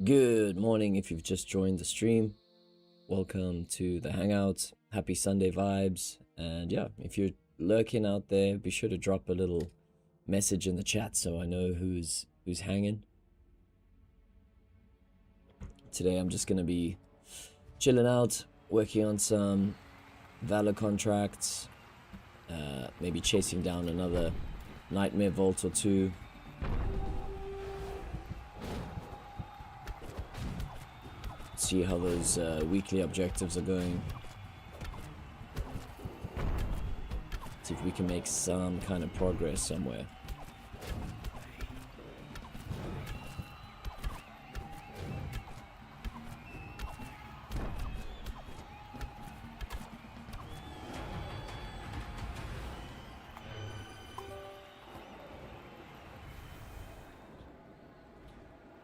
Good morning if you've just joined the stream. Welcome to the Hangout. Happy Sunday vibes. And yeah, if you're lurking out there, be sure to drop a little message in the chat so I know who's hanging. Today I'm just going to be chilling out, working on some Valor contracts, maybe chasing down another Nightmare Vault or two. See how those weekly objectives are going. See if we can make some kind of progress somewhere.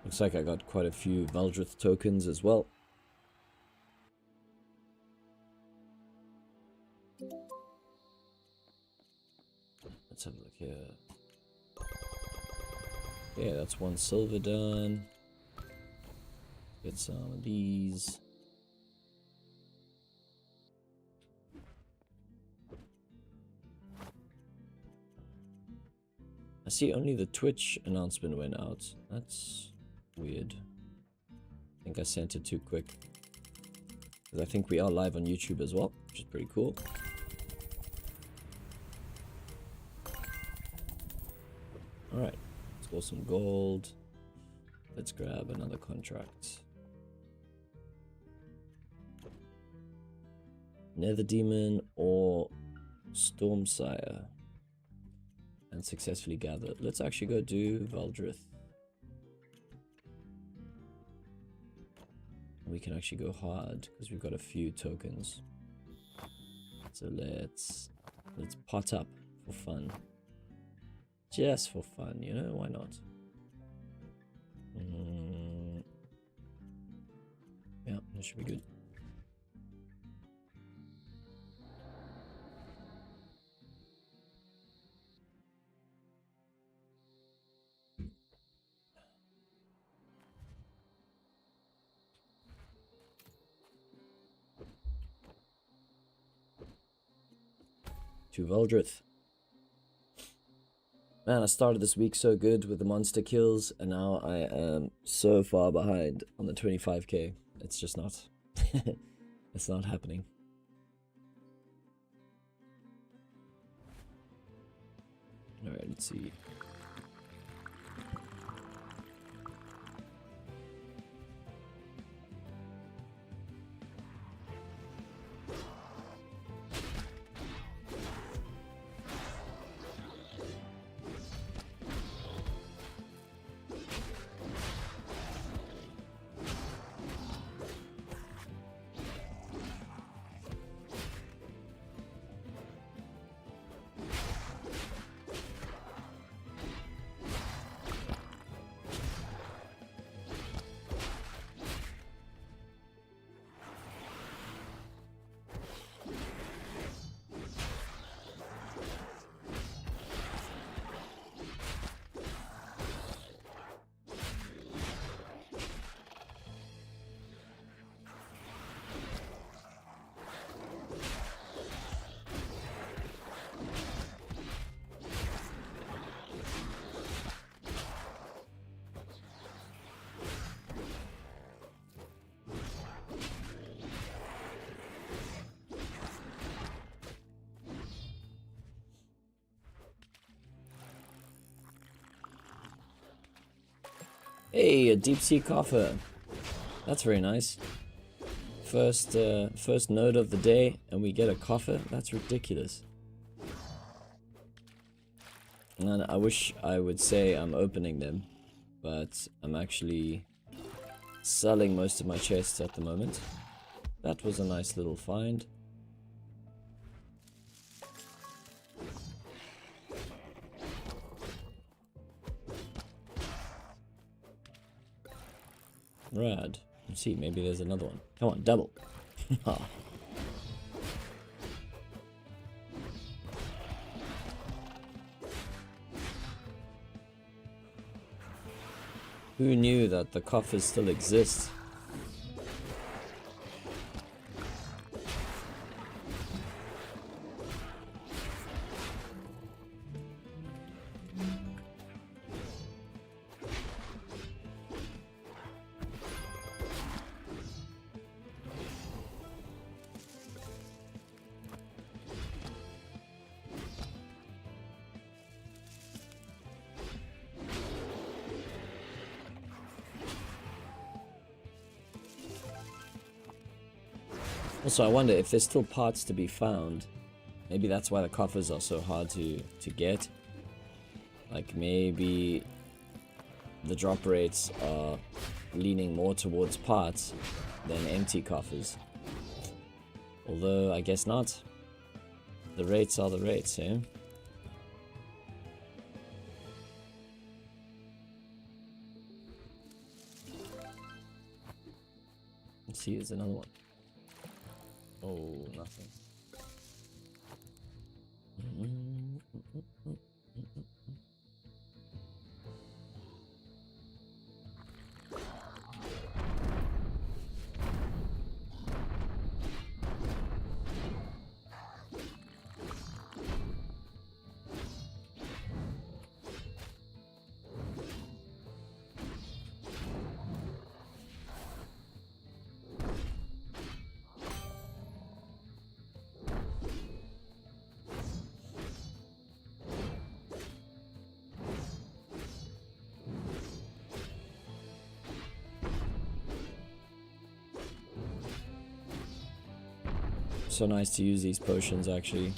Looks like I got quite a few Valdrith tokens as well. Let's have a look here. Yeah, that's one silver done. Get some of these. I see only the Twitch announcement went out. That's weird. I think I sent it too quick. Because I think we are live on YouTube as well, which is pretty cool. Alright, let's go some gold. Let's grab another contract. Nether Demon or Stormsire. And successfully gathered. Let's actually go do Valdrith. We can actually go hard because we've got a few tokens. So let's pot up for fun. Just for fun, you know, why not? Yeah, that should be good. To Valdrith. Man, I started this week so good with the monster kills, and now I am so far behind on the 25k. It's just not. It's not happening. Alright, let's see. Hey, a deep sea coffer. That's very nice. First node of the day, and we get a coffer. That's ridiculous. And I wish I would say I'm opening them, but I'm actually selling most of my chests at the moment. That was a nice little find. Rad. Let's see, maybe there's another one. Come on, double. Who knew that the coffers still exist? Also, I wonder if there's still parts to be found. Maybe that's why the coffers are so hard to get. Like, maybe the drop rates are leaning more towards parts than empty coffers. Although, I guess not. The rates are the rates, eh? Let's see, here's another one. Oh, nothing. So nice to use these potions, actually.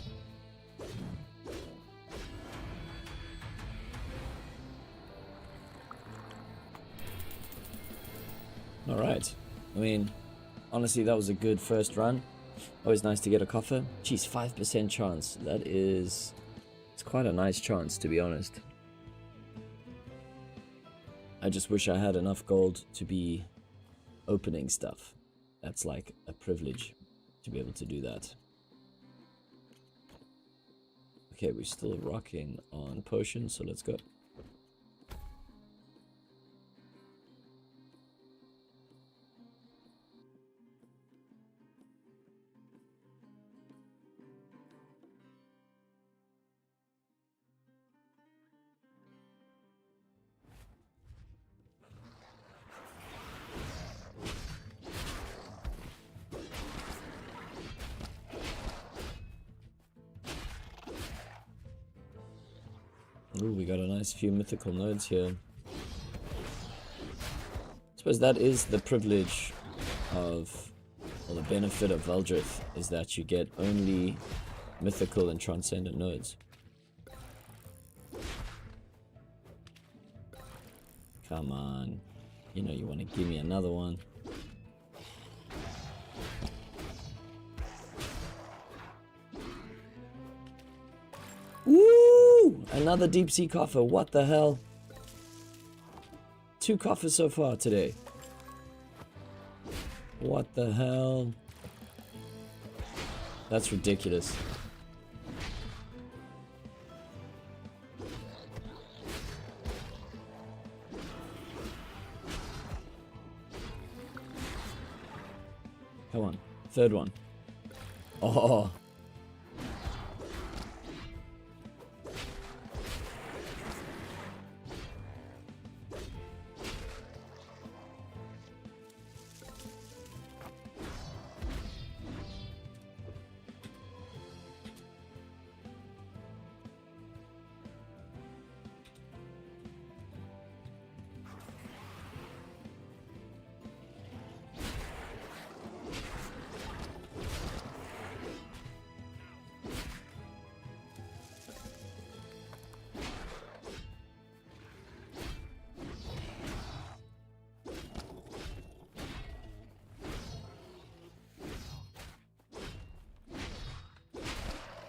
Alright. I mean, honestly, that was a good first run. Always nice to get a coffer. Geez, 5% chance. That is... It's quite a nice chance, to be honest. I just wish I had enough gold to be opening stuff. That's like a privilege to be able to do that. Okay, we're still rocking on potions, so let's go. Ooh, we got a nice few mythical nodes here. I suppose that is the privilege of, or the benefit of Veldrith, is that you get only mythical and transcendent nodes. Come on. You know you want to give me another one. Woo! Another deep sea coffer. What the hell? 2 coffers so far today. What the hell? That's ridiculous. Come on. 3rd one. Oh.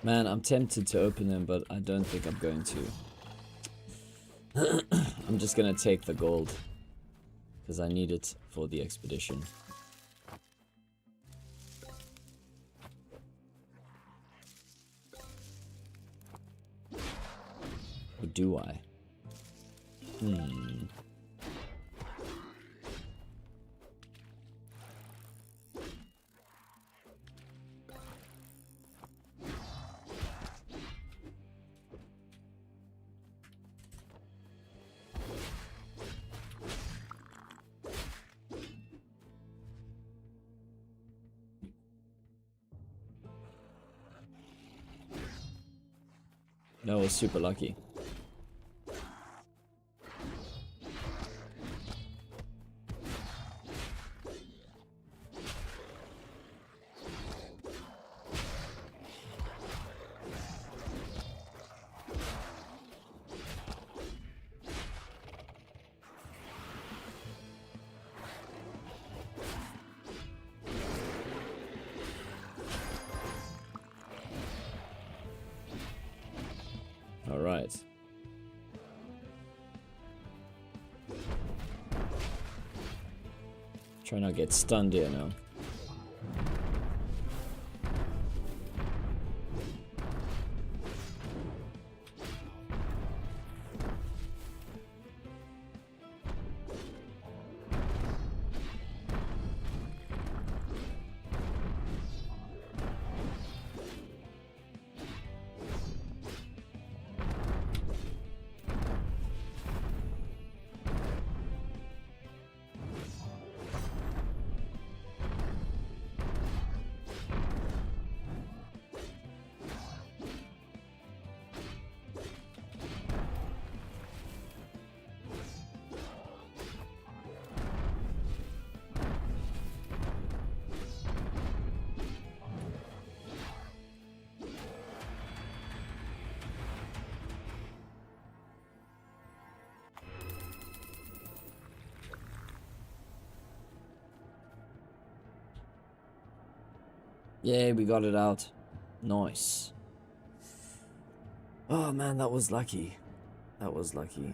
Man, I'm tempted to open them, but I don't think I'm going to. I'm just gonna take the gold. Because I need it for the expedition. Or do I? No, it's super lucky. All right. Try not to get stunned here now. Yay, we got it out. Nice. Oh man, that was lucky. That was lucky.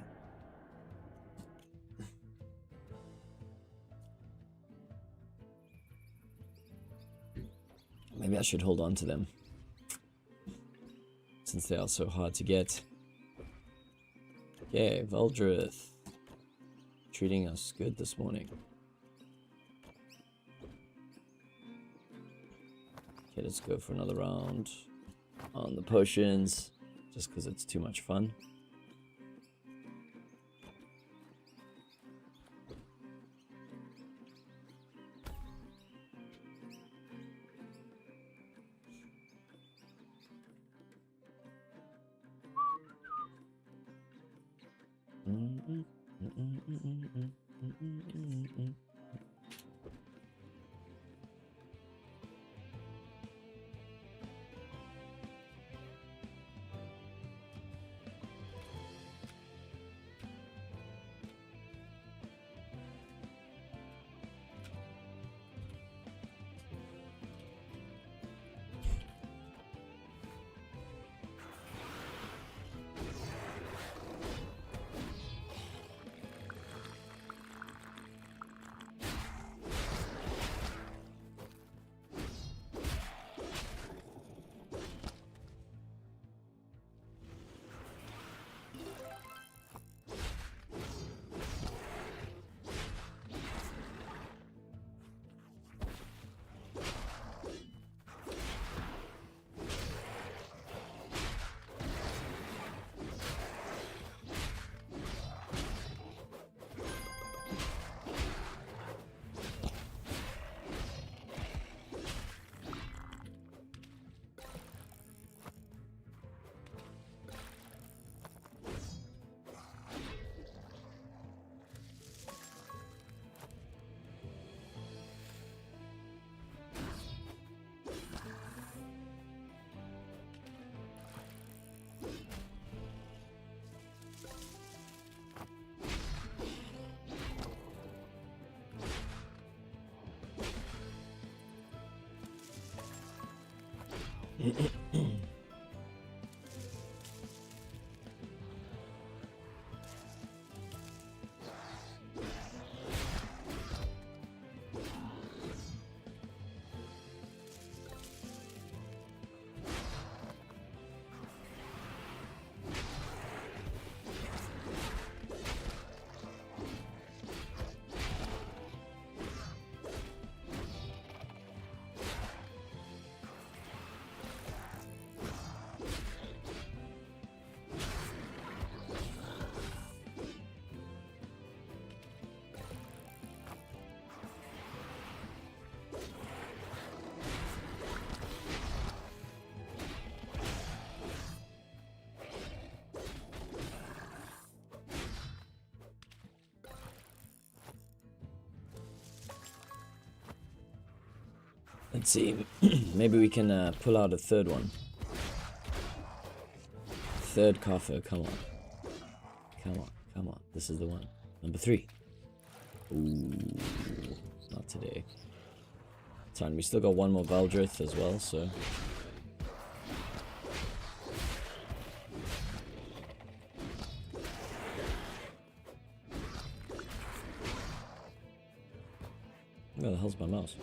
Maybe I should hold on to them, since they are so hard to get. Okay, Veldrith. Treating us good this morning. Okay, let's go for another round on the potions, just because it's too much fun. Let's see. Maybe we can pull out a third one. Third Kafo, come on. Come on, come on. This is the one. Number 3. Ooh, not today. It's fine, we still got one more Valdrith as well, so... Where the hell's my mouse?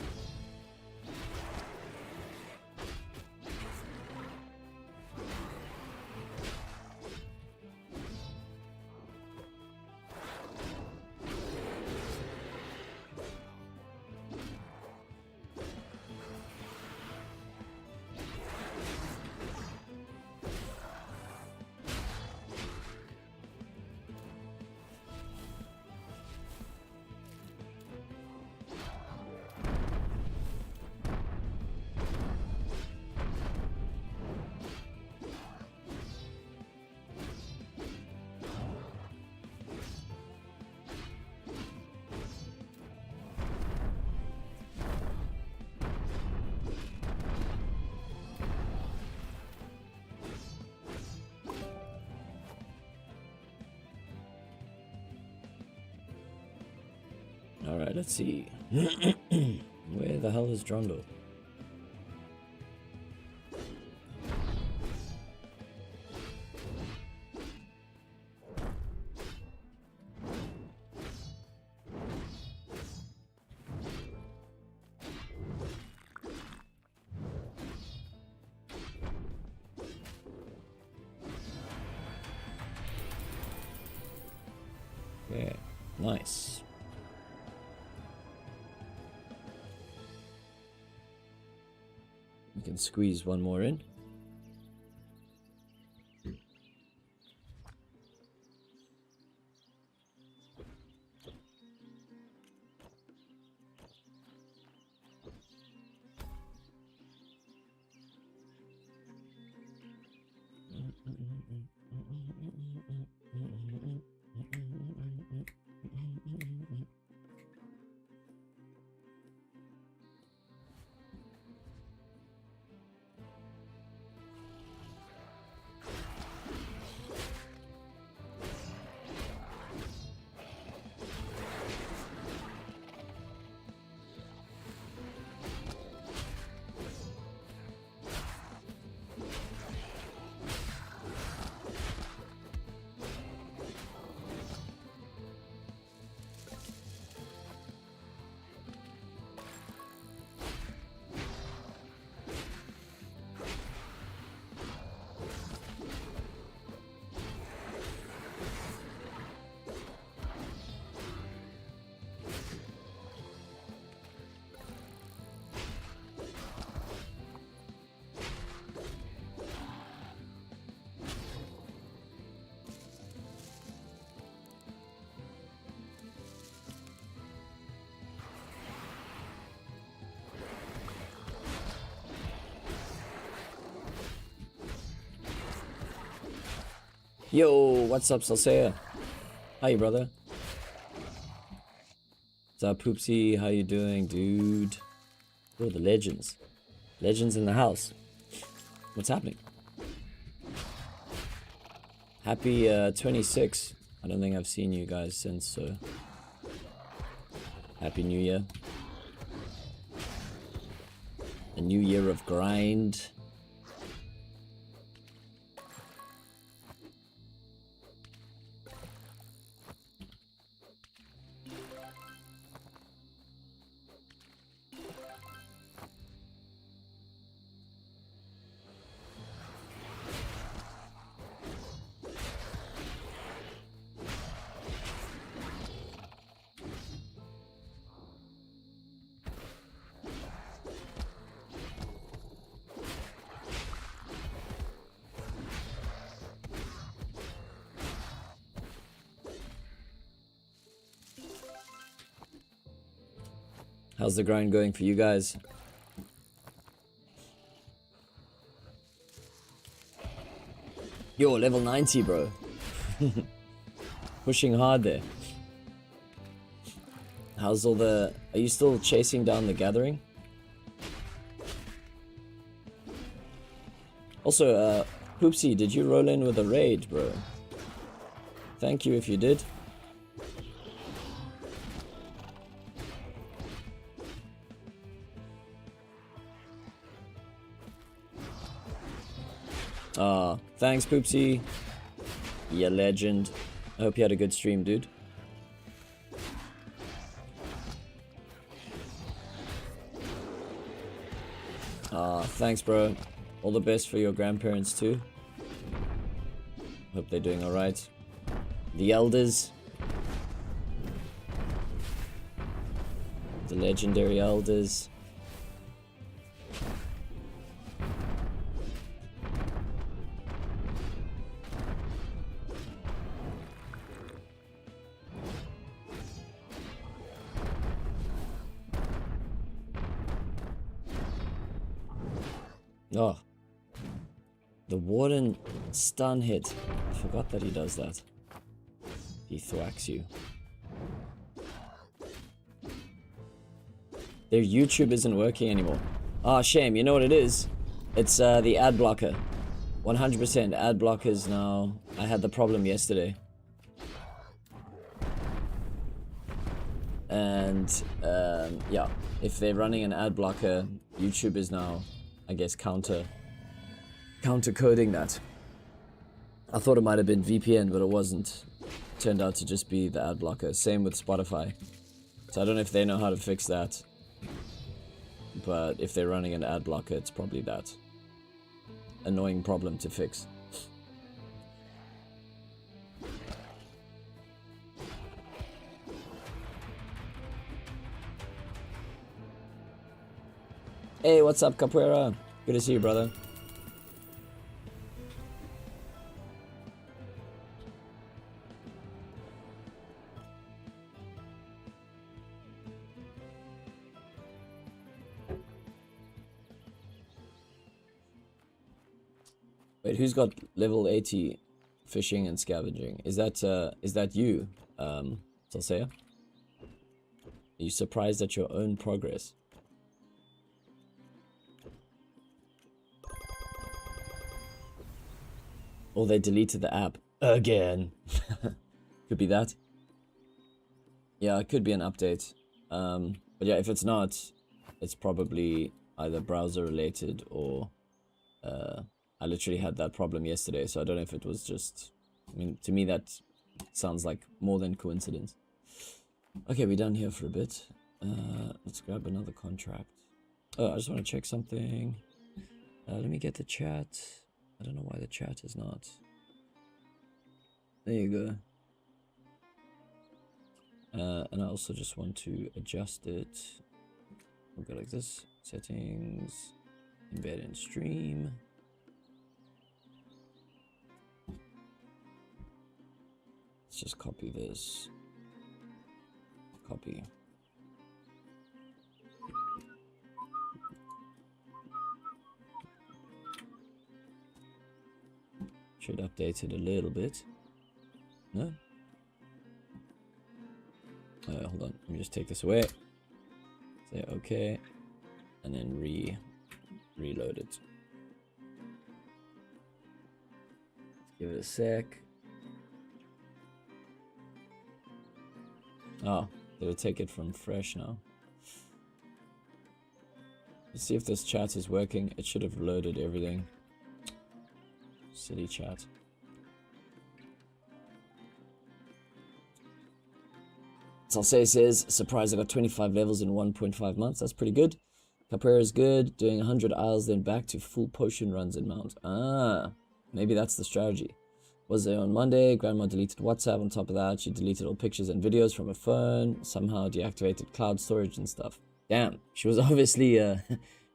Alright, let's see. Where the hell is Drondo? Yeah, nice. We can squeeze one more in. Yo, what's up, Salsea? Hi, brother. What's up, Poopsie? How you doing, dude? Oh, the legends. Legends in the house. What's happening? Happy 26. I don't think I've seen you guys since, so... Happy New Year. A new year of grind. How's the grind going for you guys? Yo, level 90, bro. Pushing hard there. How's all the... Are you still chasing down the gathering? Also, Poopsie, did you roll in with a raid, bro? Thank you if you did. Thanks, Poopsie. You legend. I hope you had a good stream, dude. Thanks, bro. All the best for your grandparents, too. Hope they're doing alright. The elders. The legendary elders. Oh. The warden stun hit. I forgot that he does that. He thwacks you. Their YouTube isn't working anymore. Ah, shame. You know what it is? It's the ad blocker. 100% ad blockers now. I had the problem yesterday. And yeah, if they're running an ad blocker, YouTube is now, I guess, counter coding that. I thought it might have been VPN, but it wasn't. Turned out to just be the ad blocker. Same with Spotify. So I don't know if they know how to fix that. But if they're running an ad blocker, it's probably that. Annoying problem to fix. Hey, what's up, Capoeira? Good to see you, brother. Wait, who's got level 80 fishing and scavenging? Is that you, Salsea? Are you surprised at your own progress? Or they deleted the app again. Could be that. Yeah, it could be an update. But yeah, if it's not, it's probably either browser related or I literally had that problem yesterday, so I don't know if it was just... I mean, to me that sounds like more than coincidence. Okay, we're done here for a bit. Let's grab another contract. Oh, I just want to check something. Let me get the chat. I don't know why the chat is not. There you go. And I also just want to adjust it. We'll go like this. Settings. Embed in stream. Let's just copy this. Copy. Should update it a little bit. No? Hold on. Let me just take this away. Say okay. And then reload it. Let's give it a sec. Oh, did it take it from fresh now? Let's see if this chat is working. It should have loaded everything. Silly chat. Salsei says, surprised I got 25 levels in 1.5 months. That's pretty good. Capoeira is good. Doing 100 aisles, then back to full potion runs in Mount. Ah, maybe that's the strategy. Was there on Monday. Grandma deleted WhatsApp. On top of that, she deleted all pictures and videos from her phone. Somehow deactivated cloud storage and stuff. Damn, she was obviously,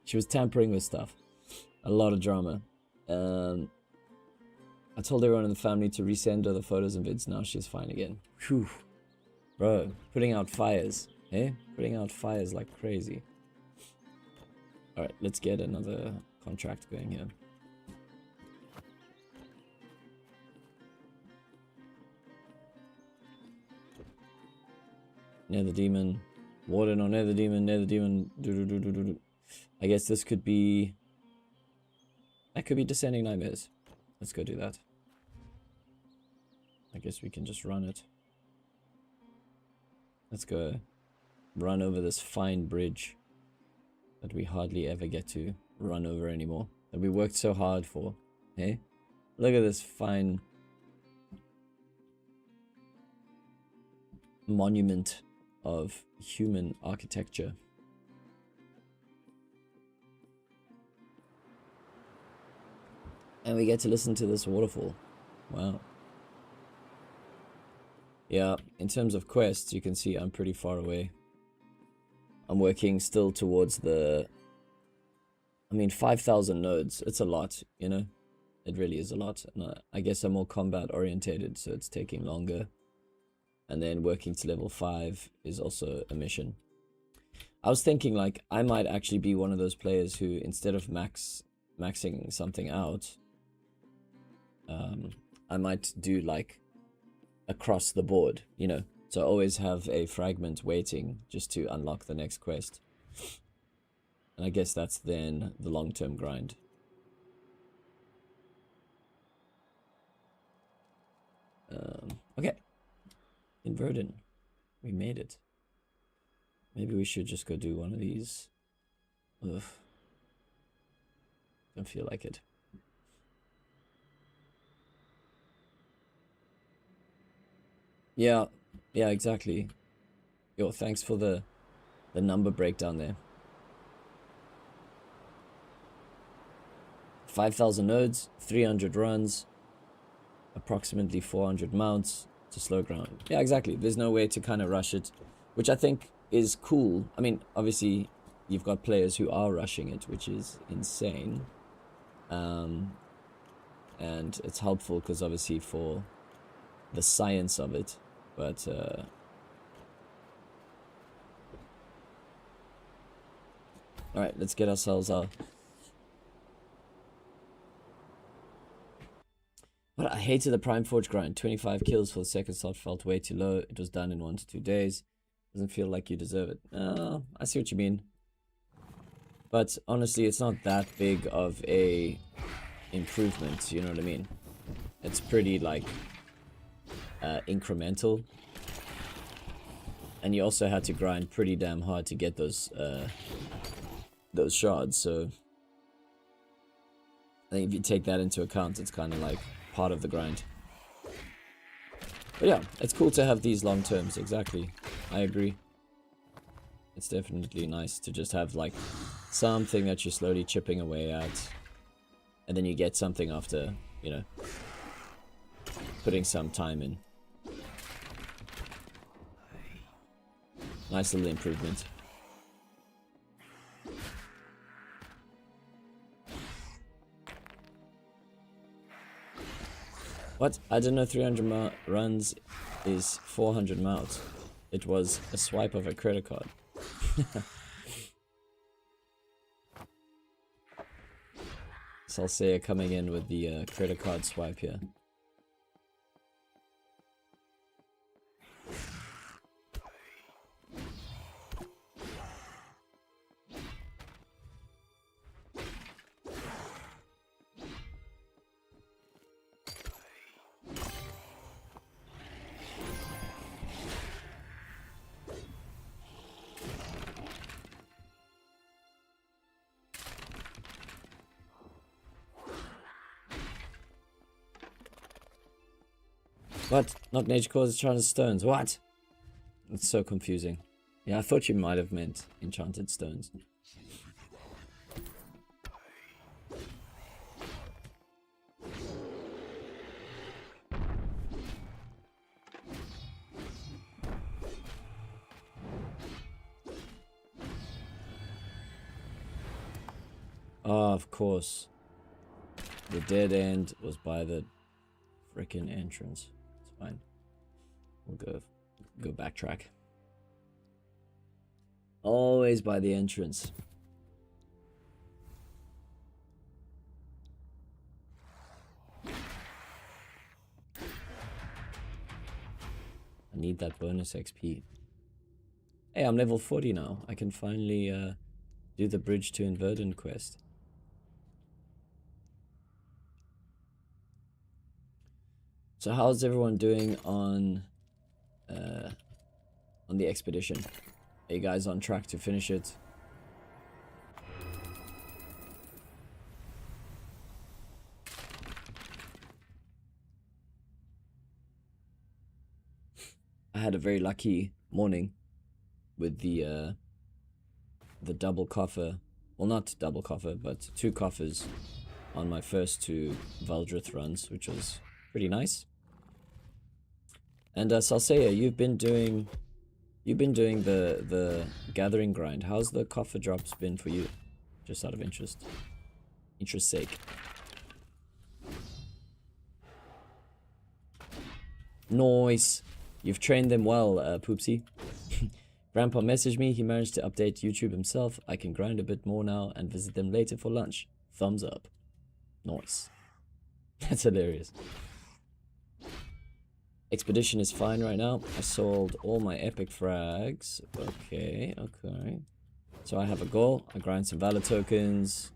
she was tampering with stuff. A lot of drama. I told everyone in the family to resend her the photos and vids. Now she's fine again. Whew. Bro, putting out fires. Eh? Putting out fires like crazy. Alright, let's get another contract going here. Nether Demon. Warden or Nether Demon, Nether Demon. I guess this could be... That could be Descending Nightmares. Let's go do that. I guess we can just run it. Let's go run over this fine bridge that we hardly ever get to run over anymore. That we worked so hard for. Hey? Look at this fine monument of human architecture. And we get to listen to this waterfall. Wow. Yeah, in terms of quests, you can see I'm pretty far away. I'm working still towards the... I mean, 5,000 nodes. It's a lot, you know? It really is a lot. And I guess I'm more combat orientated, so it's taking longer. And then working to level 5 is also a mission. I was thinking, like, I might actually be one of those players who, instead of maxing something out, I might do, like, across the board, you know? So I always have a fragment waiting just to unlock the next quest. And I guess that's then the long-term grind. Okay. In Verdun. We made it. Maybe we should just go do one of these. Ugh. Don't feel like it. Yeah, exactly. Yo, thanks for the number breakdown there. 5,000 nodes, 300 runs, approximately 400 mounts to slow ground. Yeah, exactly. There's no way to kind of rush it, which I think is cool. I mean, obviously, you've got players who are rushing it, which is insane. And it's helpful because obviously for the science of it, but all right, let's get ourselves out. But I hated the Prime Forge grind. 25 kills for the second slot felt way too low. It was done in 1 to 2 days. Doesn't feel like you deserve it. I see what you mean. But honestly, it's not that big of a improvement, you know what I mean? It's pretty, like, incremental. And you also had to grind pretty damn hard to get those shards, so I think if you take that into account, it's kind of like part of the grind. But yeah, it's cool to have these long terms, exactly. I agree. It's definitely nice to just have like something that you're slowly chipping away at, and then you get something after, you know, putting some time in. Nice little improvement. What? I didn't know 300 runs is 400 mounts. It was a swipe of a credit card. Salsea coming in with the credit card swipe here. What? Not nature causes enchanted stones. What? It's so confusing. Yeah, I thought you might have meant enchanted stones. Oh, of course. The dead end was by the frickin' entrance. It's fine. We'll go backtrack. Always by the entrance. I need that bonus XP. Hey, I'm level 40 now. I can finally do the Bridge to Inverdun quest. So how's everyone doing on the expedition? Are you guys on track to finish it? I had a very lucky morning with the double coffer. Well, not double coffer, but 2 coffers on my first 2 Valdrith runs, which was pretty nice. And Salsea, you've been doing the gathering grind. How's the coffer drops been for you? Just out of interest. Interest's sake. Nice. You've trained them well, Poopsie. Grandpa messaged me. He managed to update YouTube himself. I can grind a bit more now and visit them later for lunch. Thumbs up. Nice. That's hilarious. Expedition is fine right now. I sold all my epic frags. Okay. So I have a goal. I grind some valor tokens.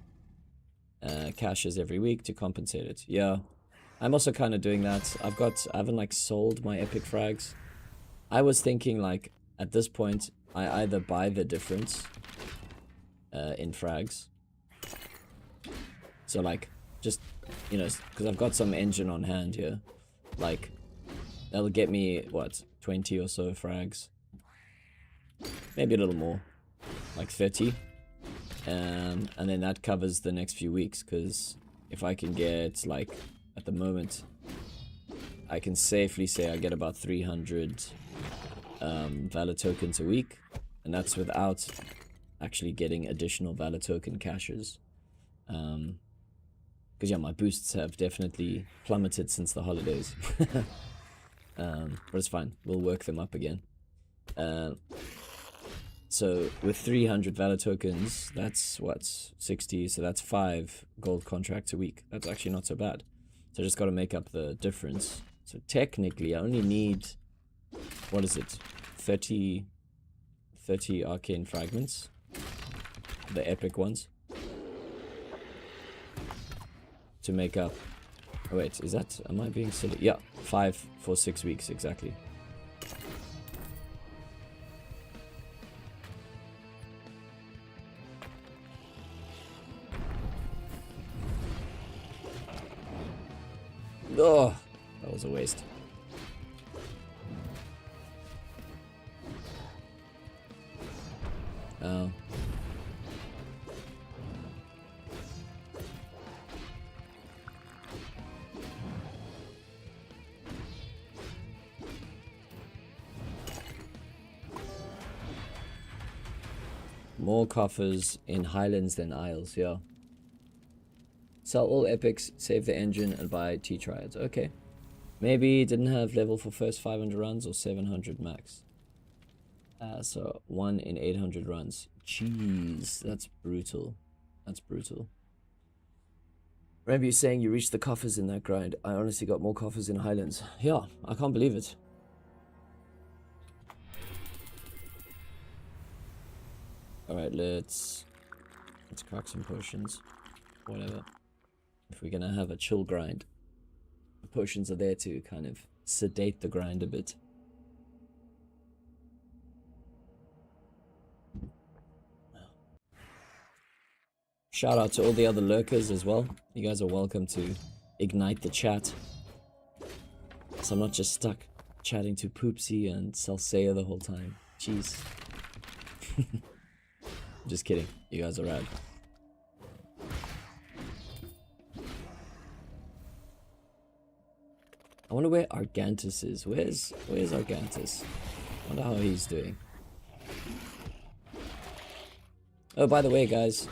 Caches every week to compensate it. Yeah. I'm also kind of doing that. I haven't like sold my epic frags. I was thinking like at this point I either buy the difference in frags. So like just, you know, because I've got some engine on hand here. Like that'll get me what, 20 or so frags. Maybe a little more. Like 30. And then that covers the next few weeks, because if I can get like at the moment, I can safely say I get about 300 valor tokens a week, and that's without actually getting additional valor token caches. Because yeah, my boosts have definitely plummeted since the holidays. But it's fine, we'll work them up again. So with 300 valor tokens, that's what, 60, so that's 5 gold contracts a week. That's actually not so bad. So I just got to make up the difference. So technically I only need, what is it, 30 arcane fragments, the epic ones, to make up, oh wait, is that, am I being silly? Yeah, 5 for 6 weeks exactly. Oh, that was a waste. Oh. More coffers in Highlands than Isles, yeah. Sell all epics, save the engine, and buy T-Triads. Okay. Maybe didn't have level for first 500 runs or 700 max. So 1 in 800 runs. Jeez, that's brutal. That's brutal. Remember you saying you reached the coffers in that grind. I honestly got more coffers in Highlands. Yeah, I can't believe it. Alright, let's crack some potions. Whatever. If we're gonna have a chill grind, the potions are there to kind of sedate the grind a bit. Shout out to all the other lurkers as well. You guys are welcome to ignite the chat, so I'm not just stuck chatting to Poopsie and Salsea the whole time. Jeez. Just kidding. You guys are rad. I wonder where Argantus is. Where's Argantus? I wonder how he's doing. Oh, by the way, guys,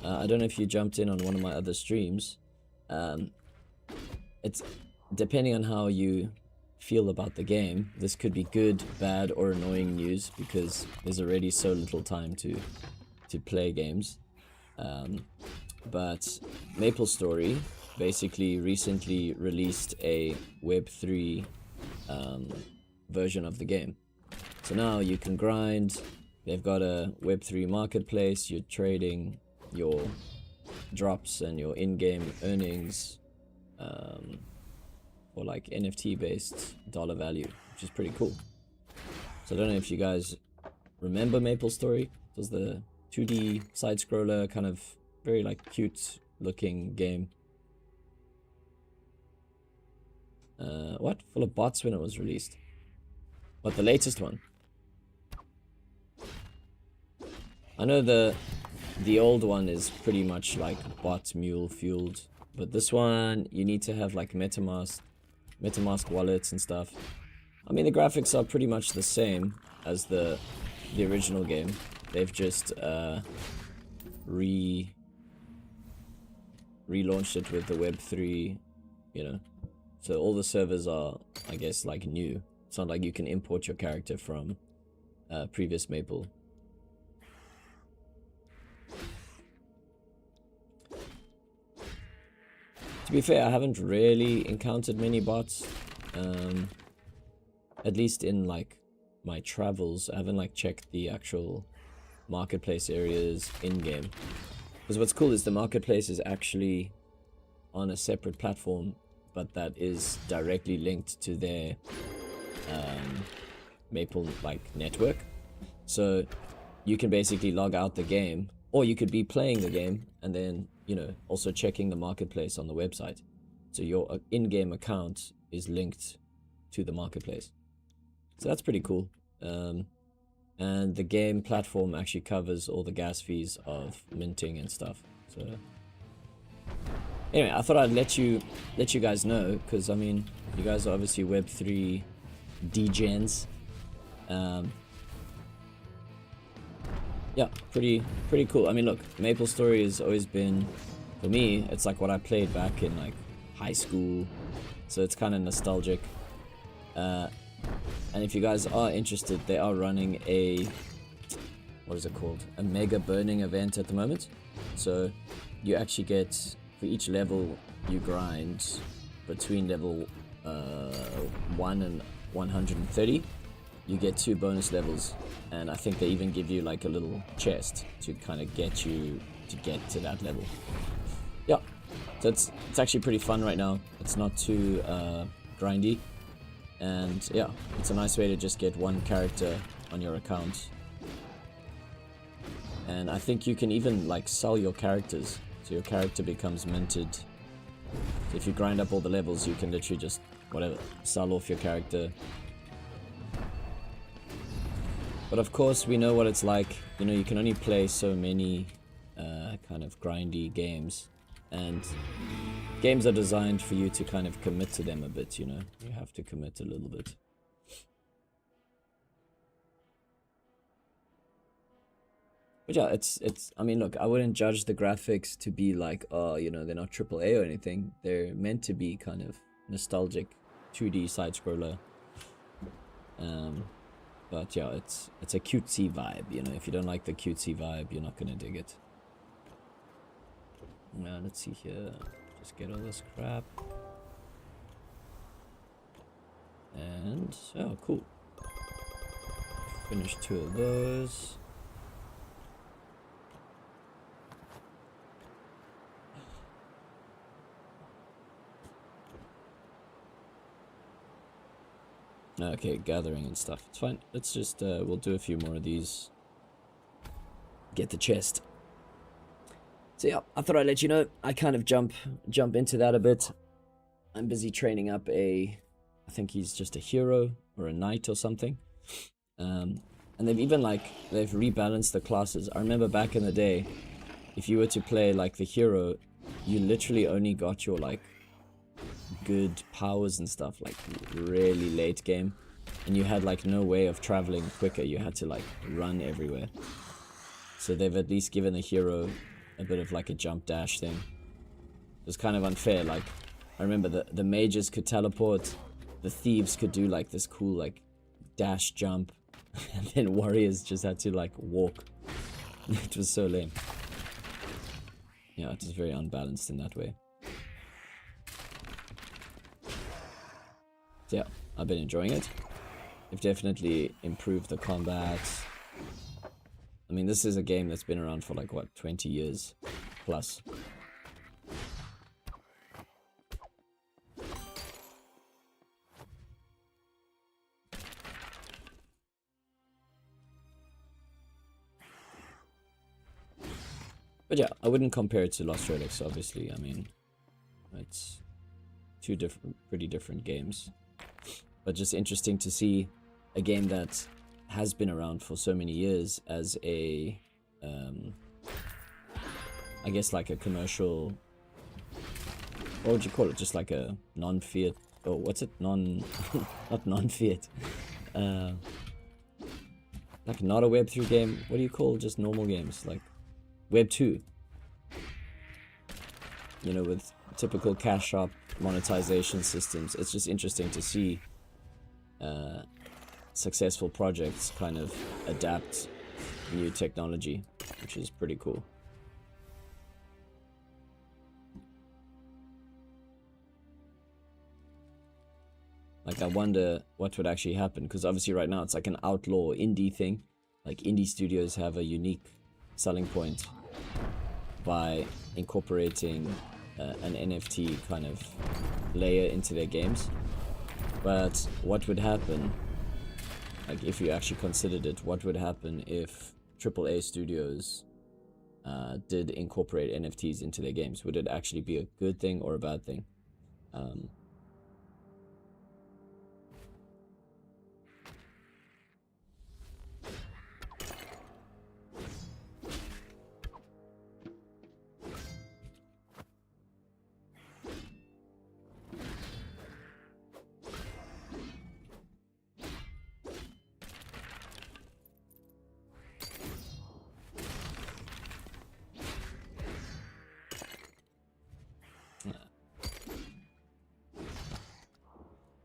I don't know if you jumped in on one of my other streams. It's depending on how you feel about the game. This could be good, bad, or annoying news because there's already so little time to play games. But MapleStory basically recently released a Web3 version of the game. So now you can grind. They've got a Web3 marketplace. You're trading your drops and your in-game earnings. for like NFT based dollar value, which is pretty cool. So I don't know if you guys remember MapleStory. It was the 2D side scroller, kind of very like cute looking game. What? Full of bots when it was released. What, the latest one? I know the old one is pretty much like bot mule fueled, but this one you need to have like MetaMask wallets and stuff. I mean, the graphics are pretty much the same as the original game. They've just relaunched it with the Web3, you know. So all the servers are, I guess, like new. It's not like you can import your character from previous Maple. To be fair, I haven't really encountered many bots. At least in like my travels, I haven't like checked the actual marketplace areas in game. Because what's cool is the marketplace is actually on a separate platform, but that is directly linked to their Maple like network. So you can basically log out the game, or you could be playing the game and then, you know, also checking the marketplace on the website. So your in-game account is linked to the marketplace. So that's pretty cool. And the game platform actually covers all the gas fees of minting and stuff. So anyway, I thought I'd let you guys know, because I mean, you guys are obviously Web3 degens. Yeah, pretty cool. I mean, look, MapleStory has always been, for me, it's like what I played back in like high school, so it's kind of nostalgic. And if you guys are interested, they are running a, what is it called? A mega burning event at the moment. So you actually get, for each level you grind between level 1 and 130, you get 2 bonus levels, and I think they even give you like a little chest to kind of get you to get to that level. Yeah, so it's actually pretty fun right now. It's not too grindy, and yeah, it's a nice way to just get one character on your account. And I think you can even like sell your characters, so your character becomes minted. So if you grind up all the levels, you can literally just whatever sell off your character. But of course, we know what it's like. You know, you can only play so many kind of grindy games, and games are designed for you to kind of commit to them a bit. You know, you have to commit a little bit. But yeah, it's. I mean, look, I wouldn't judge the graphics to be like, oh, you know, they're not AAA or anything. They're meant to be kind of nostalgic, 2D side scroller. But yeah, it's a cutesy vibe, you know. If you don't like the cutesy vibe, you're not gonna dig it. Now, let's see here. Just get all this crap. And, oh, cool. Finish 2 of those. Okay, gathering and stuff. It's fine. Let's just, we'll do a few more of these. Get the chest. So yeah, I thought I'd let you know. I kind of jump into that a bit. I'm busy training up I think he's just a hero or a knight or something. And they've even they've rebalanced the classes. I remember back in the day, if you were to play like the hero, you literally only got your like good powers and stuff like really late game, and you had like no way of traveling quicker. You had to like run everywhere. So they've at least given the hero a bit of like a jump dash thing. It was kind of unfair. Like I remember the mages could teleport, the thieves could do like this cool like dash jump, and then warriors just had to like walk. It was so lame. Yeah, it was very unbalanced in that way. So yeah, I've been enjoying it. They've definitely improved the combat. I mean, this is a game that's been around for like, what, 20 years plus. But yeah, I wouldn't compare it to Lost Relics, obviously. I mean, it's two pretty different games. But just interesting to see a game that has been around for so many years as a, I guess like a commercial, what would you call it? Just like a non-fiat, or what's it? Not non-fiat. Like not a Web3 game. What do you call just normal games? Like Web2. You know, with typical cash shop monetization systems. It's just interesting to see successful projects kind of adapt new technology, which is pretty cool. Like, I wonder what would actually happen, because obviously right now it's like an outlaw indie thing. Like, indie studios have a unique selling point by incorporating an NFT kind of layer into their games. But what would happen, like if you actually considered it, what would happen if AAA studios did incorporate NFTs into their games? Would it actually be a good thing or a bad thing?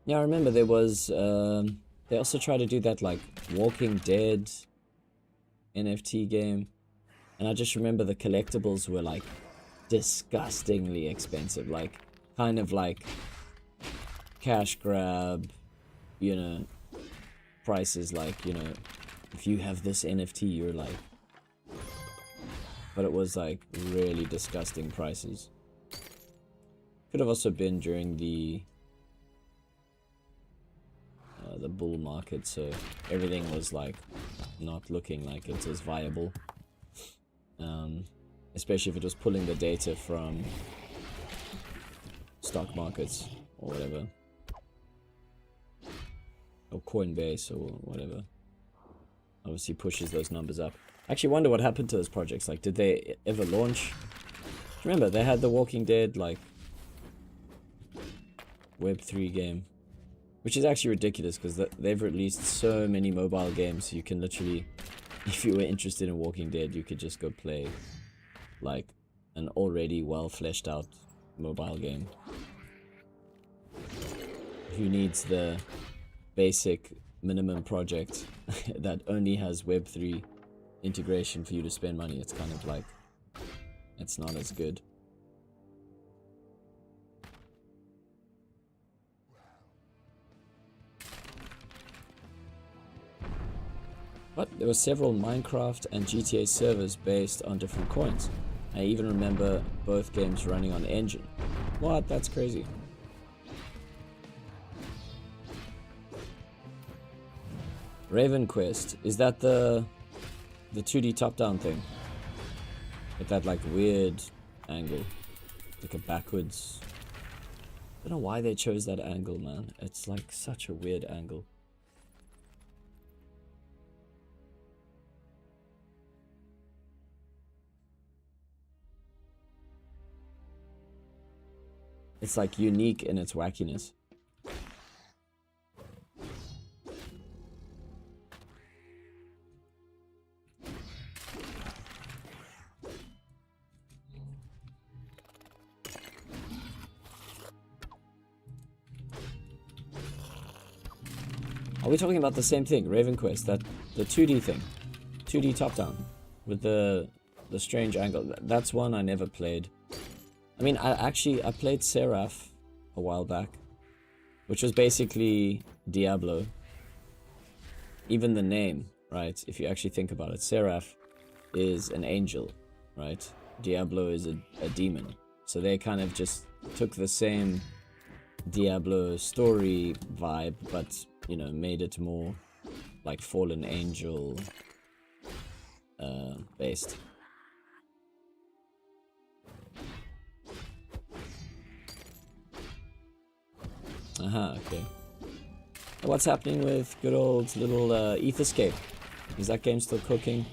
Yeah, I remember there was, they also tried to do that, like, Walking Dead NFT game. And I just remember the collectibles were, like, disgustingly expensive. Like, kind of like cash grab, you know, prices like, you know, if you have this NFT, you're like... But it was, like, really disgusting prices. Could have also been during the bull market, so everything was like not looking like it was viable, especially if it was pulling the data from stock markets or whatever, or Coinbase or whatever. Obviously pushes those numbers up. I actually wonder what happened to those projects. Like, did they ever launch? Remember, they had the Walking Dead like Web3 game, which is actually ridiculous because they've released so many mobile games. You can literally, if you were interested in Walking Dead, you could just go play like an already well fleshed out mobile game. Who needs the basic minimum project that only has Web3 integration for you to spend money? It's kind of like, it's not as good. But there were several Minecraft and GTA servers based on different coins. I even remember both games running on Engine. What? That's crazy. Raven Quest, is that the 2D top-down thing? With that like weird angle, like a backwards. I don't know why they chose that angle, man. It's like such a weird angle. It's like unique in its wackiness. Are we talking about the same thing, Raven Quest? That the 2D thing, 2D top-down with the strange angle. That's one I never played. I mean, I played Seraph a while back, which was basically Diablo. Even the name, right? If you actually think about it, Seraph is an angel, right? Diablo is a demon. So they kind of just took the same Diablo story vibe, but, you know, made it more like fallen angel based. Okay. What's happening with good old little Etherscape? Is that game still cooking?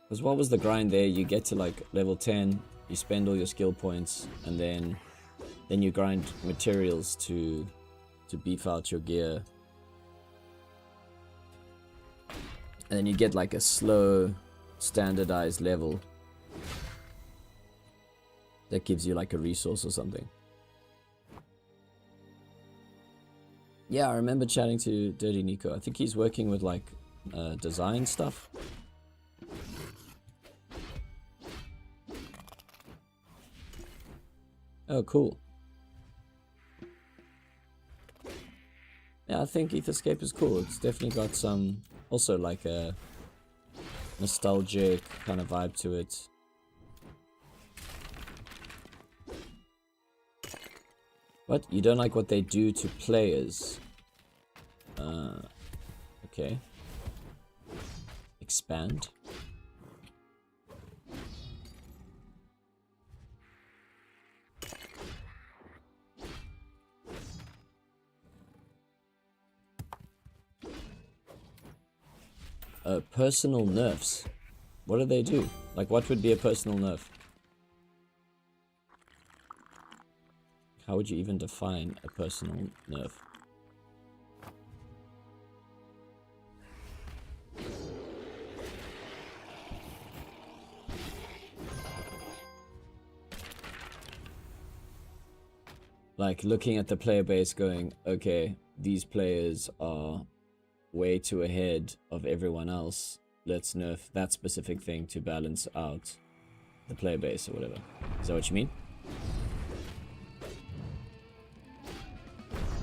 Because what was the grind there? You get to like level 10, you spend all your skill points, and then you grind materials to beef out your gear. And then you get like a slow, standardized level that gives you like a resource or something. Yeah, I remember chatting to Dirty Nico. I think he's working with like design stuff. Oh, cool. Yeah, I think Etherscape is cool. It's definitely got some, also like a nostalgic kind of vibe to it. What? You don't like what they do to players? Okay. Expand. Personal nerfs. What do they do? Like, what would be a personal nerf? How would you even define a personal nerf? Like, looking at the player base going, okay, these players are way too ahead of everyone else. Let's nerf that specific thing to balance out the player base or whatever. Is that what you mean?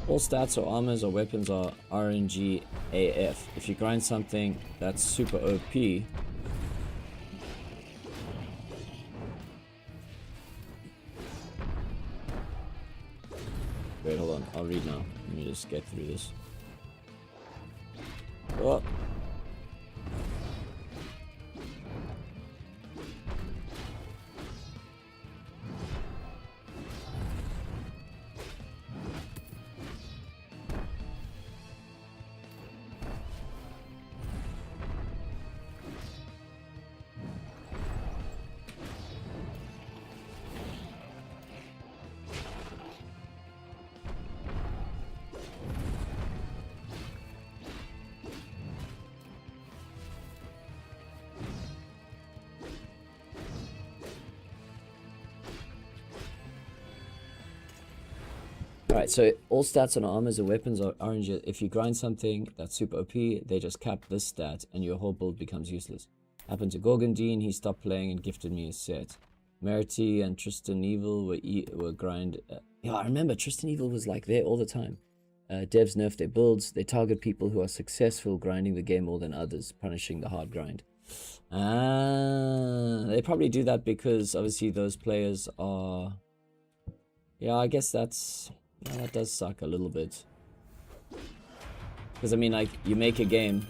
All stats or armors or weapons are RNG AF. If you grind something that's super OP, wait, hold on. I'll read now. Let me just get through this. Oh. Alright, so all stats on armors or weapons are RNG. If you grind something that's super OP, they just cap this stat and your whole build becomes useless. Happened to Gorgondine, he stopped playing and gifted me a set. Merity and Tristan Evil were grind. Yeah, I remember Tristan Evil was like there all the time. Devs nerf their builds. They target people who are successful grinding the game more than others, punishing the hard grind. They probably do that because obviously those players are... Yeah, I guess that's... Yeah, that does suck a little bit. Because, I mean, like, you make a game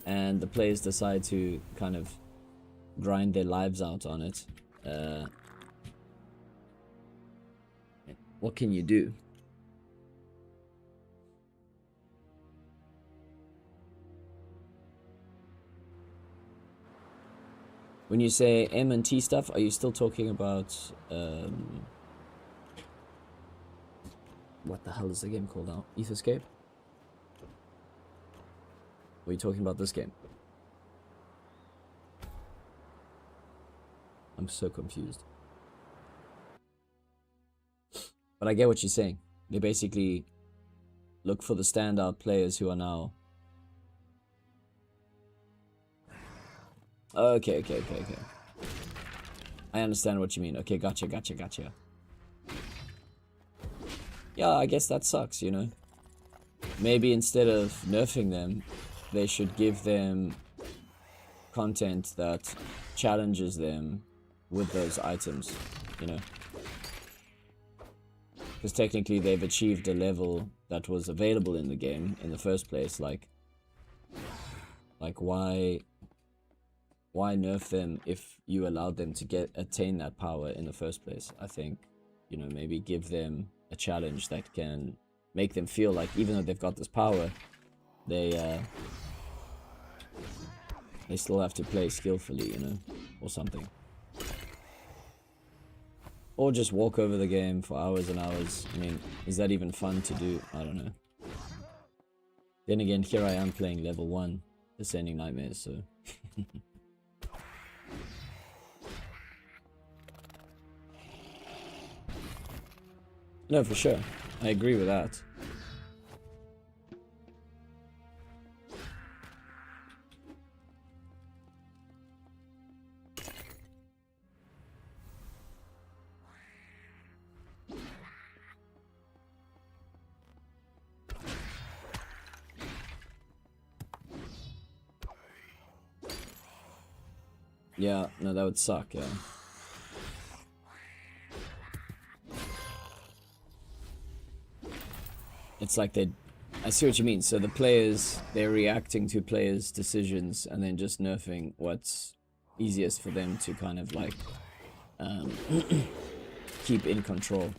and the players decide to kind of grind their lives out on it. What can you do? When you say M and T stuff, are you still talking about... what the hell is the game called now? Etherscape? Or are you talking about this game? I'm so confused. But I get what you're saying. They basically look for the standout players who are now... Okay. I understand what you mean. Okay, gotcha. Yeah, I guess that sucks, you know. Maybe instead of nerfing them, they should give them content that challenges them with those items, you know. Because technically they've achieved a level that was available in the game in the first place. Like why why nerf them if you allowed them to attain that power in the first place? I think, you know, maybe give them a challenge that can make them feel like even though they've got this power, they still have to play skillfully, you know, or something. Or just walk over the game for hours and hours. I mean, is that even fun to do? I don't know. Then again, here I am playing level 1, Descending Nightmares, so... No, for sure. I agree with that. Yeah, no, that would suck, yeah. It's like I see what you mean. So the players, they're reacting to players' decisions and then just nerfing what's easiest for them to kind of like keep in control.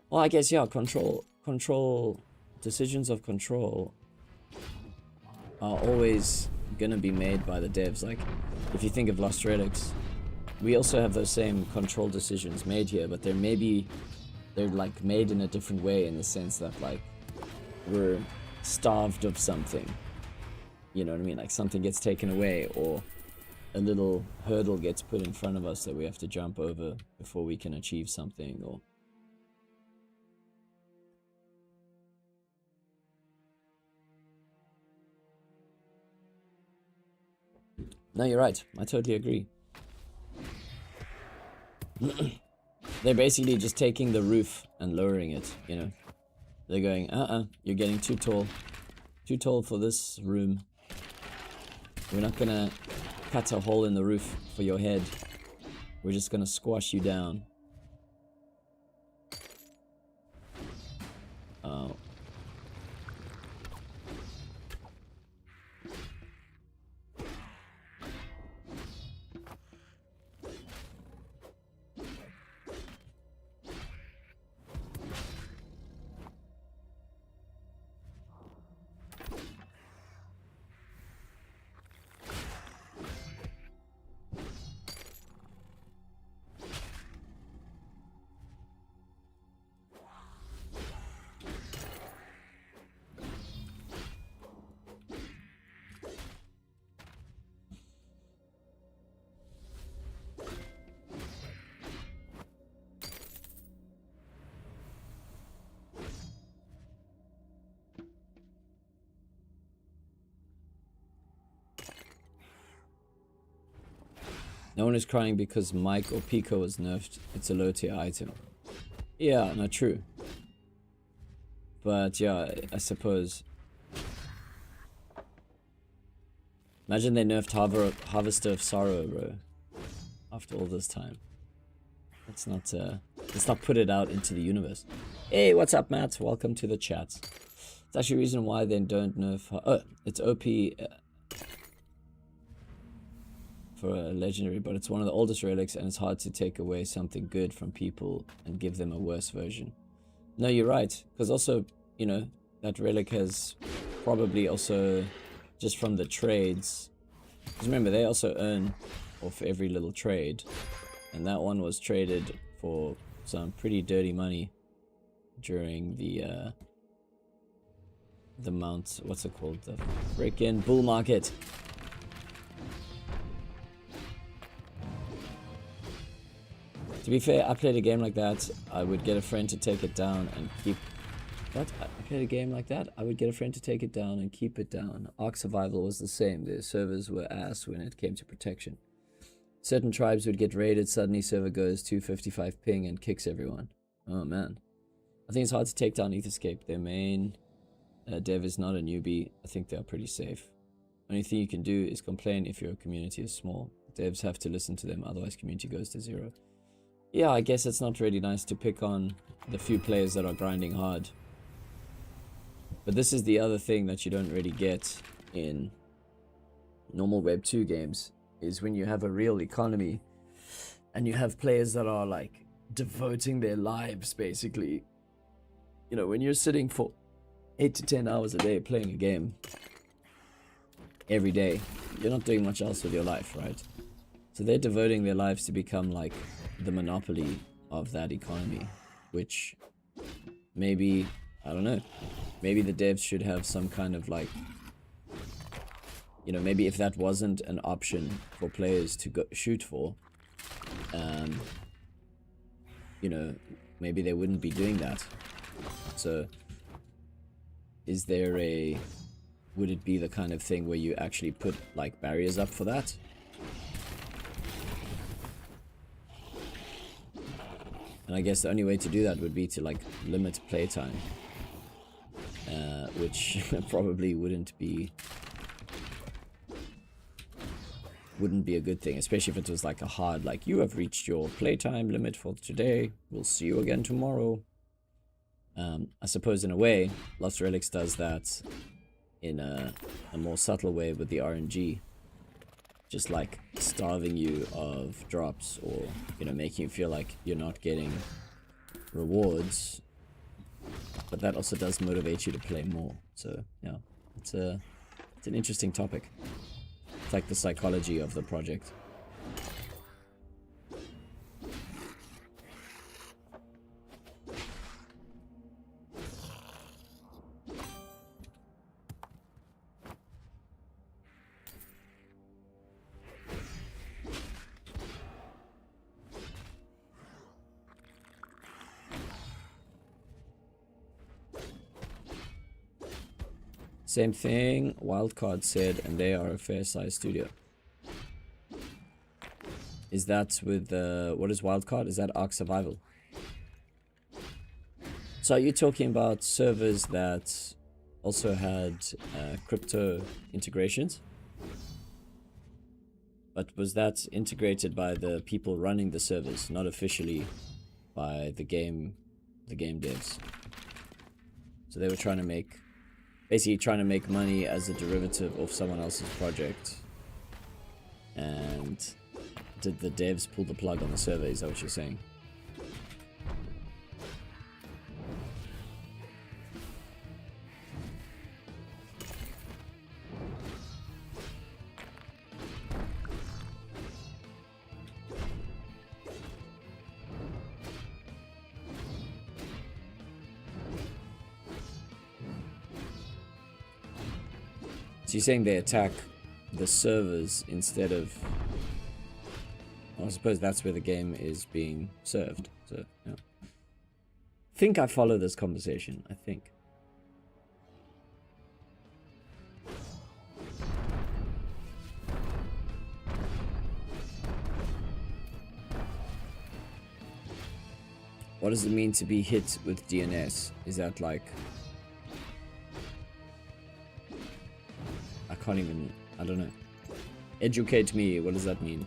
Well, I guess, yeah, decisions of control are always gonna be made by the devs. Like, if you think of Lost Relics, we also have those same control decisions made here, but they're like made in a different way, in the sense that like we're starved of something, you know what I mean? Like something gets taken away, or a little hurdle gets put in front of us that we have to jump over before we can achieve something, or no, you're right, I totally agree. They're basically just taking the roof and lowering it, you know. They're going, you're getting too tall. Too tall for this room. We're not gonna cut a hole in the roof for your head. We're just gonna squash you down. Oh. No one is crying because Mike or Pico was nerfed. It's a low tier item. Yeah, not true. But yeah, I suppose. Imagine they nerfed Harvester of Sorrow, bro. After all this time. Let's not put it out into the universe. Hey, what's up, Matt? Welcome to the chat. It's actually a reason why they don't nerf. It's OP for a legendary, but it's one of the oldest relics, and it's hard to take away something good from people and give them a worse version. No, you're right, because also, you know, that relic has probably also, just from the trades, because remember, they also earn off every little trade, and that one was traded for some pretty dirty money during the mount, what's it called, the freaking bull market. To be fair, I played a game like that, I would get a friend to take it down and keep... What? I played a game like that, I would get a friend to take it down and keep it down. Ark Survival was the same, the servers were ass when it came to protection. Certain tribes would get raided, suddenly server goes 255 ping and kicks everyone. Oh man. I think it's hard to take down Etherscape. Their main dev is not a newbie. I think they are pretty safe. Only thing you can do is complain if your community is small. Devs have to listen to them, otherwise community goes to zero. Yeah, I guess it's not really nice to pick on the few players that are grinding hard. But this is the other thing that you don't really get in normal Web 2 games. is when you have a real economy and you have players that are like devoting their lives basically. You know, when you're sitting for 8 to 10 hours a day playing a game every day, you're not doing much else with your life, right? So they're devoting their lives to become like the monopoly of that economy, which maybe, I don't know, maybe the devs should have some kind of like, you know, maybe if that wasn't an option for players to go shoot for, you know, maybe they wouldn't be doing that. So is there would it be the kind of thing where you actually put like barriers up for that? And I guess the only way to do that would be to like limit playtime, which probably wouldn't be a good thing, especially if it was like a hard, like, you have reached your playtime limit for today, we'll see you again tomorrow. I suppose in a way, Lost Relics does that in a more subtle way with the RNG. Just like starving you of drops, or, you know, making you feel like you're not getting rewards. But that also does motivate you to play more. So, yeah, it's an interesting topic. It's like the psychology of the project. Same thing, Wildcard said, and they are a fair-sized studio. Is that with, what is Wildcard? Is that Ark Survival? So are you talking about servers that also had crypto integrations? But was that integrated by the people running the servers, not officially by the game devs? So they were trying to make, basically trying to make money as a derivative of someone else's project. And did the devs pull the plug on the server? Is that what you're saying? So you're saying they attack the servers instead of... Well, I suppose that's where the game is being served. So, yeah. I think I follow this conversation, I think. What does it mean to be hit with DNS? Is that like... I can't even... I don't know. Educate me, what does that mean?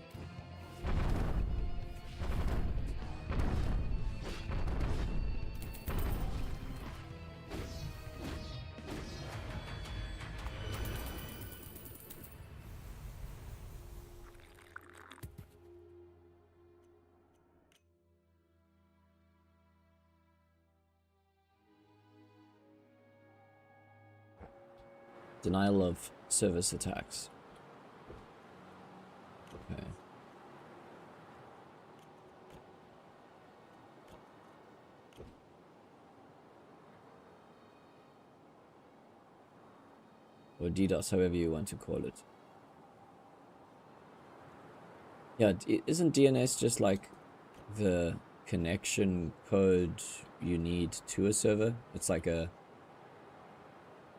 Denial of service attacks. Okay. Or DDoS, however you want to call it. Yeah, isn't DNS just like the connection code you need to a server? It's like a...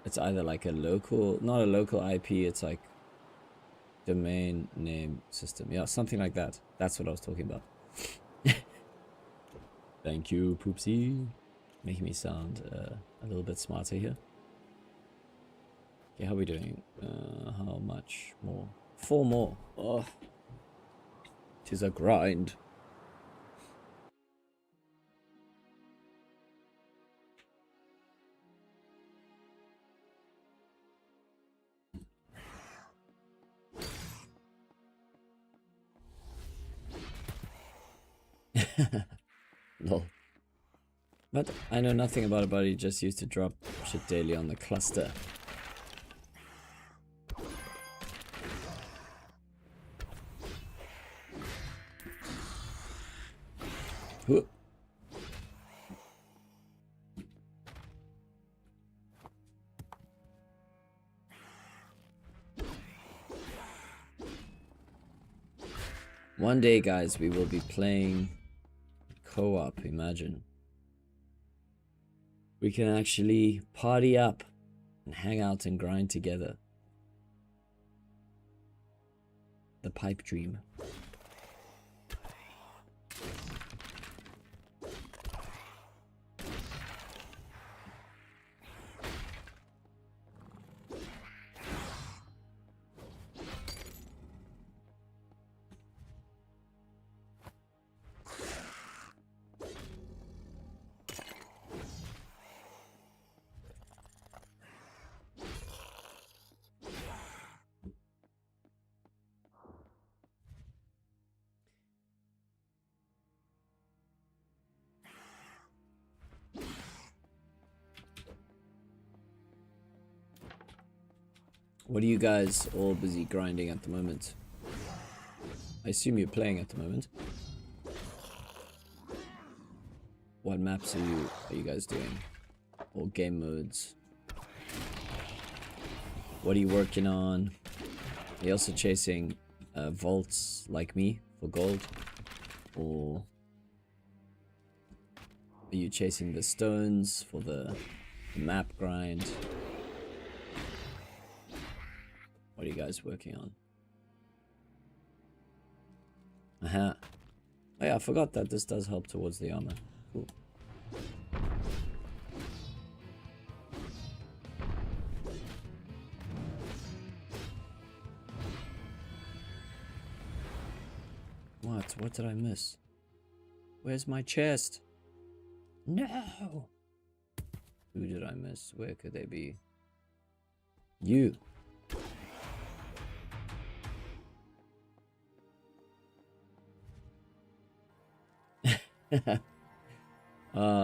It's either like a local... Not a local IP, it's like... Domain name system. Yeah, something like that. That's what I was talking about. Thank you, Poopsie. Making me sound a little bit smarter here. Okay, how are we doing? How much more? 4 more. Oh, tis a grind. Lol. But I know nothing about it, but he just used to drop shit daily on the cluster. Whoop. One day, guys, we will be playing co-op, imagine. We can actually party up and hang out and grind together. The pipe dream. What are you guys all busy grinding at the moment? I assume you're playing at the moment. What maps are you guys doing? Or game modes? What are you working on? Are you also chasing vaults like me for gold? Or are you chasing the stones for the map grind? What are you guys working on? Aha. Oh yeah, I forgot that this does help towards the armor. Cool. What? What did I miss? Where's my chest? No! Who did I miss? Where could they be? You!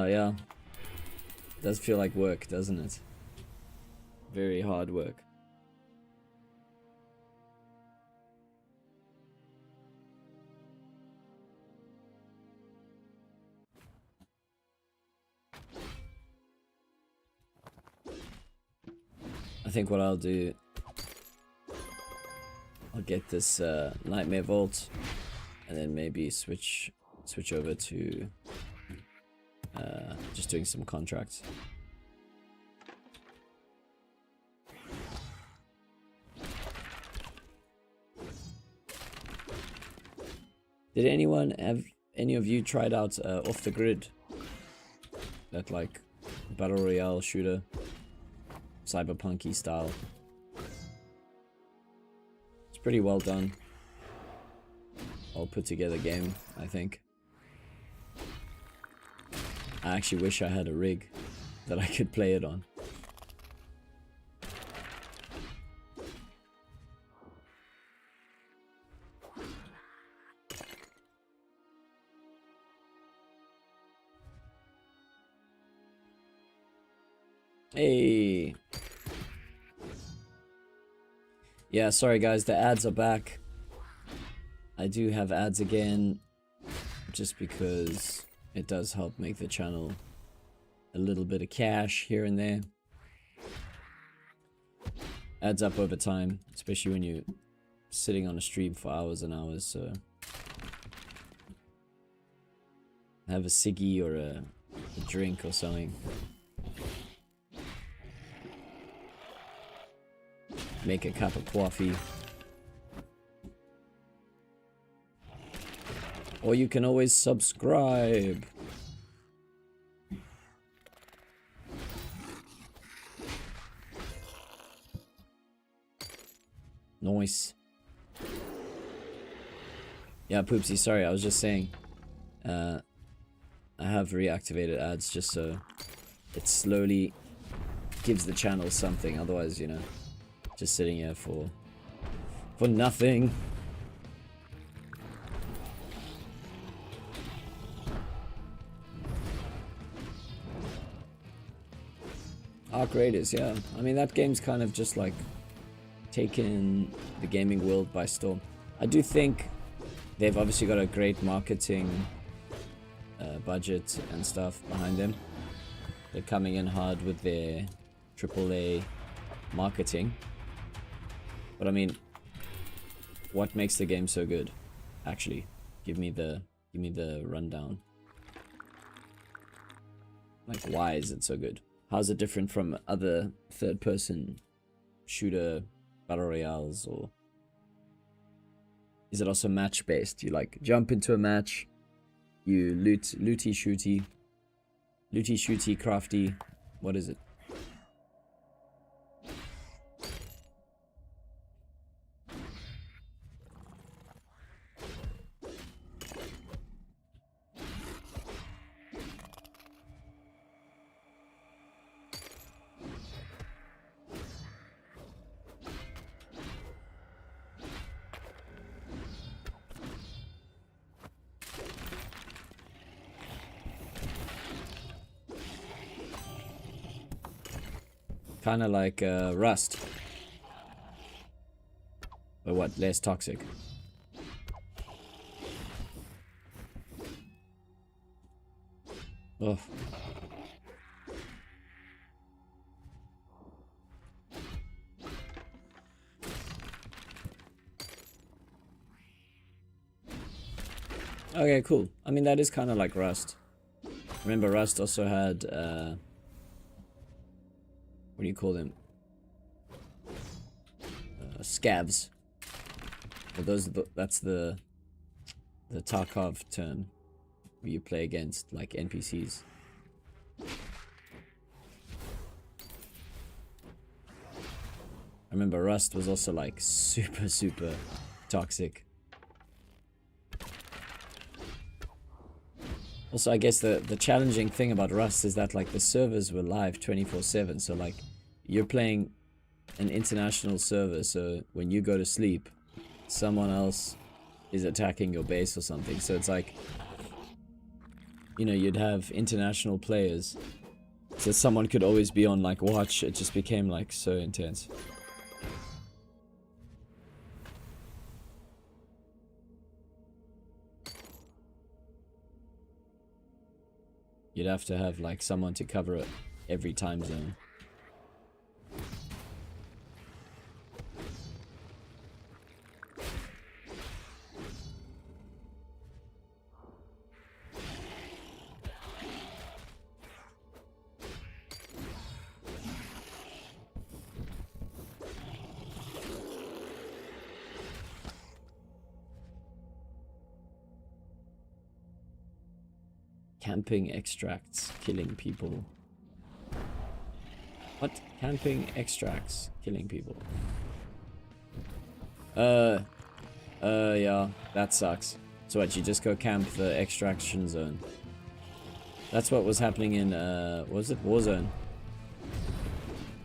Yeah. Does feel like work, doesn't it? Very hard work. I think what I'll do, I'll get this Nightmare Vault, and then maybe switch over to just doing some contracts. Did any of you tried out Off the Grid? That like battle royale shooter, cyberpunky style. It's pretty well done. All put together game, I think. I actually wish I had a rig that I could play it on. Hey. Yeah, sorry guys, the ads are back. I do have ads again, just because it does help make the channel a little bit of cash here and there. Adds up over time, especially when you're sitting on a stream for hours and hours, so have a ciggy or a drink or something. Make a cup of coffee. Or you can always subscribe. Nice. Yeah, Poopsie, sorry, I was just saying. I have reactivated ads just so it slowly gives the channel something. Otherwise, you know, just sitting here for nothing. Arc Raiders, yeah. I mean, that game's kind of just like taken the gaming world by storm. I do think they've obviously got a great marketing budget and stuff behind them. They're coming in hard with their AAA marketing. But I mean, what makes the game so good? Actually, give me the rundown. Like, why is it so good? How's it different from other third-person shooter battle royales, or is it also match-based? You like jump into a match, you looty shooty, crafty. What is it? Kind of like Rust. But what? Less toxic. Oh. Okay, cool. I mean, that is kind of like Rust. Remember, Rust also had, what do you call them? Scavs. Well, that's the Tarkov term, where you play against, like, NPCs. I remember Rust was also, like, super toxic. Also, I guess the challenging thing about Rust is that, like, the servers were live 24/7, so, like, you're playing an international server, so when you go to sleep, someone else is attacking your base or something, so it's like, you know, you'd have international players, so someone could always be on, like, watch. It just became, like, so intense. You'd have to have, like, someone to cover it every time zone. Camping extracts killing people. What? Camping extracts killing people. Yeah, that sucks. So what, you just go camp the extraction zone? That's what was happening in, what was it? Warzone.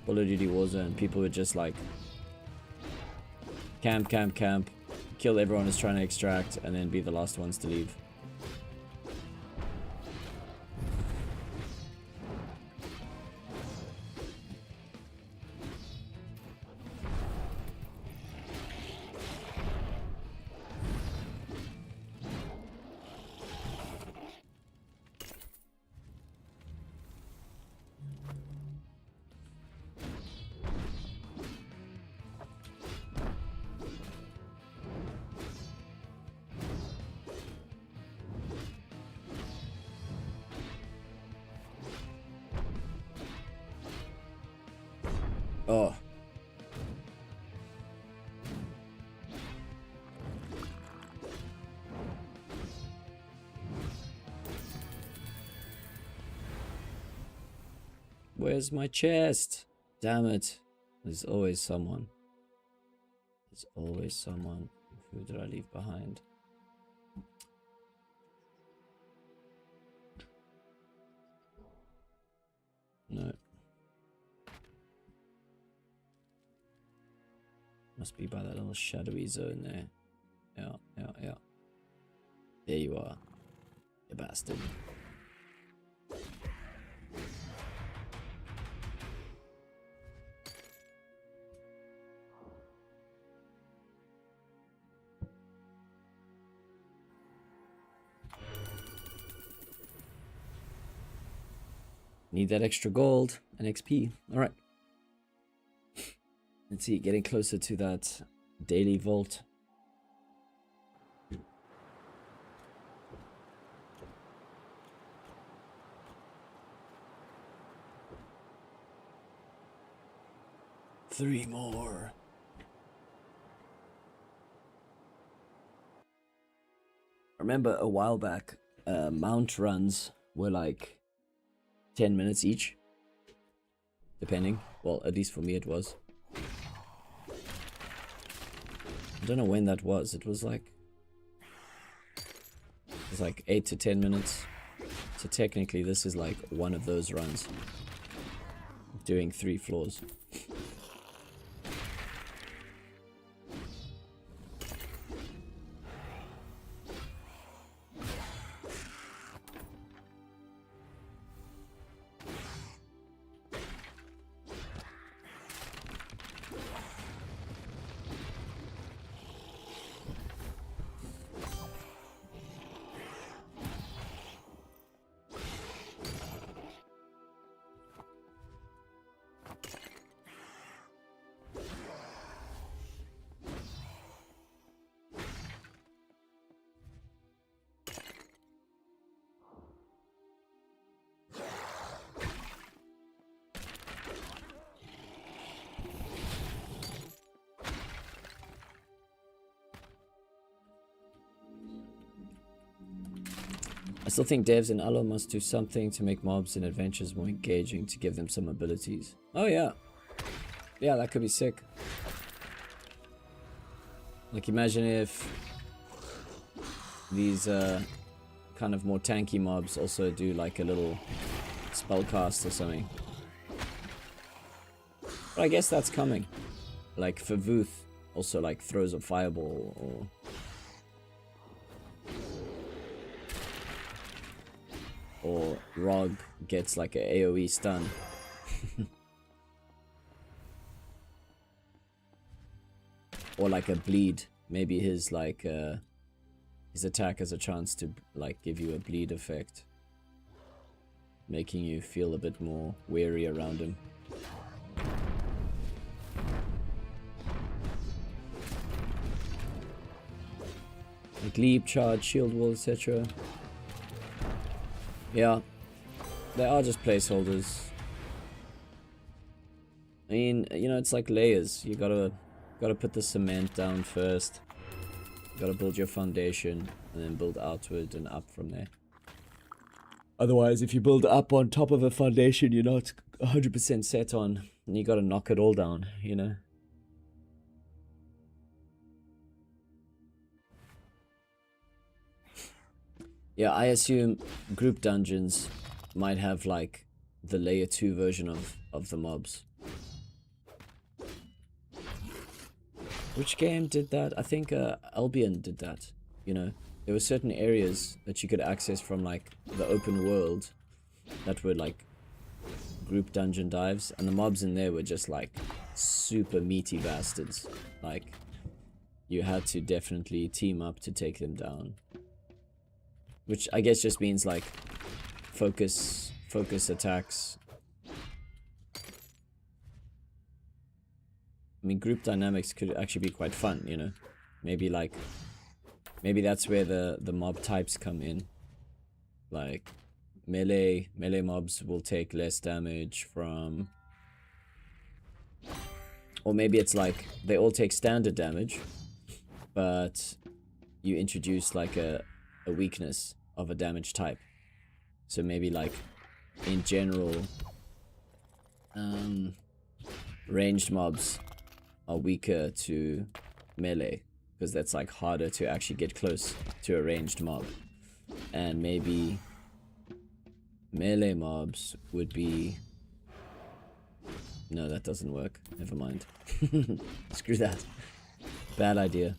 Call of Duty Warzone. People would just, like, camp, kill everyone who's trying to extract, and then be the last ones to leave. Oh. Where's my chest? Damn it. There's always someone. There's always someone. Who did I leave behind? No. Must be by that little shadowy zone there. Yeah. There you are. You bastard. Need that extra gold and XP. Alright. Let's see, getting closer to that daily vault. Three more. I remember a while back, mount runs were like 10 minutes each. Depending. Well, at least for me it was. I don't know when that was. It was like 8 to 10 minutes. So technically this is like one of those runs. Doing 3 floors. I still think devs in Allo must do something to make mobs and adventures more engaging, to give them some abilities. Oh yeah. Yeah, that could be sick. Like imagine if these kind of more tanky mobs also do like a little spellcast or something. But I guess that's coming. Like for Vuth also like throws a fireball or Rog gets like a AoE stun. Or like a bleed. Maybe his like his attack has a chance to like give you a bleed effect, making you feel a bit more wary around him. Like leap, charge, shield wall, etc. Yeah, they are just placeholders. I mean, you know, it's like layers. You gotta put the cement down first. You gotta build your foundation and then build outward and up from there. Otherwise, if you build up on top of a foundation you're not 100% set on, and you gotta knock it all down, you know? Yeah, I assume group dungeons might have like the layer 2 version of the mobs. Which game did that? I think Albion did that, you know? There were certain areas that you could access from like the open world that were like group dungeon dives, and the mobs in there were just like super meaty bastards. Like you had to definitely team up to take them down. Which I guess just means like focus attacks. I mean, group dynamics could actually be quite fun, you know? Maybe that's where the mob types come in. Like melee mobs will take less damage from, or maybe it's like they all take standard damage, but you introduce like a weakness of a damage type. So maybe like in general ranged mobs are weaker to melee because that's like harder to actually get close to a ranged mob, and maybe melee mobs would be, no, that doesn't work, never mind. Screw that, bad idea.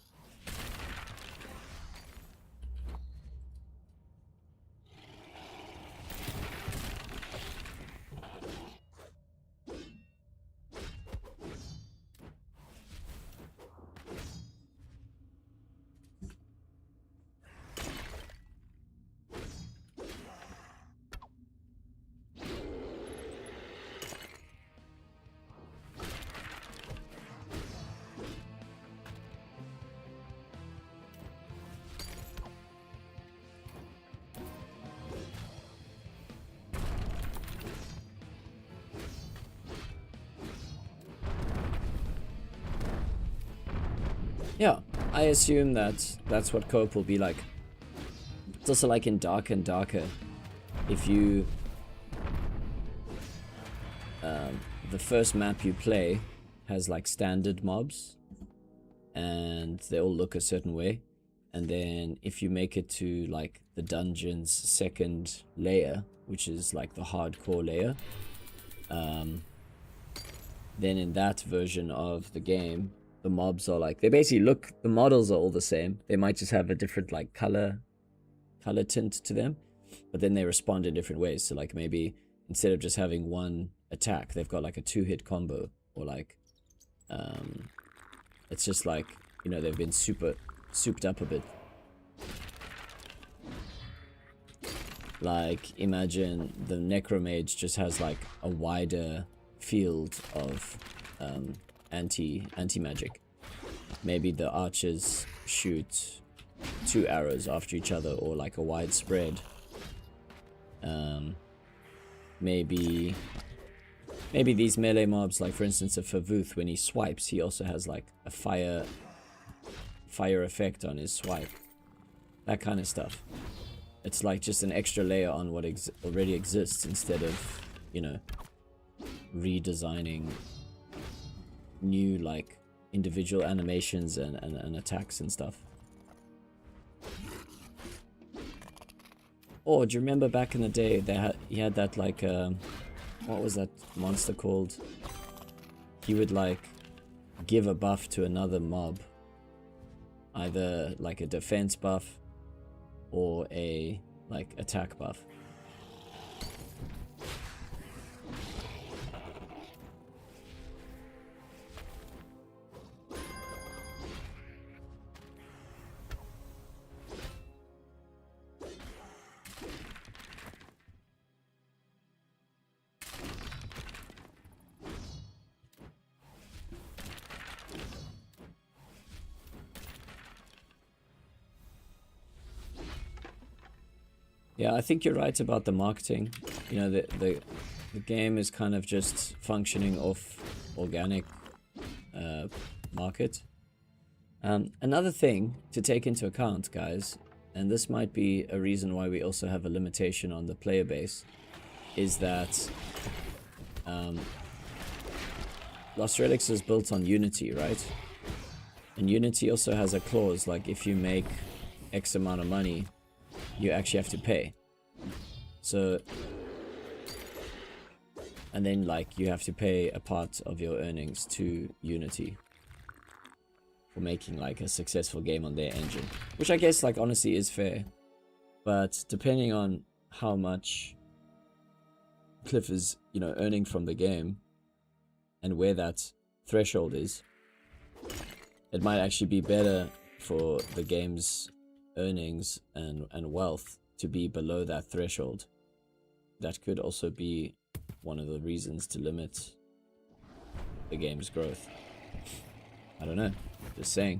Yeah, I assume that that's what co-op will be like. It's also like in Darker and Darker, if you the first map you play has like standard mobs and they all look a certain way, and then if you make it to like the dungeon's second layer, which is like the hardcore layer, then in that version of the game the mobs are like, they basically look, the models are all the same, they might just have a different like color tint to them, but then they respond in different ways. So like maybe instead of just having one attack, they've got like a 2-hit combo, or like it's just like, you know, they've been souped up a bit. Like imagine the necromage just has like a wider field of anti magic. Maybe the archers shoot 2 arrows after each other, or like a wide spread. Maybe these melee mobs, like for instance a Favuth, when he swipes, he also has like a fire effect on his swipe. That kind of stuff. It's like just an extra layer on what already exists, instead of, you know, redesigning new like individual animations and attacks and stuff. Oh, do you remember back in the day he had that like what was that monster called? He would like give a buff to another mob, either like a defense buff or a like attack buff. Yeah, I think you're right about the marketing. You know, the game is kind of just functioning off organic market. Another thing to take into account, guys, and this might be a reason why we also have a limitation on the player base, is that Lost Relics is built on Unity, right? And Unity also has a clause like, if you make X amount of money, you actually have to pay. So, and then like you have to pay a part of your earnings to Unity for making like a successful game on their engine, which I guess like honestly is fair. But depending on how much Cliff is, you know, earning from the game and where that threshold is, it might actually be better for the game's earnings and wealth to be below that threshold. That could also be one of the reasons to limit the game's growth. I don't know, just saying.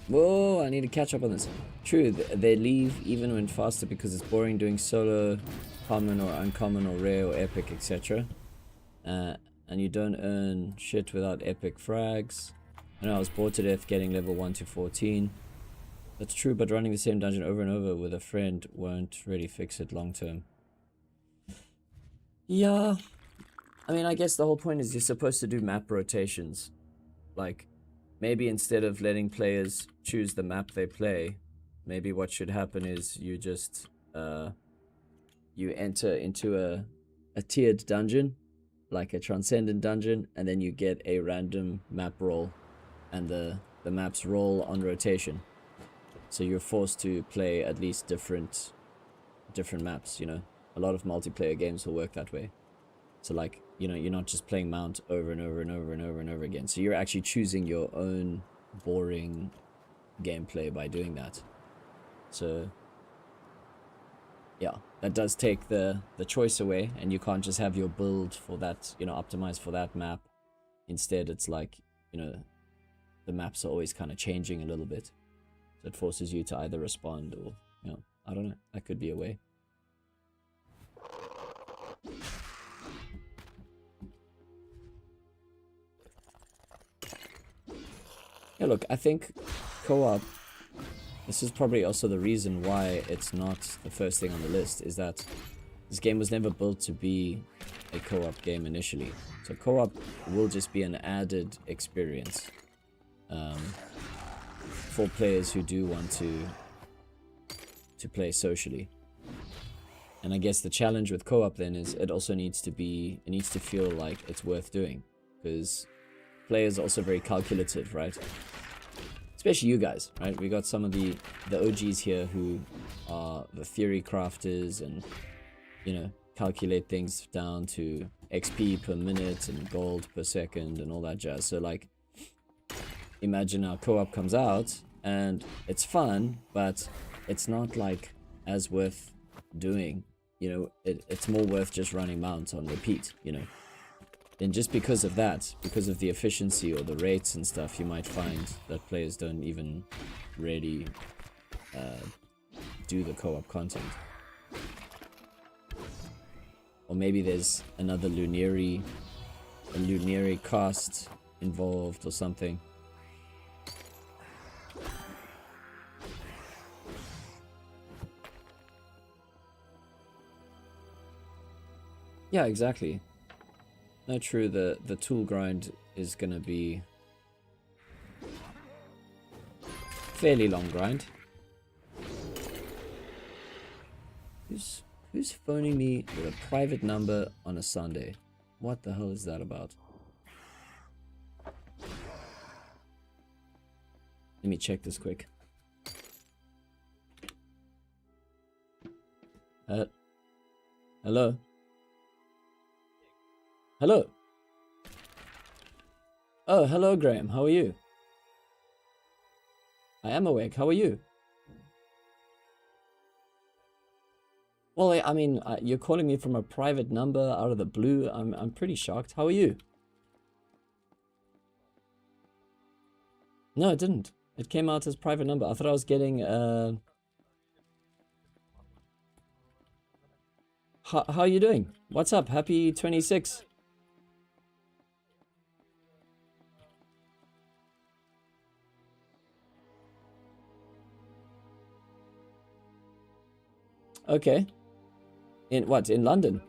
Whoa, I need to catch up on this. True, they leave even when faster because it's boring doing solo, common or uncommon or rare or epic, etc. And you don't earn shit without epic frags. I know I was bored to death getting level 1 to 14. That's true, but running the same dungeon over and over with a friend won't really fix it long term. Yeah, I mean, I guess the whole point is you're supposed to do map rotations. Like, maybe instead of letting players choose the map they play, maybe what should happen is you just you enter into a tiered dungeon, like a transcendent dungeon, and then you get a random map roll, and the maps roll on rotation. So you're forced to play at least different maps, you know. A lot of multiplayer games will work that way. So like, you know, you're not just playing Mount over and over and over and over and over again. So you're actually choosing your own boring gameplay by doing that. So yeah, that does take the choice away, and you can't just have your build for that, you know, optimized for that map. Instead, it's like, you know, the maps are always kind of changing a little bit. So it forces you to either respond or, you know, I don't know, that could be a way. Yeah, look, I think co-op, this is probably also the reason why it's not the first thing on the list, is that this game was never built to be a co-op game initially. So co-op will just be an added experience for players who do want to play socially. And I guess the challenge with co-op then is it also needs to feel like it's worth doing, because players are also very calculative, right? Especially you guys, right? We got some of the OGs here who are the theory crafters and, you know, calculate things down to XP per minute and gold per second and all that jazz. So like, imagine our co-op comes out and it's fun, but it's not like as worth doing, you know. It's more worth just running Mount on repeat, you know. And just because of that, because of the efficiency or the rates and stuff, you might find that players don't even really do the co-op content. Or maybe there's another lunary cost involved or something. Yeah, exactly. No, true, the tool grind is gonna be fairly long grind. Who's phoning me with a private number on a Sunday? What the hell is that about? Let me check this quick. Hello? Hello? Oh, hello, Graham. How are you? I am awake. How are you? Well, I mean, you're calling me from a private number out of the blue. I'm pretty shocked. How are you? No, it didn't. It came out as private number. I thought I was getting How are you doing? What's up? Happy 26. Okay. In what? In London?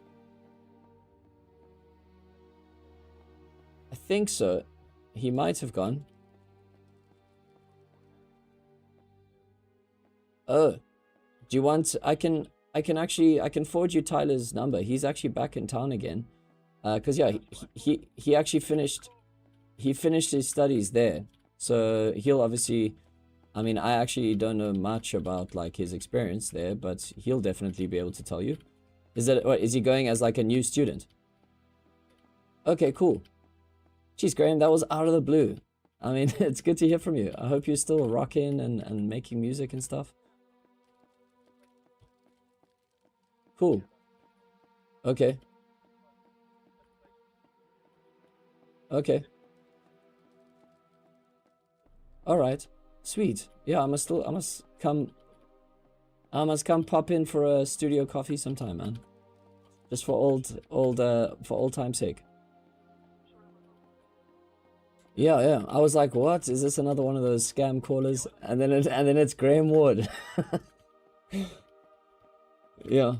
I think so. He might have gone. Oh. Do you want... I can forward you Tyler's number. He's actually back in town again. Cause yeah, he actually finished his studies there. So he'll obviously... I mean, I actually don't know much about like his experience there, but he'll definitely be able to tell you. Is he going as like a new student? Okay, cool. Jeez, Graham, that was out of the blue. I mean, it's good to hear from you. I hope you're still rocking and making music and stuff. Cool. Okay. Okay. All right. Sweet. Yeah, I must come pop in for a studio coffee sometime, man. Just for old time's sake. Yeah. I was like, what? Is this another one of those scam callers? And then it's Graham Ward. Yeah.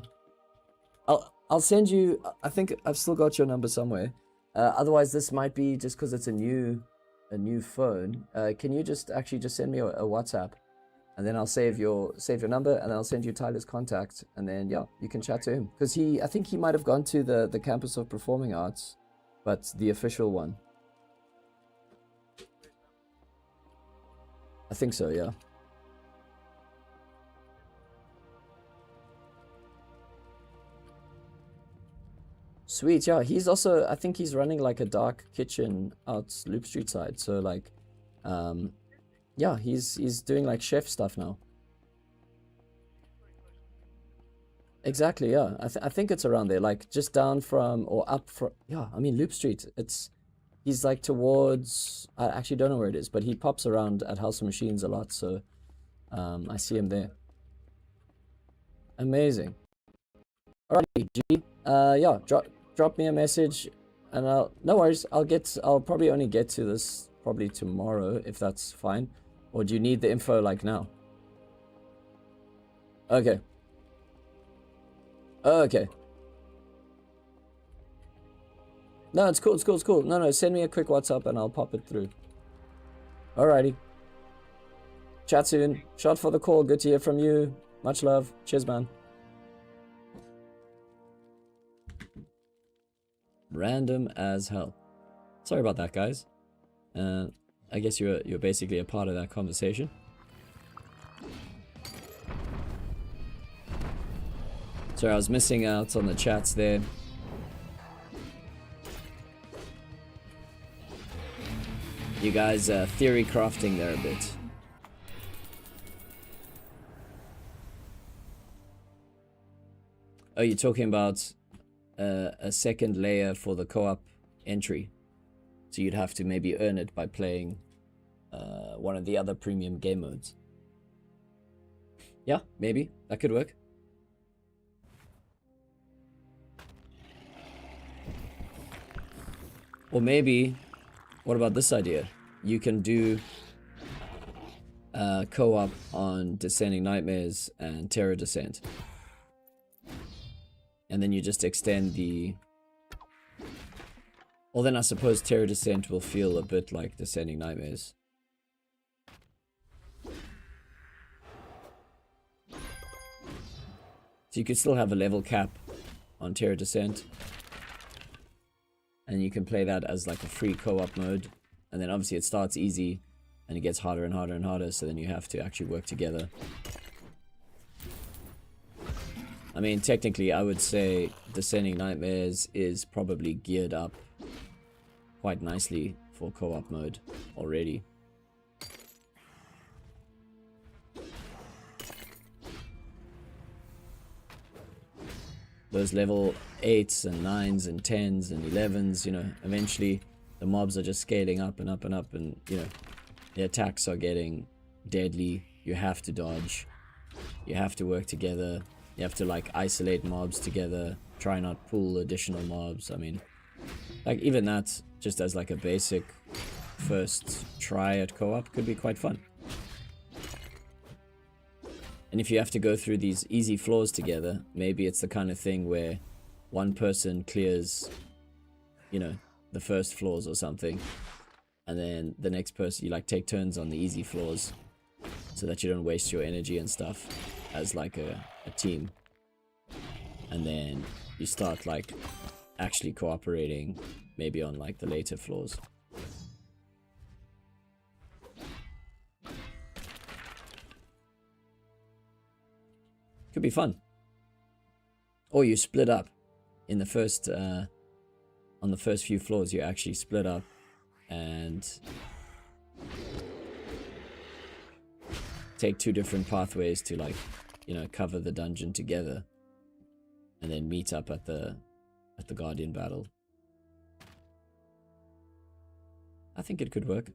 I'll send you. I think I've still got your number somewhere. Otherwise, this might be just because it's a new a new phone, can you just actually just send me a WhatsApp, and then I'll save your number, and then I'll send you Tyler's contact, and then yeah, you can chat to him, because I think he might have gone to the campus of performing arts, but the official one. I think so, yeah. Sweet, yeah. He's also, I think he's running like a dark kitchen out Loop Street side. So like, yeah, he's doing like chef stuff now. Exactly, yeah. I think it's around there, like just down from or up from. Yeah, I mean Loop Street. He's like towards. I actually don't know where it is, but he pops around at House of Machines a lot. So, I see him there. Amazing. Alrighty, G. Yeah, drop me a message, and no worries. I'll probably only get to this probably tomorrow if that's fine. Or do you need the info like now? Okay. Oh, okay. No, it's cool. It's cool. It's cool. No. Send me a quick WhatsApp and I'll pop it through. Alrighty. Chat soon. Shot for the call. Good to hear from you. Much love. Cheers, man. Random as hell. Sorry about that, guys. I guess you're basically a part of that conversation. Sorry, I was missing out on the chats there. You guys theory crafting there a bit. Oh, you're talking about a second layer for the co-op entry. So you'd have to maybe earn it by playing one of the other premium game modes. Yeah, maybe. That could work. Or maybe, what about this idea? You can do co-op on Descending Nightmares and Terror Descent. And then you just extend the... Well, then I suppose Terror Descent will feel a bit like Descending Nightmares. So you could still have a level cap on Terror Descent. And you can play that as like a free co-op mode. And then obviously it starts easy and it gets harder and harder and harder, so then you have to actually work together. I mean, technically I would say Descending Nightmares is probably geared up quite nicely for co-op mode already. Those level 8s and 9s and 10s and 11s, you know, eventually the mobs are just scaling up and up and up, and, you know, the attacks are getting deadly. You have to dodge. You have to work together. You have to, like, isolate mobs together. Try not pull additional mobs. I mean, like, even that, just as, like, a basic first try at co-op could be quite fun. And if you have to go through these easy floors together, maybe it's the kind of thing where one person clears, you know, the first floors or something, and then the next person, you like take turns on the easy floors so that you don't waste your energy and stuff as like a team. And then you start like actually cooperating maybe on like the later floors. Could be fun. Or you split up in the first on the first few floors. You actually split up and take two different pathways to, like, you know, cover the dungeon together, and then meet up at the Guardian battle. I think it could work.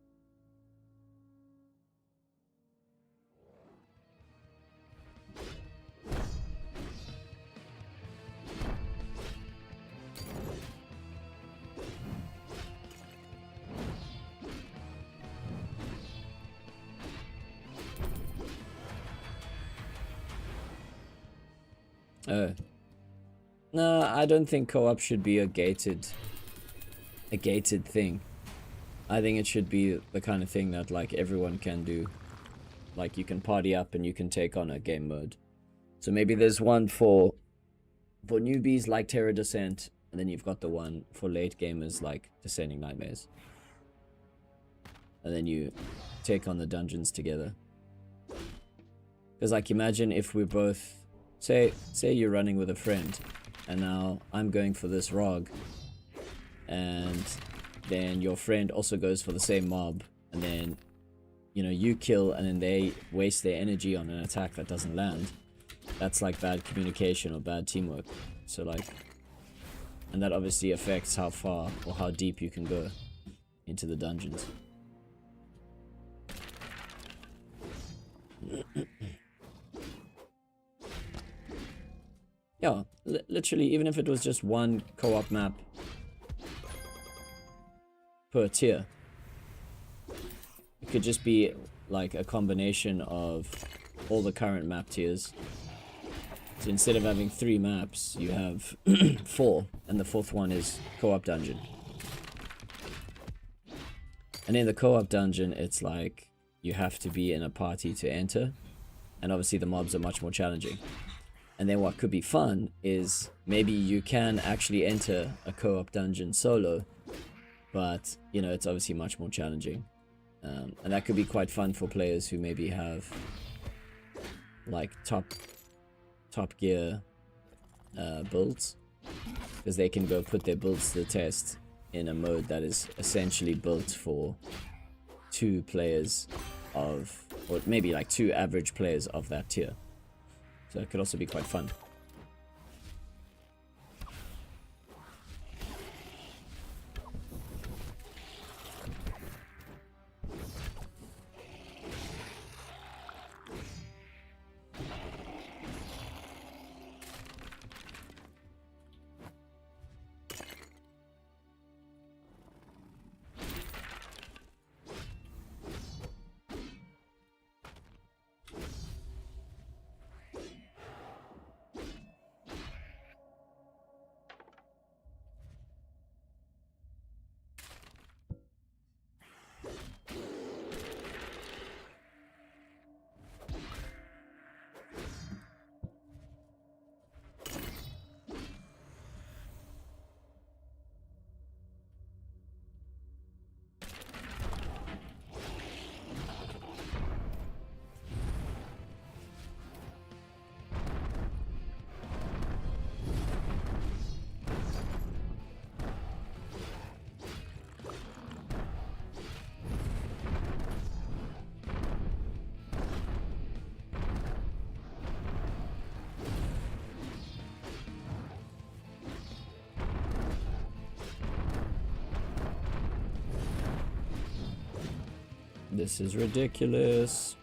No, I don't think co-op should be a gated thing. I think it should be the kind of thing that like everyone can do. Like you can party up and you can take on a game mode. So maybe there's one for newbies like Terra Descent, and then you've got the one for late gamers like Descending Nightmares. And then you take on the dungeons together. Because like imagine if we both say you're running with a friend and now I'm going for this ROG and then your friend also goes for the same mob, and then you know you kill and then they waste their energy on an attack that doesn't land. That's like bad communication or bad teamwork. So like, and that obviously affects how far or how deep you can go into the dungeons. Yeah, literally, even if it was just one co-op map per tier, it could just be like a combination of all the current map tiers. So instead of having 3 maps, you have 4, and the 4th one is co-op dungeon. And in the co-op dungeon, it's like you have to be in a party to enter, and obviously the mobs are much more challenging. And then what could be fun is maybe you can actually enter a co-op dungeon solo, but you know it's obviously much more challenging, and that could be quite fun for players who maybe have like top gear builds, because they can go put their builds to the test in a mode that is essentially built for 2 players of, or maybe like 2 average players of that tier. So it could also be quite fun. This is ridiculous.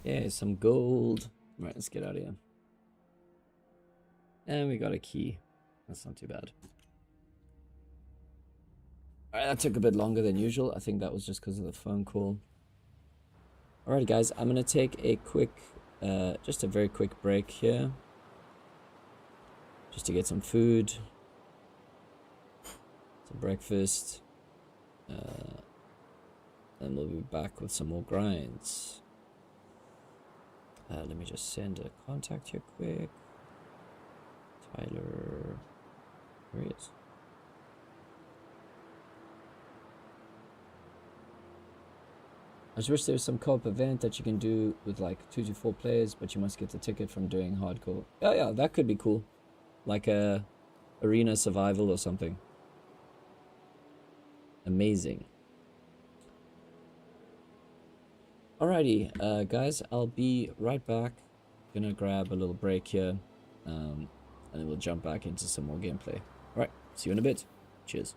Yeah, some gold. Right, let's get out of here. And we got a key. That's not too bad. Alright, that took a bit longer than usual. I think that was just because of the phone call. Alright guys, I'm gonna take a quick, just a very quick break here. Just to get some food. Some breakfast. And we'll be back with some more grinds. Let me just send a contact here quick. Tyler, where he is. I just wish there was some co-op event that you can do with like 2 to 4 players, but you must get the ticket from doing hardcore. Oh yeah, that could be cool. Like a arena survival or something. Amazing. Alrighty, guys, I'll be right back. Gonna grab a little break here, and then we'll jump back into some more gameplay. Alright, see you in a bit. Cheers.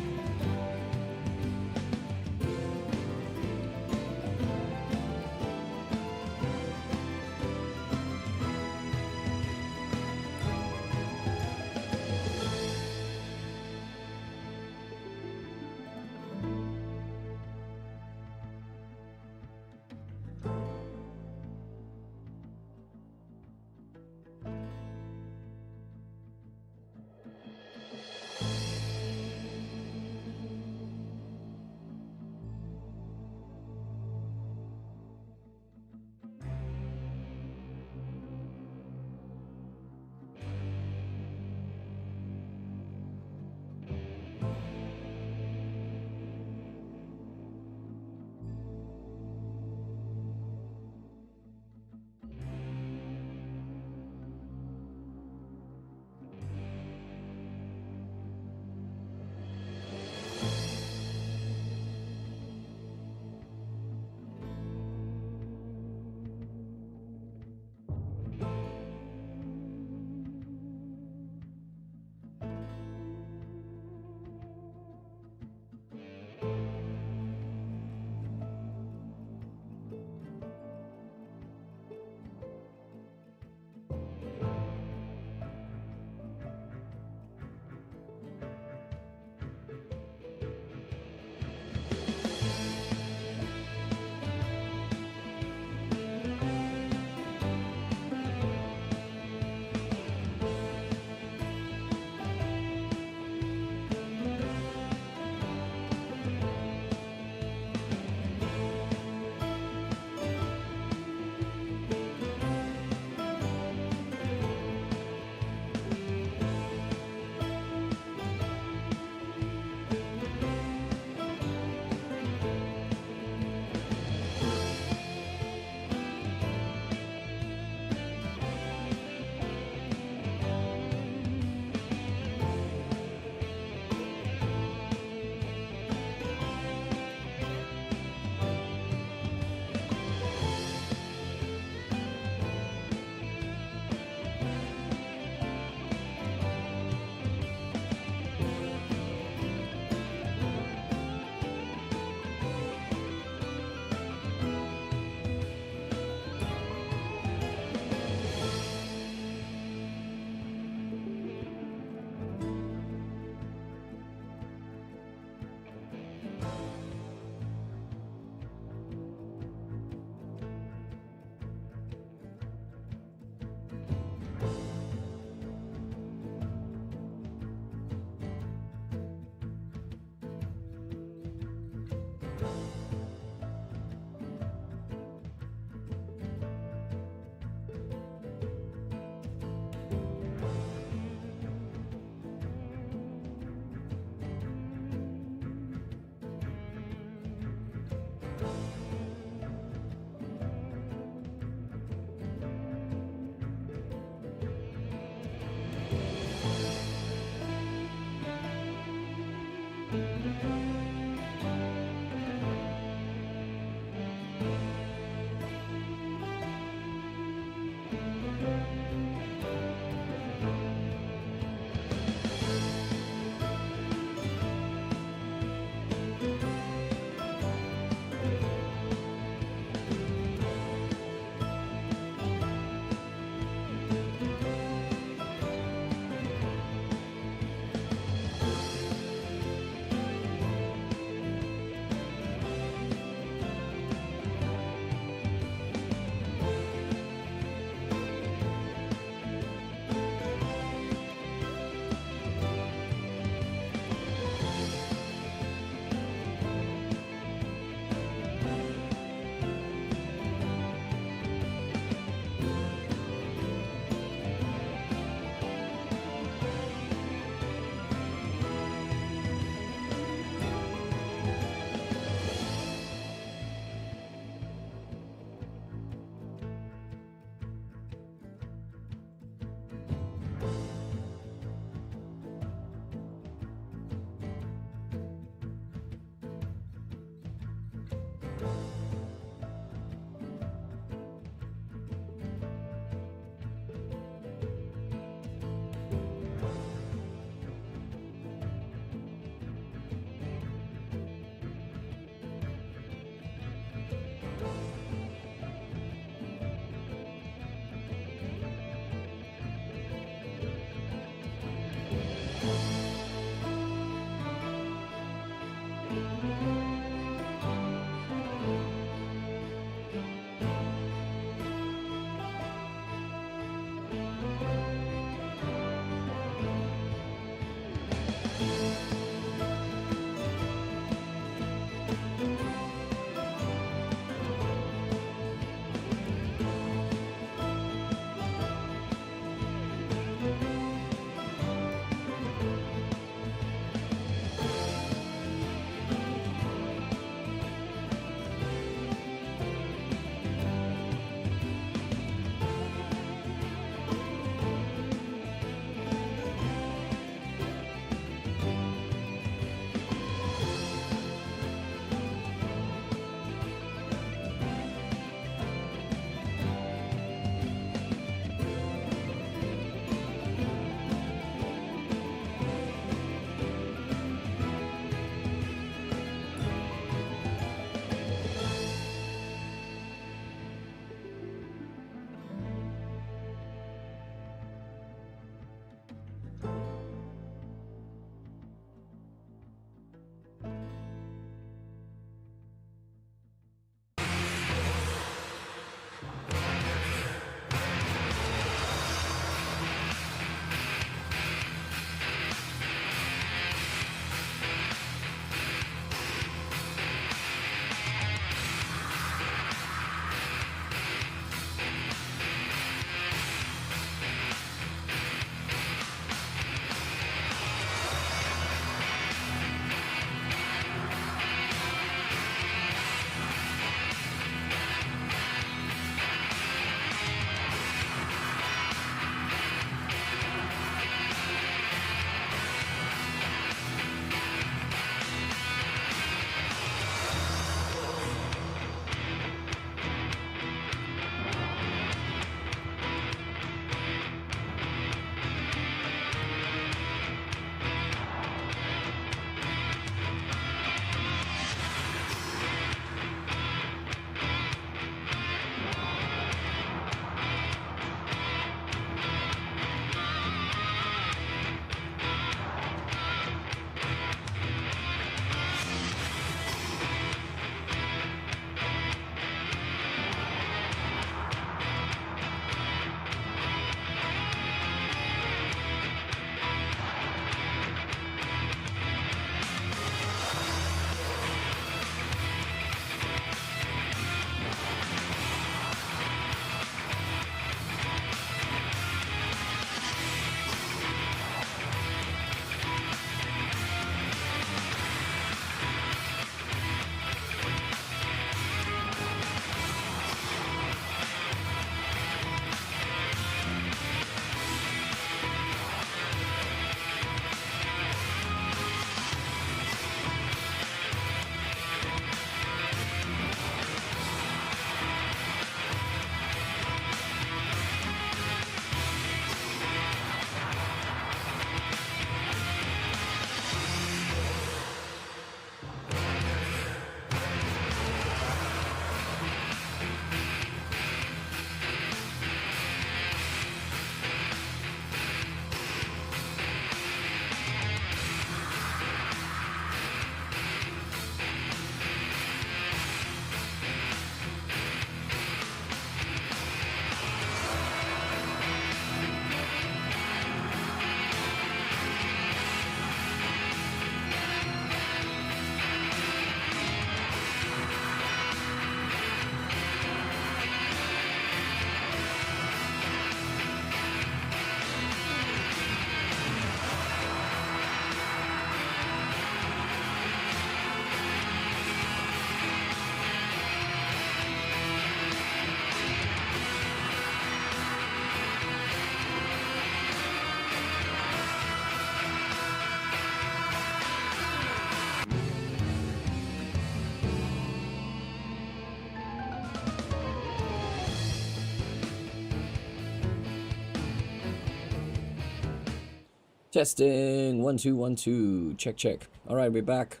Testing 1 2 1 2. Check check. All right, we're back.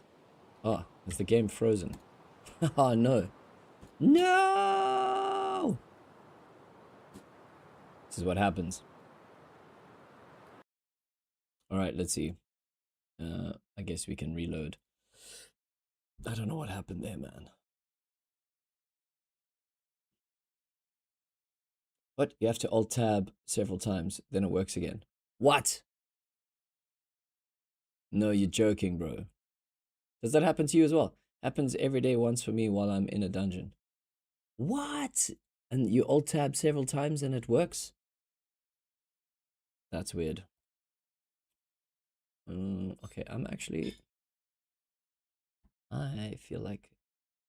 Oh, is the game frozen? Oh no. No! This is what happens. All right, let's see. I guess we can reload. I don't know what happened there, man. What? You have to alt tab several times, then it works again. What? No, you're joking, bro. Does that happen to you as well? Happens every day once for me while I'm in a dungeon. What? And you alt tab several times and it works? That's weird. Okay, I feel like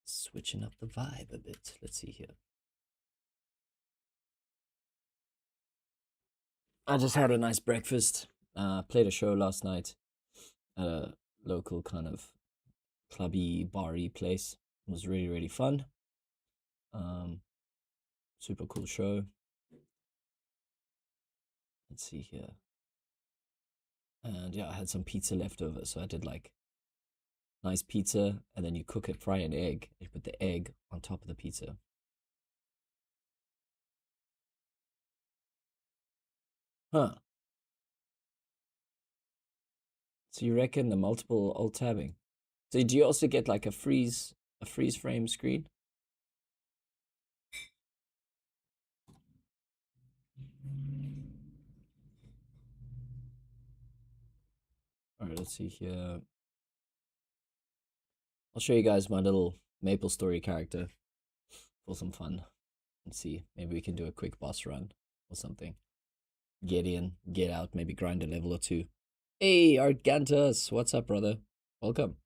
switching up the vibe a bit. Let's see here. I just had a nice breakfast. Played a show last night at a local kind of clubby, bar-y place. It was really, really fun. Super cool show. Let's see here. And yeah, I had some pizza left over, so I did like nice pizza, and then you cook it, fry an egg, and you put the egg on top of the pizza. Huh. So you reckon the multiple alt tabbing? So do you also get like a freeze frame screen? All right, let's see here. I'll show you guys my little Maple Story character for some fun. Let's see, maybe we can do a quick boss run or something. Get in, get out, maybe grind a level or two. Hey, Argantus, what's up, brother? Welcome.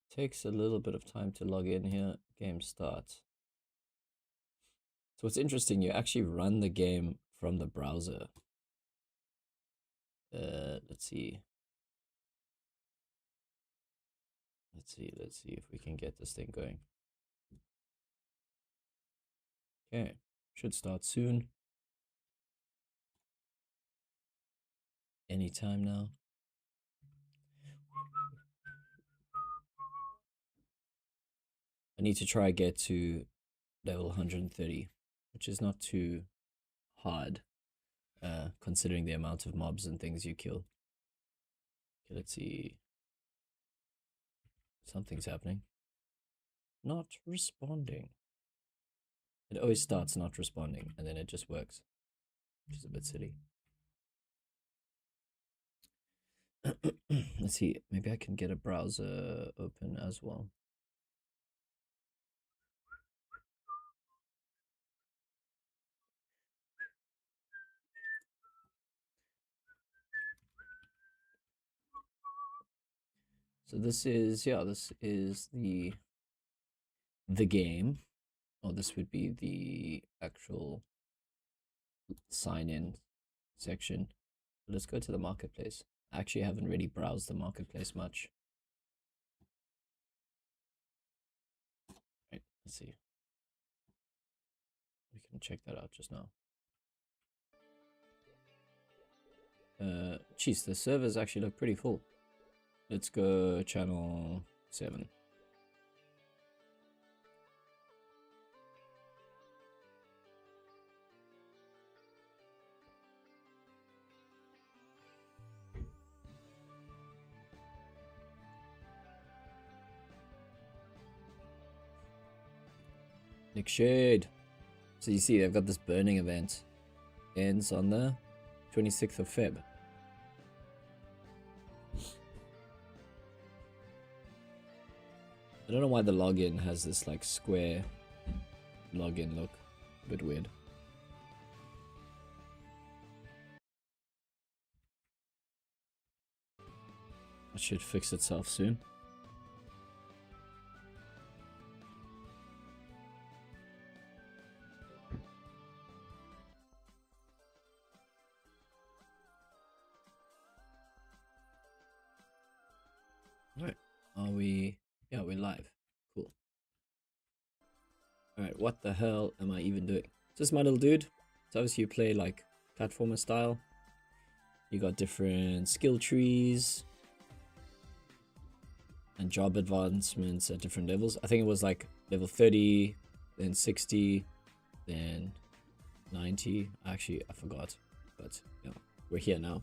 Takes a little bit of time to log in here. Game starts. So what's interesting, you actually run the game from the browser. Let's see. Let's see if we can get this thing going. Okay, should start soon. Anytime now. I need to try get to level 130, which is not too hard, considering the amount of mobs and things you kill. Okay, let's see. Something's happening. Not responding. It always starts not responding, and then it just works, which is a bit silly. Let's see, maybe I can get a browser open as well. So this is the game, or this would be the actual sign in section. Let's go to the marketplace. I actually haven't really browsed the marketplace much. Right, let's see. We can check that out just now. Geez, the servers actually look pretty full. Let's go channel 7. Nick Shade. So you see, I've got this burning event. Ends on the 26th of Feb. I don't know why the login has this like square login look. A bit weird. It should fix itself soon. Alright. Are we... Yeah, we're live. Cool. Alright, what the hell am I even doing? Just my little dude. So obviously you play like platformer style. You got different skill trees and job advancements at different levels. I think it was like level 30, then 60, then 90. Actually, I forgot, but yeah, we're here now.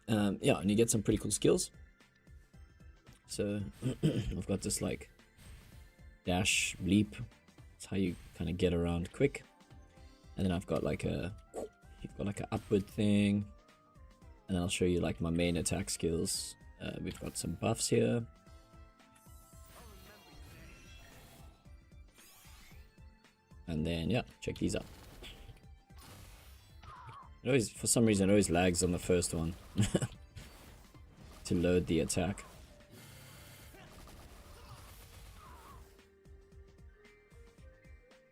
Yeah, and you get some pretty cool skills. So I've got this like dash leap. That's how you kind of get around quick. And then I've got like a, you've got like an upward thing. And I'll show you like my main attack skills. We've got some buffs here. And then, yeah, check these out. It always, for some reason, it always lags on the first one to load the attack.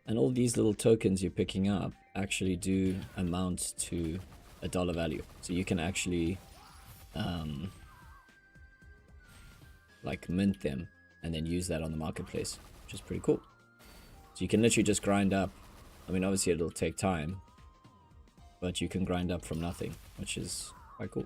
And all these little tokens you're picking up actually do amount to a dollar value. So you can actually like mint them and then use that on the marketplace, which is pretty cool. So you can literally just grind up. I mean, obviously it'll take time, but you can grind up from nothing, which is quite cool.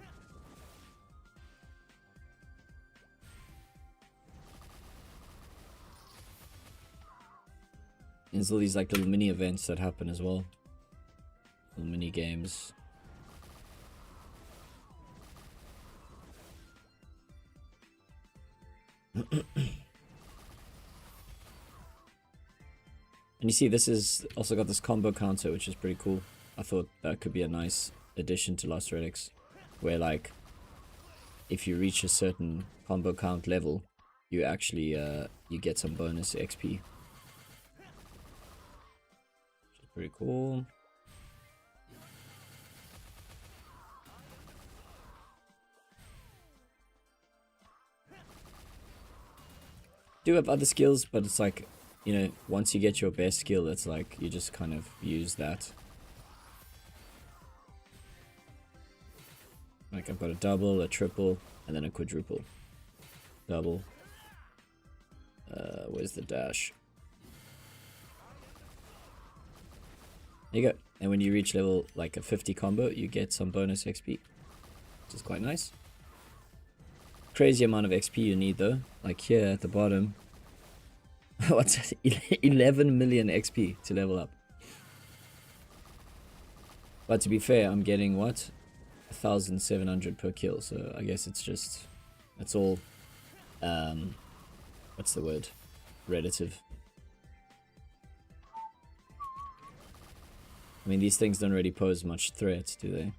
There's all these like little mini events that happen as well. Little mini games. And you see this is also got this combo counter, which is pretty cool. I thought that could be a nice addition to Lost Relics, where like if you reach a certain combo count level, you actually you get some bonus XP. Which is pretty cool. Do have other skills, but it's like, you know, once you get your best skill, it's like you just kind of use that. Like I've got a double, a triple, and then a quadruple. Double. Where's the dash? There you go. And when you reach level like a 50 combo, you get some bonus XP, which is quite nice. Crazy amount of XP you need though. Like here at the bottom. What's it? 11 million XP to level up. But to be fair, I'm getting what? 1,700 per kill. So I guess it's just, it's all, what's the word? Relative. I mean, these things don't really pose much threat, do they?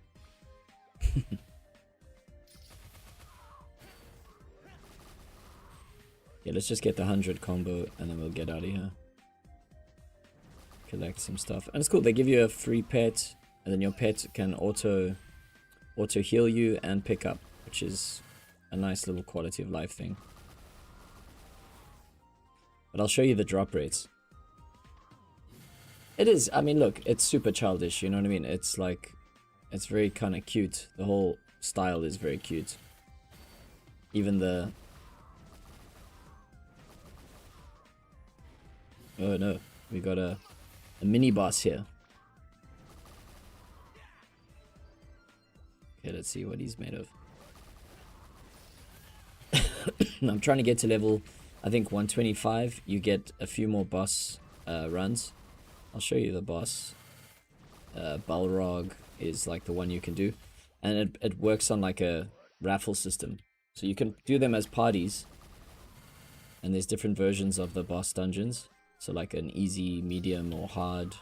Yeah, let's just get the 100 combo and then we'll get out of here. Collect some stuff. And it's cool, they give you a free pet and then your pet can auto heal you and pick up, which is a nice little quality of life thing. But I'll show you the drop rates. It is, I mean, look, it's super childish, you know what I mean? It's like, it's very kind of cute. The whole style is very cute. Even the... Oh no, we got a mini boss here. Okay, let's see what he's made of. I'm trying to get to level, I think 125. You get a few more boss runs. I'll show you the boss. Balrog is like the one you can do. And it works on like a raffle system. So you can do them as parties. And there's different versions of the boss dungeons. So like an easy, medium, or hard.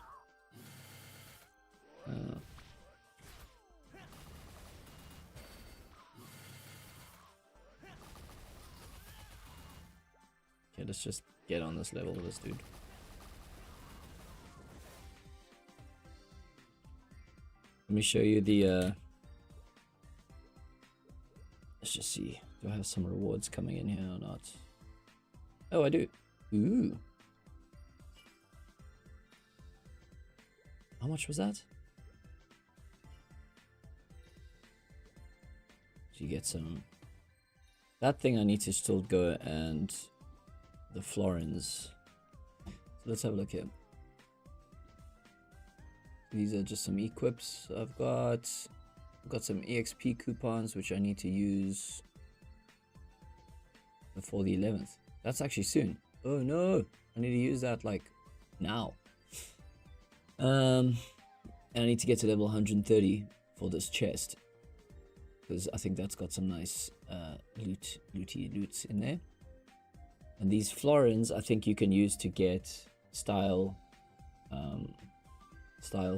Okay, let's just get on this level with this dude. Let me show you the, let's just see. Do I have some rewards coming in here or not? Oh, I do. Ooh. How much was that? So you get some... That thing I need to still go and... The florins. So let's have a look here. These are just some equips I've got. I've got some EXP coupons which I need to use before the 11th. That's actually soon. Oh no, I need to use that like now. And I need to get to level 130 for this chest, because I think that's got some nice loots in there. And these florins I think you can use to get style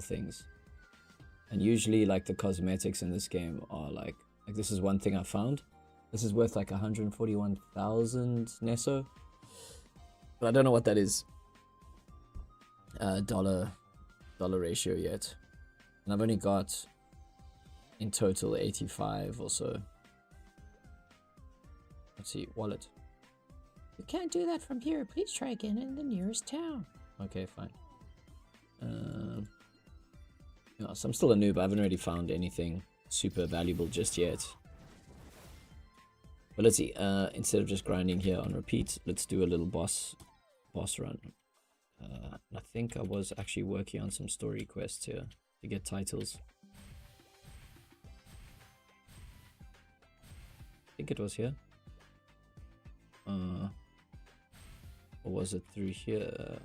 things. And usually like the cosmetics in this game are like this is one thing I found. This is worth like 141,000 Neso. But I don't know what that is. Dollar ratio yet. And I've only got in total 85 or so. Let's see, wallet. You can't do that from here. Please try again in the nearest town. Okay, fine. So I'm still a noob. I haven't really found anything super valuable just yet. But let's see. Instead of just grinding here on repeat, let's do a little boss run. I think I was actually working on some story quests here to get titles. I think it was here. Or was it through here? I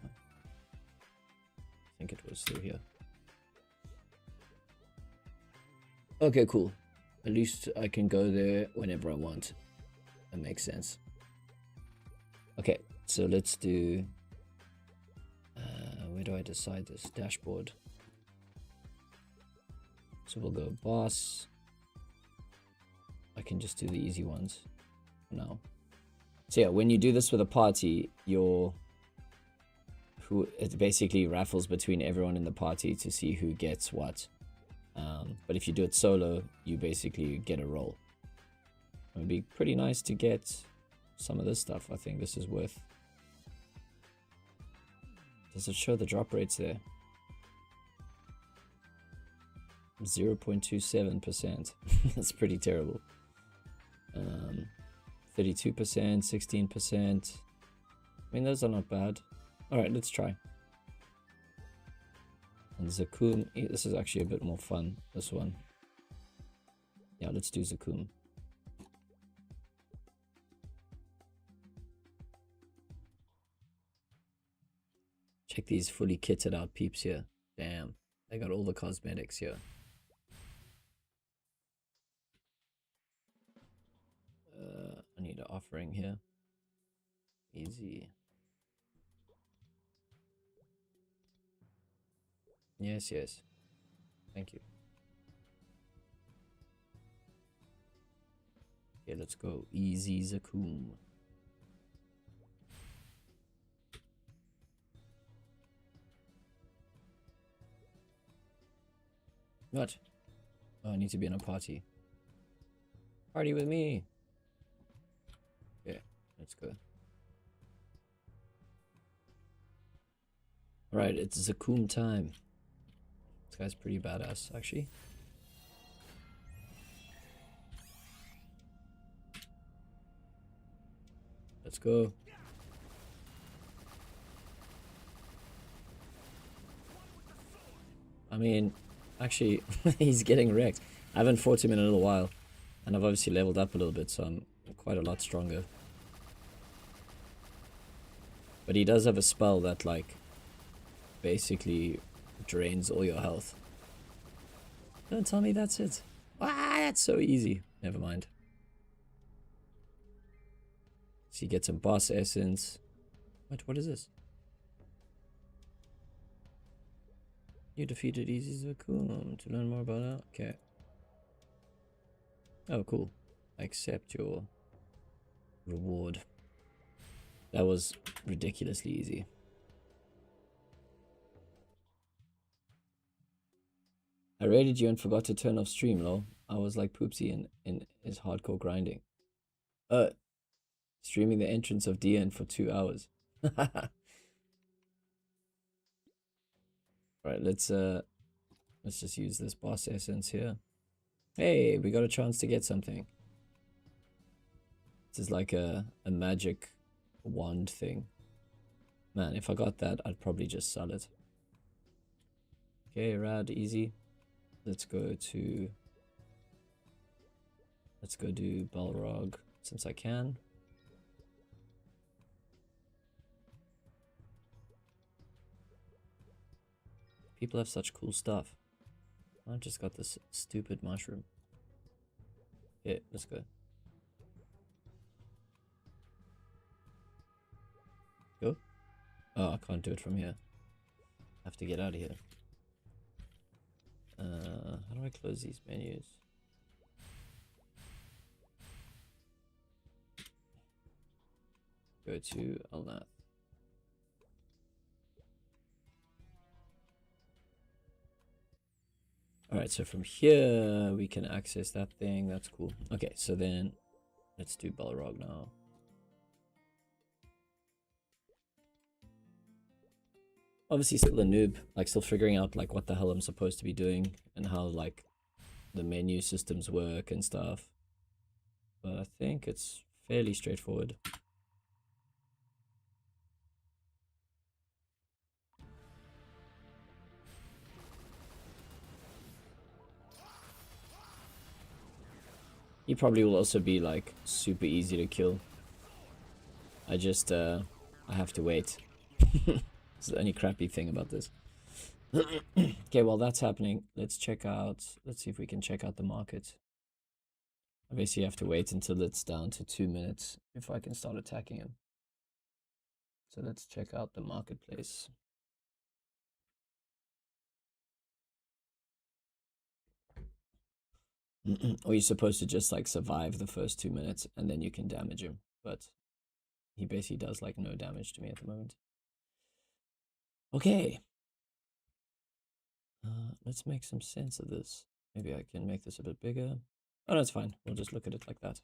think it was through here. Okay, cool. At least I can go there whenever I want. That makes sense. Okay, so let's do... where do I decide this? Dashboard. So we'll go boss. I can just do the easy ones for now. So yeah, when you do this with a party, it basically raffles between everyone in the party to see who gets what. But if you do it solo, you basically get a roll. It would be pretty nice to get some of this stuff. I think this is worth. Does it show the drop rates there? 0.27%. That's pretty terrible. 32%, 16%. I mean, those are not bad. Alright, let's try. And Zakum, this is actually a bit more fun, this one. Yeah, let's do Zakum. Check these fully kitted out peeps here. Damn, they got all the cosmetics here. I need an offering here. Easy. Yes, yes. Thank you. Okay, let's go. Easy Zakum. What? Oh, I need to be in a party. Party with me. Okay, let's go. Alright, it's Zakum time. This guy's pretty badass, actually. Let's go. I mean, actually, he's getting wrecked. I haven't fought him in a little while. And I've obviously leveled up a little bit, so I'm quite a lot stronger. But he does have a spell that, like, basically drains all your health. Don't tell me that's it. Ah, that's so easy. Never mind. So you get some boss essence. What is this? You defeated Easy Zakum. To learn more about that. Okay. Oh, cool. Accept your reward. That was ridiculously easy. I raided you and forgot to turn off stream, lol. I was like Poopsie in his hardcore grinding. Streaming the entrance of Dian for 2 hours. Right, let's just use this boss essence here. Hey, we got a chance to get something. This is like a magic wand thing. Man, if I got that, I'd probably just sell it. Okay, rad, easy. Let's go do Balrog since I can. People have such cool stuff. I've just got this stupid mushroom. Okay, let's go. Go? Oh, I can't do it from here. I have to get out of here. How do I close these menus? Go to Alnath. Alright, so from here we can access that thing. That's cool. Okay, so then let's do Balrog now. Obviously still a noob, like still figuring out like what the hell I'm supposed to be doing and how like the menu systems work and stuff. But I think it's fairly straightforward. He probably will also be like super easy to kill. I just I have to wait. It's the only crappy thing about this. Okay, while that's happening, let's see if we can check out the market. I basically have to wait until it's down to 2 minutes if I can start attacking him. So let's check out the marketplace. Or you're supposed to just like survive the first 2 minutes and then you can damage him. But he basically does like no damage to me at the moment. Okay. Let's make some sense of this. Maybe I can make this a bit bigger. Oh, no, it's fine. We'll just look at it like that.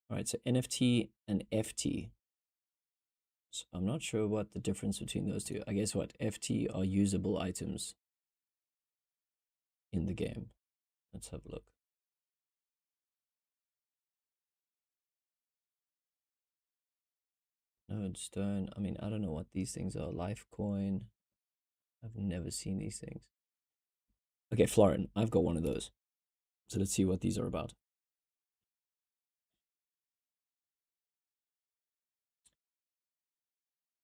All right, so NFT and FT. So I'm not sure what the difference between those two. I guess what? FT are usable items in the game. Let's have a look. Node stone. I mean, I don't know what these things are. Life coin. I've never seen these things. Okay, Florin. I've got one of those. So let's see what these are about.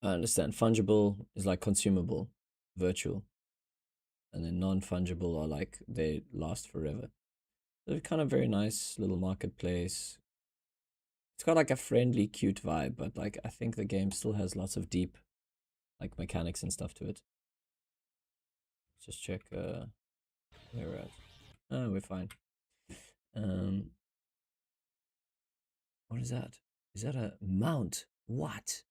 I understand. Fungible is like consumable, virtual. And then non-fungible are like they last forever. They're kind of very nice little marketplace. It's got like a friendly, cute vibe, but like I think the game still has lots of deep like mechanics and stuff to it. Let's just check where we're at. Oh, we're fine. What is that? Is that a mount? What?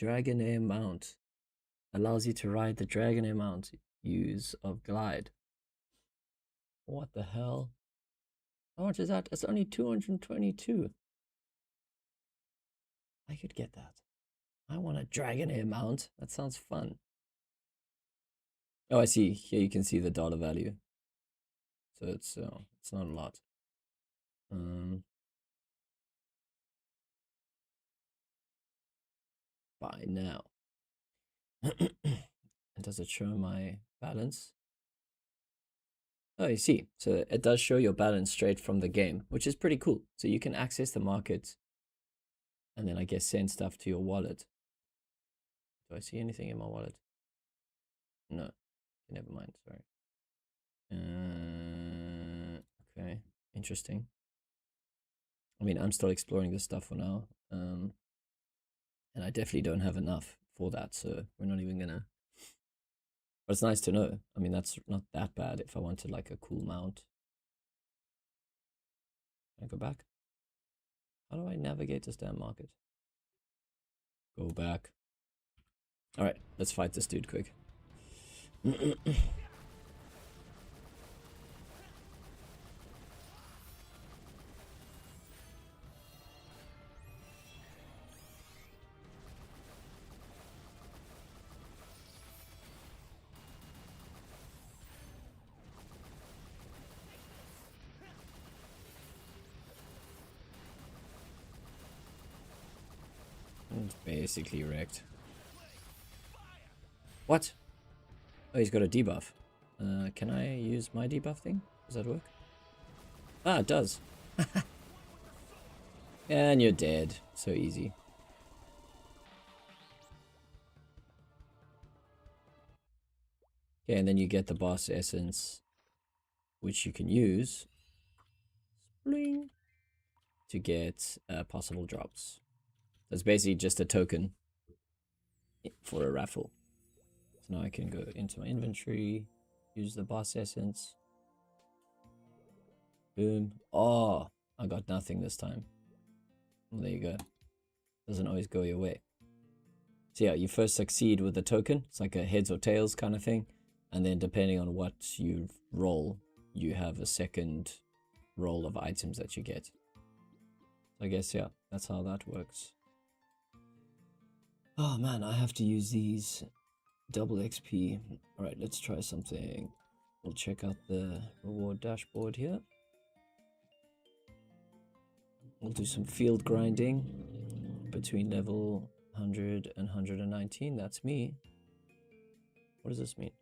Dragonair mount. Allows you to ride the Dragonair mount. Use of glide. What the hell? How much is that? It's only 222. I could get that. I want a Dragonair mount. That sounds fun. Oh, I see. Here you can see the dollar value. So it's not a lot. Buy now. And does it show my balance? Oh, you see. So it does show your balance straight from the game, which is pretty cool. So you can access the market and then I guess send stuff to your wallet. Do I see anything in my wallet? No. Never mind, sorry. Okay, interesting. I mean, I'm still exploring this stuff for now. And I definitely don't have enough for that, so we're not even gonna... But it's nice to know. I mean, that's not that bad if I wanted like a cool mount. Can I go back? How do I navigate this damn market? Go back. Alright, let's fight this dude quick. It's basically wrecked. What? Oh, he's got a debuff. Can I use my debuff thing? Does that work? Ah, it does. And you're dead. So easy. Okay, and then you get the boss essence, which you can use bling, to get possible drops. That's basically just a token for a raffle. So now I can go into my inventory, use the boss essence. Boom. Oh, I got nothing this time. Well, there you go. Doesn't always go your way. So yeah, you first succeed with the token. It's like a heads or tails kind of thing. And then depending on what you roll, you have a second roll of items that you get. So I guess, yeah, that's how that works. Oh man, I have to use these double XP. Alright, let's try something. We'll check out the reward dashboard here. We'll do some field grinding between level 100 and 119. That's me. What does this mean?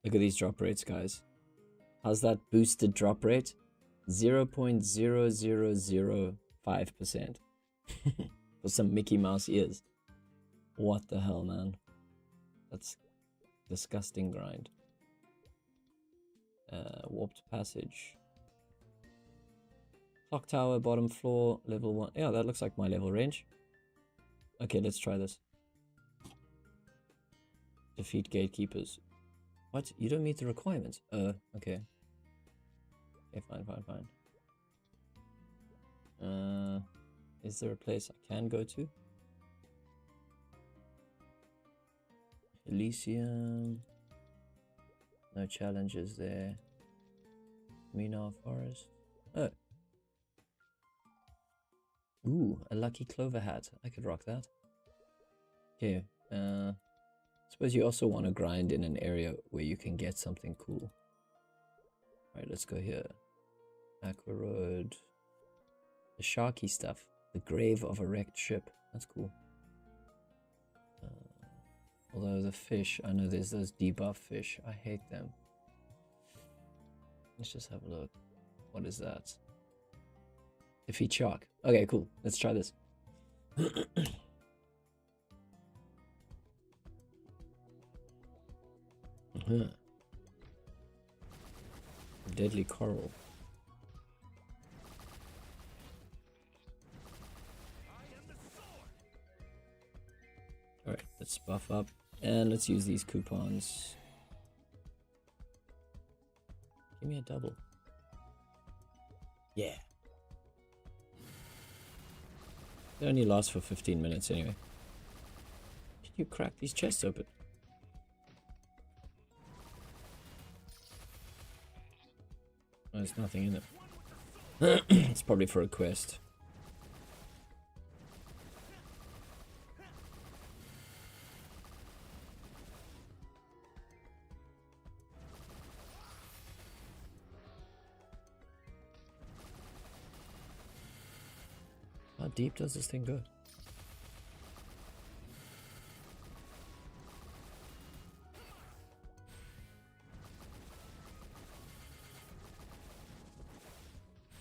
Look at these drop rates, guys. How's that boosted drop rate? 0.0005%. For some Mickey Mouse ears. What the hell, man? That's disgusting grind. Warped passage. Clock tower, bottom floor, level 1. Yeah, that looks like my level range. Okay, let's try this. Defeat gatekeepers. What? You don't meet the requirements? Okay. Okay, fine. Is there a place I can go to? Elysium. No challenges there. Minar Forest. Oh. Ooh, a lucky clover hat. I could rock that. Okay, suppose you also want to grind in an area where you can get something cool. Alright, let's go here. Aqua Road. The sharky stuff. The grave of a wrecked ship. That's cool. Although the fish, I know there's those debuff fish. I hate them. Let's just have a look. What is that? Defeat shark. Okay, cool. Let's try this. Deadly coral. Alright, let's buff up. And let's use these coupons. Give me a double. Yeah. They only last for 15 minutes anyway. Can you crack these chests open? Oh, there's nothing in it. It's probably for a quest. How deep does this thing go?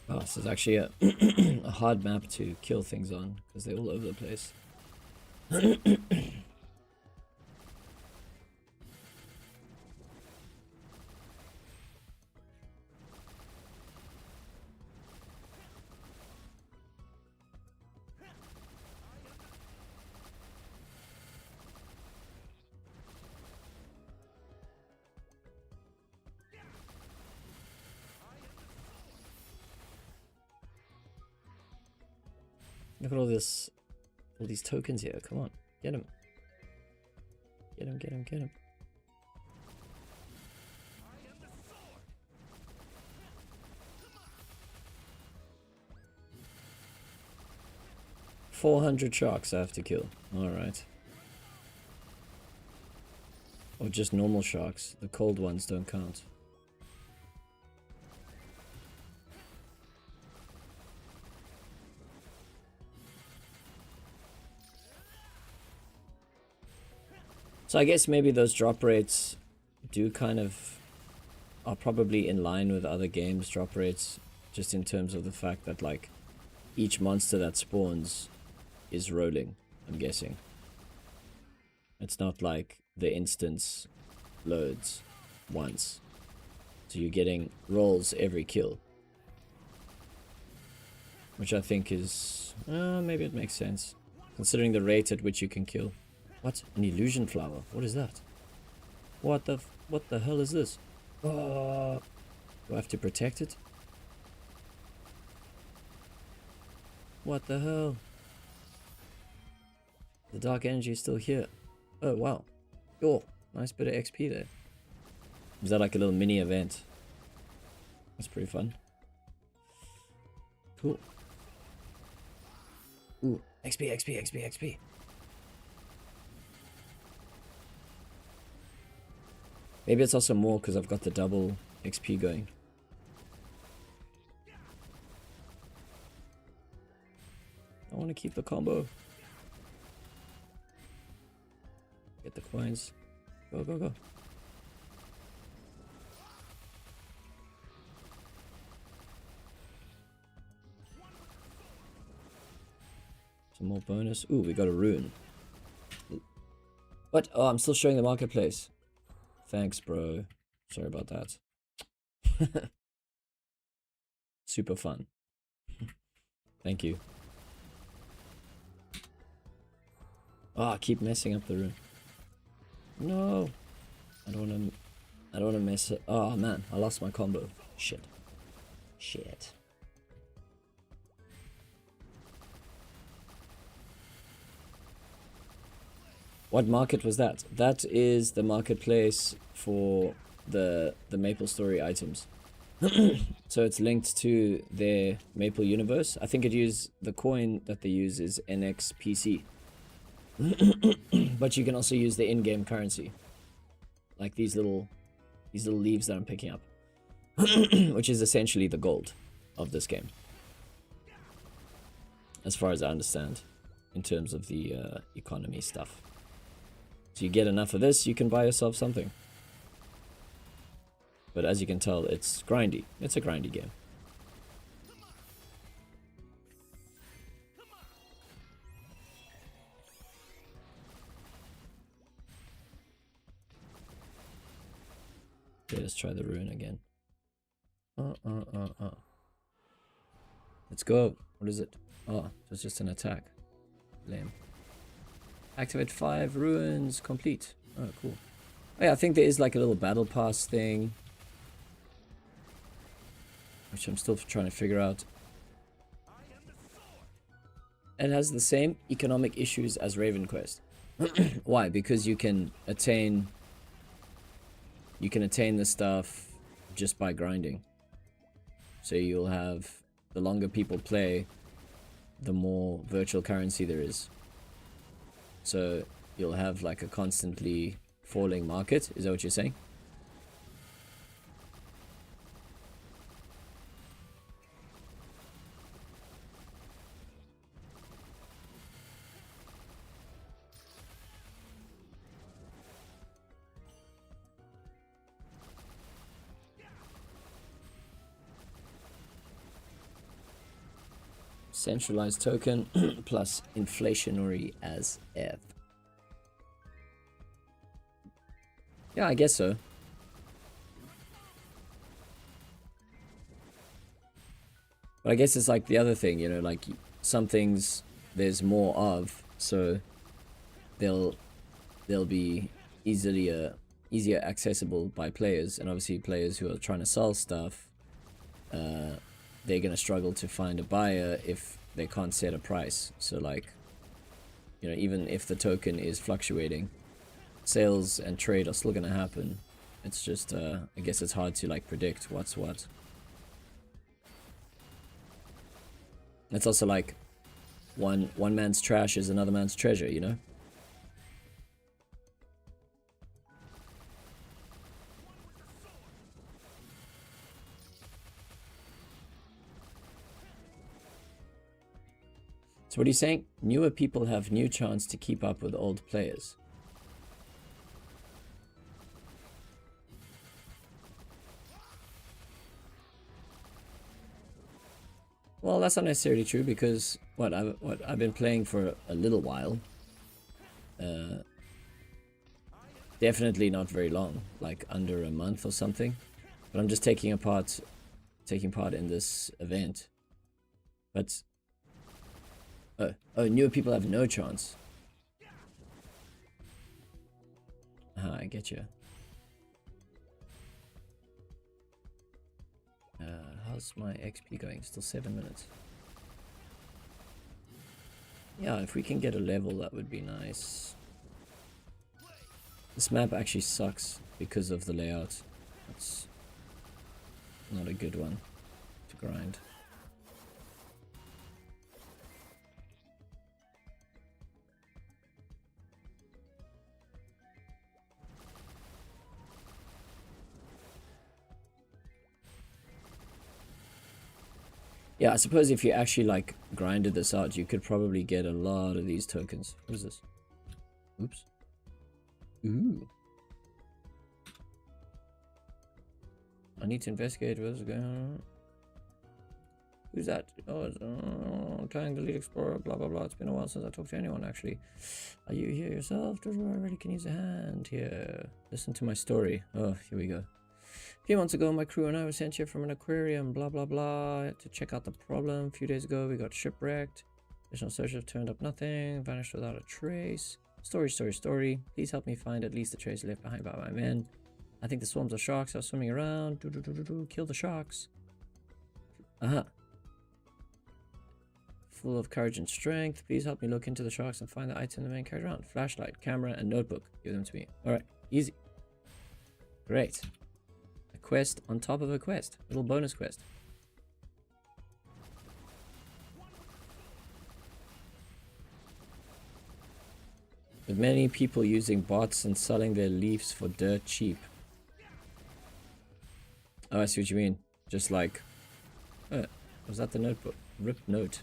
Oh, this is actually a, a hard map to kill things on, because they're all over the place. Look at all this, all these tokens here. Come on, get him. Get him, get him, get him. $400 sharks I have to kill. Alright. Or just normal sharks. The cold ones don't count. So I guess maybe those drop rates do kind of are probably in line with other games drop rates, just in terms of the fact that like each monster that spawns is rolling, I'm guessing. It's not like the instance loads once. So you're getting rolls every kill. Which I think is... maybe it makes sense. Considering the rate at which you can kill. What? An illusion flower? What is that? What the hell is this? Oh, do I have to protect it? What the hell? The dark energy is still here. Oh, wow. Oh, nice bit of XP there. Is that like a little mini event? That's pretty fun. Cool. Ooh, XP, XP, XP, XP. Maybe it's also more because I've got the double XP going. I want to keep the combo. Get the coins. Go, go, go. Some more bonus. Ooh, we got a rune. What? Oh, I'm still showing the marketplace. Thanks, bro. Sorry about that. Super fun. Thank you. Ah, I keep messing up the rune. No. I don't wanna mess it. Oh man, I lost my combo. Shit. Shit. What market was that? That is the marketplace for the Maple Story items. So it's linked to their Maple universe. I think the coin that they use is NXPC. But you can also use the in-game currency. Like these little leaves that I'm picking up. Which is essentially the gold of this game. As far as I understand. In terms of the economy stuff. So you get enough of this, you can buy yourself something. But as you can tell, it's grindy. It's a grindy game. Okay, let's try the rune again. Let's go. What is it? Oh, it's just an attack. Lame. Activate 5 runes complete. Oh, cool. Oh, yeah, I think there is like a little battle pass thing. Which I'm still trying to figure out. It has the same economic issues as Raven Quest. Why? Because you can attain the stuff just by grinding. So you'll have, the longer people play, the more virtual currency there is. So you'll have like a constantly falling market. Is that what you're saying? Centralized token plus inflationary as F. Yeah, I guess so. But I guess it's like the other thing, you know, like some things there's more of, so they'll be easier accessible by players, and obviously players who are trying to sell stuff, they're gonna struggle to find a buyer if they can't set a price. So like, you know, even if the token is fluctuating, sales and trade are still gonna happen. It's just I guess it's hard to like predict what's what. It's also like one man's trash is another man's treasure, you know? So what are you saying? Newer people have new chance to keep up with old players. Well, that's not necessarily true because I've been playing for a little while. Definitely not very long, like under a month or something. But I'm just taking part in this event. But oh, newer people have no chance. I get you. How's my XP going? Still 7 minutes. Yeah, if we can get a level, that would be nice. This map actually sucks because of the layout. It's not a good one to grind. Yeah, I suppose if you actually like grinded this out, you could probably get a lot of these tokens. What is this? Oops. Ooh. I need to investigate what's going on. Who's that? Oh, Tang, the lead explorer, blah blah blah. It's been a while since I talked to anyone actually. Are you here yourself? I really can use a hand here. Listen to my story. Oh, here we go. A few months ago, my crew and I were sent here from an aquarium, blah blah blah, to check out the problem. A few days ago, we got shipwrecked. Additional searchers turned up nothing, vanished without a trace. Story. Please help me find at least a trace left behind by my men. I think the swarms of sharks are swimming around. Kill the sharks. Full of courage and strength. Please help me look into the sharks and find the item the men carried around. Flashlight, camera, and notebook. Give them to me. Alright, easy. Great. A quest on top of a quest. Little bonus quest. With many people using bots and selling their leaves for dirt cheap. Oh, I see what you mean. Just like... was that the notebook? Ripped note.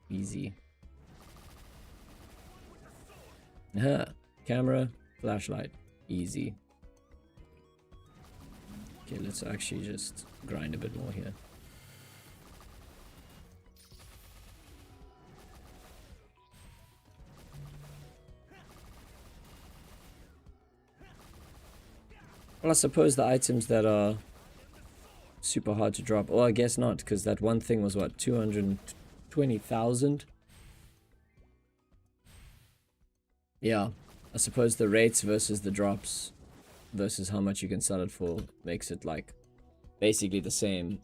Easy. Camera, flashlight. Easy. Okay, let's actually just grind a bit more here. Well, I suppose the items that are super hard to drop. Well, I guess not, because that one thing was what, 220,000? Yeah, I suppose the rates versus the drops versus how much you can sell it for makes it like basically the same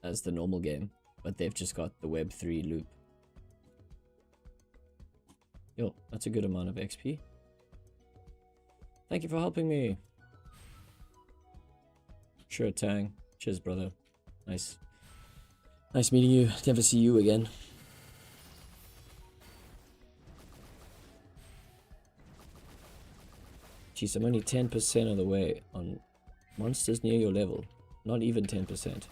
as the normal game, but they've just got the Web3 loop. Yo, that's a good amount of XP. Thank you for helping me. Sure, Tang. Cheers, brother. Nice. Nice meeting you. Never see you again. Jeez, I'm only 10% of the way on monsters near your level. Not even 10%.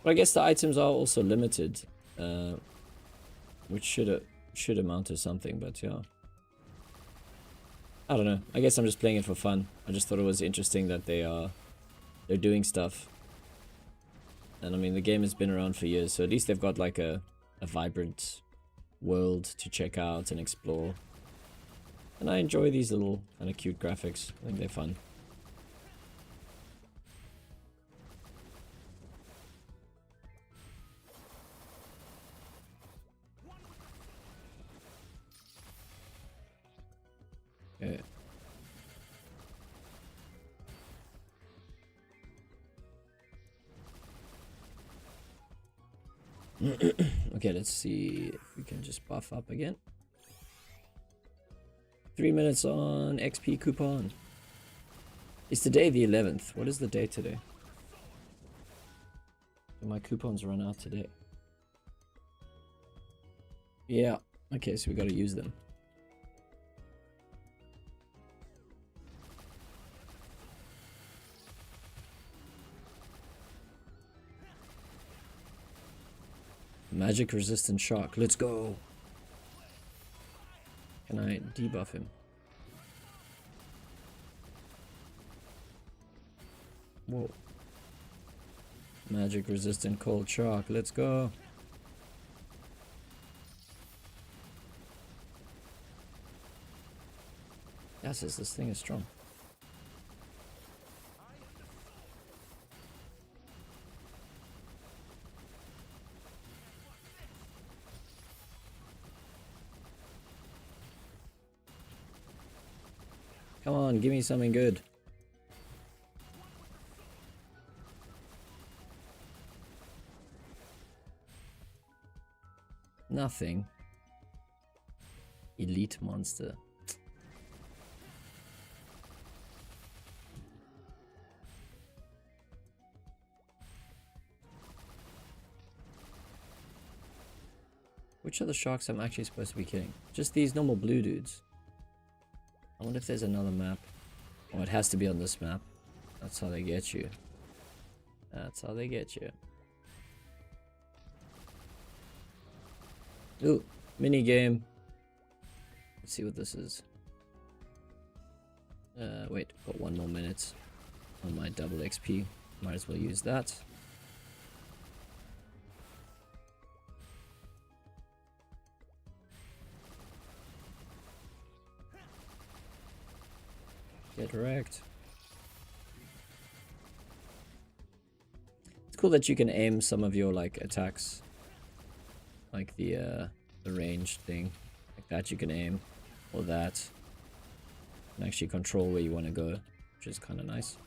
But I guess the items are also limited, which should amount to something, but yeah. I don't know. I guess I'm just playing it for fun. I just thought it was interesting that they're doing stuff. And I mean, the game has been around for years, so at least they've got like a vibrant world to check out and explore. And I enjoy these little kind of cute graphics. I think they're fun. Okay. Okay, let's see if we can just buff up again. 3 minutes on XP coupon. It's today the 11th. What is the date today? My coupons run out today. Yeah. Okay, so we gotta use them. Magic resistant shark. Let's go. Can I debuff him? Whoa. Magic resistant cold shark. Let's go. Yes, this thing is strong. Come on, give me something good. Nothing. Elite monster. Which are the sharks I'm actually supposed to be killing? Just these normal blue dudes. I wonder if there's another map. Oh, it has to be on this map. That's how they get you. That's how they get you. Ooh, mini game. Let's see what this is. Wait, got 1 more minute on my double XP. Might as well use that. Get wrecked. It's cool that you can aim some of your like attacks, like the ranged thing, like that you can aim, or that, and actually control where you want to go, which is kind of nice.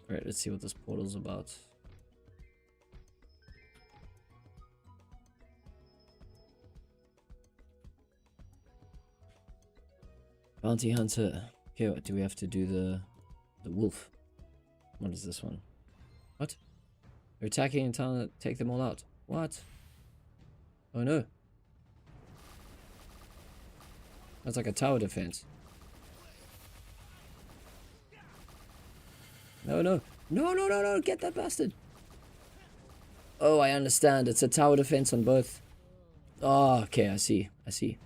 Alright, let's see what this portal's about. Bounty hunter. Okay, what do we have to do? The wolf. What is this one? What? They're attacking and trying to take them all out. What? Oh no. That's like a tower defense. No, no. No, no, no, no. Get that bastard. Oh, I understand. It's a tower defense on both. Oh, okay. I see. I see.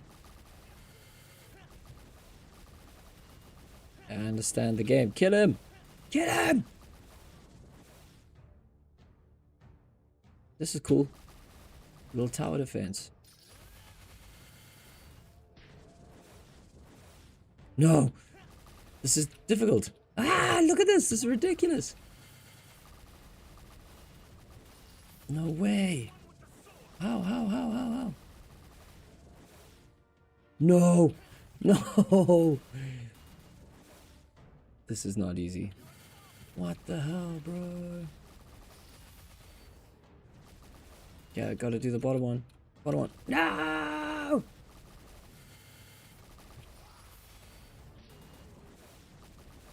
I understand the game. Kill him! Kill him! This is cool. Little tower defense. No! This is difficult. Ah, look at this! This is ridiculous! No way! How? No! No! This is not easy. What the hell, bro? Yeah, I gotta do the bottom one. Bottom one. No!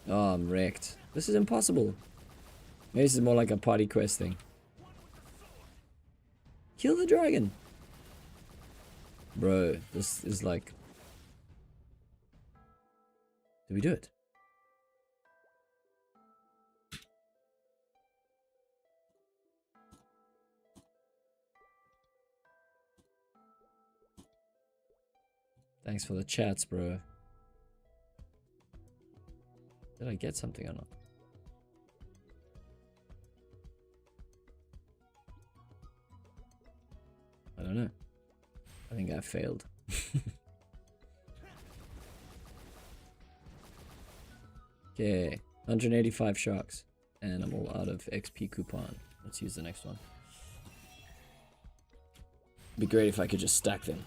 Oh, I'm wrecked. This is impossible. Maybe this is more like a party quest thing. Kill the dragon! Bro, this is like... Did we do it? Thanks for the chats, bro. Did I get something or not? I don't know. I think I failed. Okay, 185 sharks. And I'm all out of XP coupon. Let's use the next one. It'd be great if I could just stack them.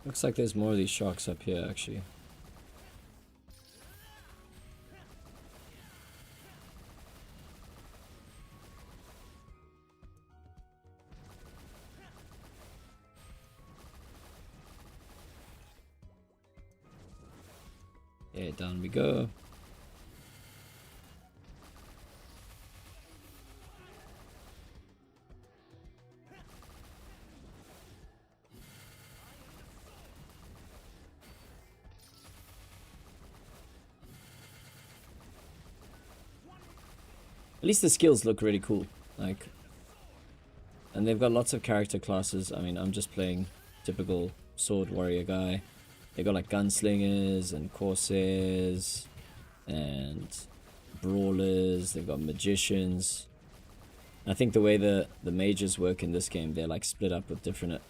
Looks like there's more of these sharks up here, actually. Okay, down we go. At least the skills look really cool. Like, and they've got lots of character classes. I mean, I'm just playing typical sword warrior guy. They got like gunslingers and corsairs and brawlers. They've got magicians. I think the way the mages work in this game, they're like split up with different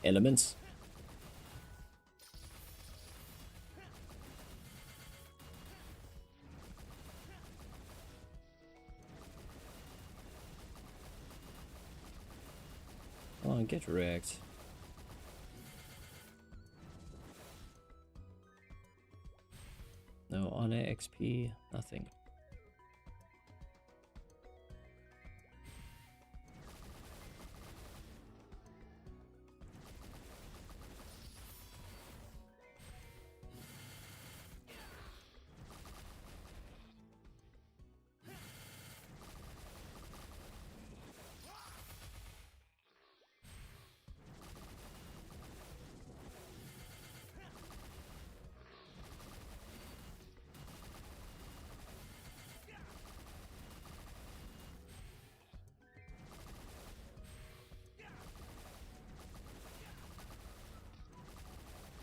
elements. Oh, get wrecked. No honor, XP, nothing.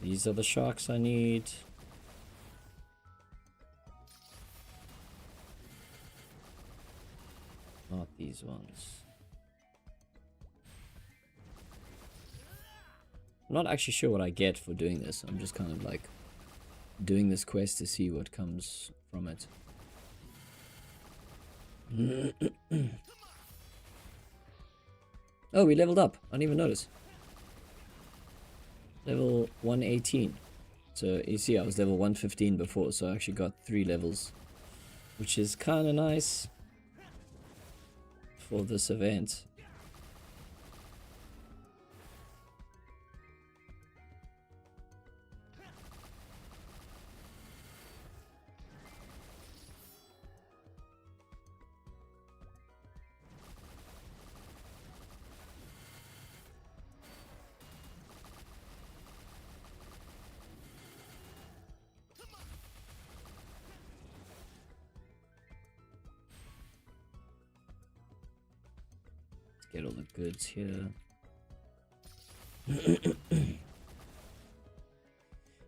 These are the sharks I need. Not these ones. I'm not actually sure what I get for doing this. I'm just kind of like doing this quest to see what comes from it. Oh, we leveled up. I didn't even notice. Level 118. So you see I was level 115 before, so I actually got 3 levels, which is kind of nice for this event. Get all the goods here.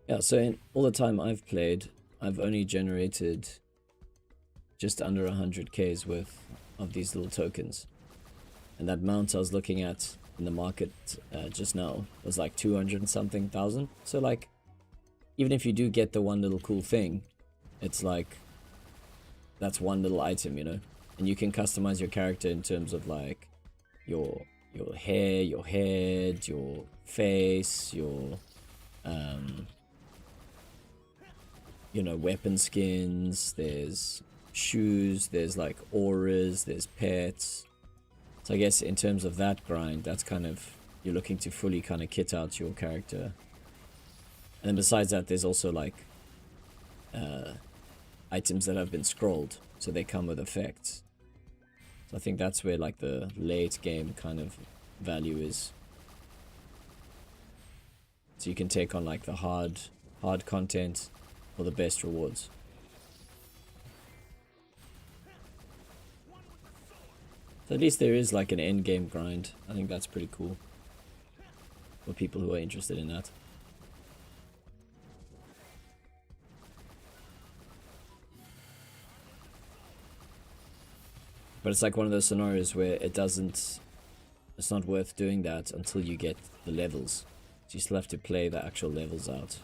Yeah, so in all the time I've played, I've only generated just under 100k's worth of these little tokens. And that mount I was looking at in the market just now was like 200 and something thousand. So like, even if you do get the one little cool thing, it's like, that's one little item, you know? And you can customize your character in terms of like, your hair, your head, your face, your you know, weapon skins, there's shoes, there's like auras, there's pets. So I guess in terms of that grind, that's kind of, you're looking to fully kind of kit out your character. And then besides that, there's also like items that have been scrolled, so they come with effects. I think that's where like the late game kind of value is. So you can take on like the hard content for the best rewards. So at least there is like an end game grind. I think that's pretty cool for people who are interested in that. But it's like one of those scenarios where it's not worth doing that until you get the levels. So you still have to play the actual levels out.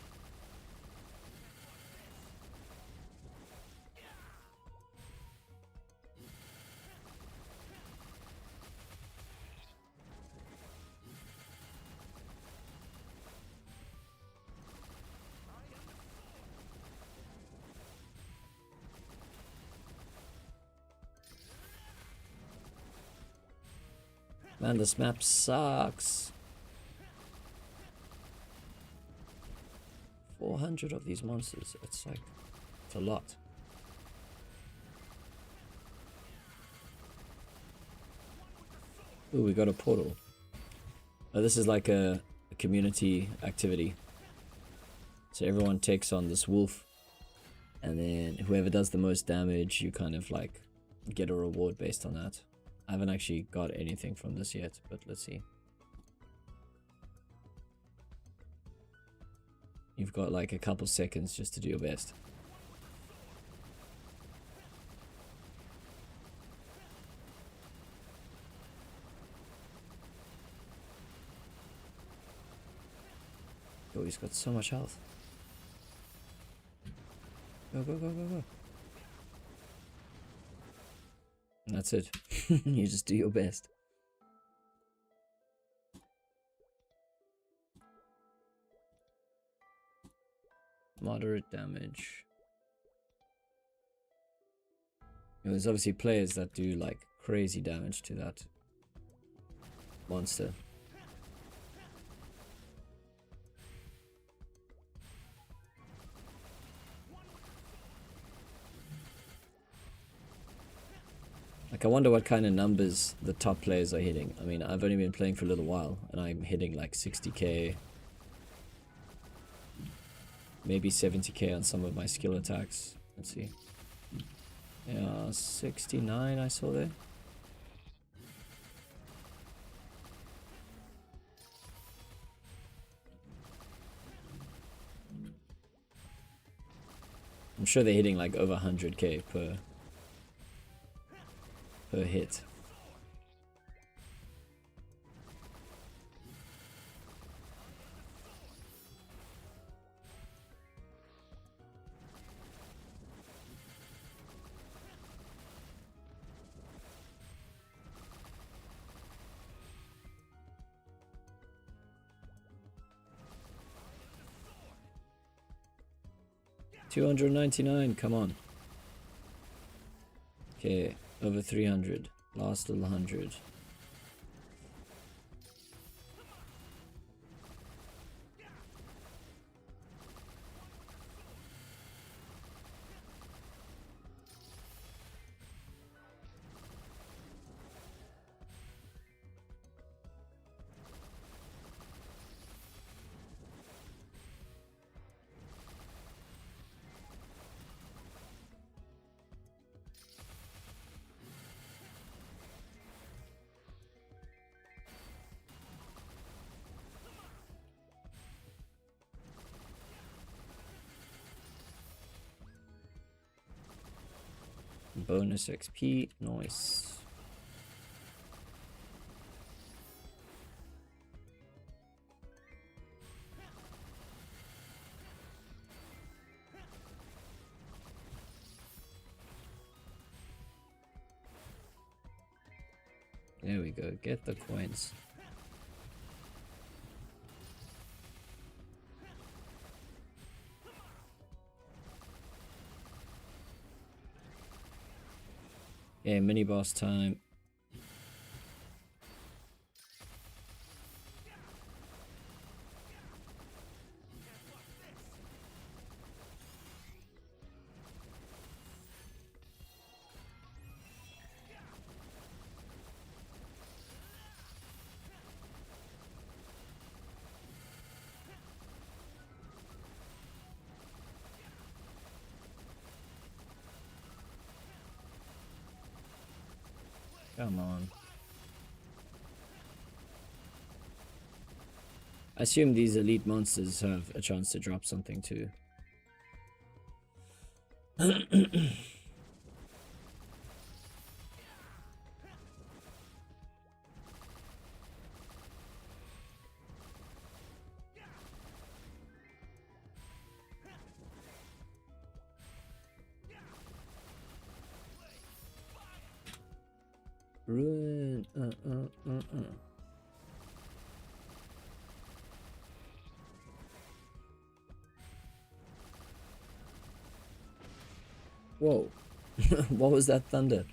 Man, this map sucks. 400 of these monsters. It's like, it's a lot. Ooh, we got a portal. Oh, this is like a community activity. So everyone takes on this wolf, and then whoever does the most damage, you kind of like get a reward based on that. I haven't actually got anything from this yet, but let's see. You've got like a couple seconds just to do your best. Oh, he's got so much health. Go, go, go, go, go. And that's it. You just do your best. Moderate damage. You know, there's obviously players that do like crazy damage to that monster. Like, I wonder what kind of numbers the top players are hitting. I mean, I've only been playing for a little while, and I'm hitting like 60k. Maybe 70k on some of my skill attacks. Let's see. Yeah, 69 I saw there. I'm sure they're hitting like over 100k per hit. $299, come on. Okay, over 300. Last little 100. Bonus XP, nice. There we go, get the coins. Yeah, mini boss time. Come on. I assume these elite monsters have a chance to drop something too. Ruin. Whoa. What was that thunder?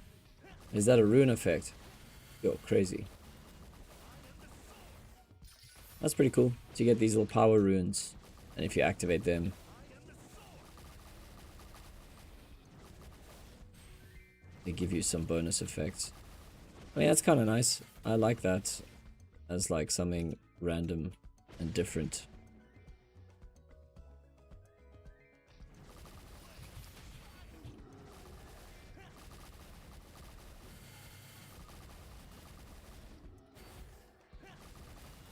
Is that a rune effect? Yo, crazy. That's pretty cool. So you get these little power runes, and if you activate them, they give you some bonus effects. I mean, that's kind of nice. I like that as like something random and different.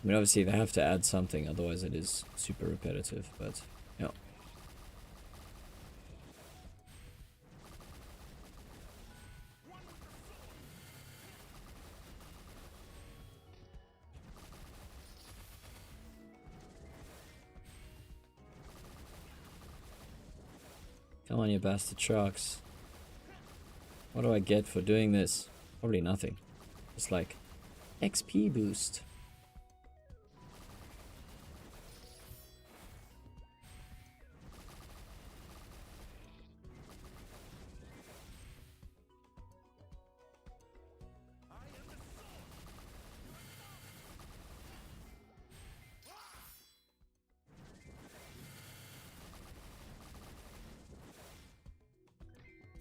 I mean, obviously they have to add something, otherwise it is super repetitive, but yeah. Come on, you bastard sharks. What do I get for doing this? Probably nothing. It's like XP boost.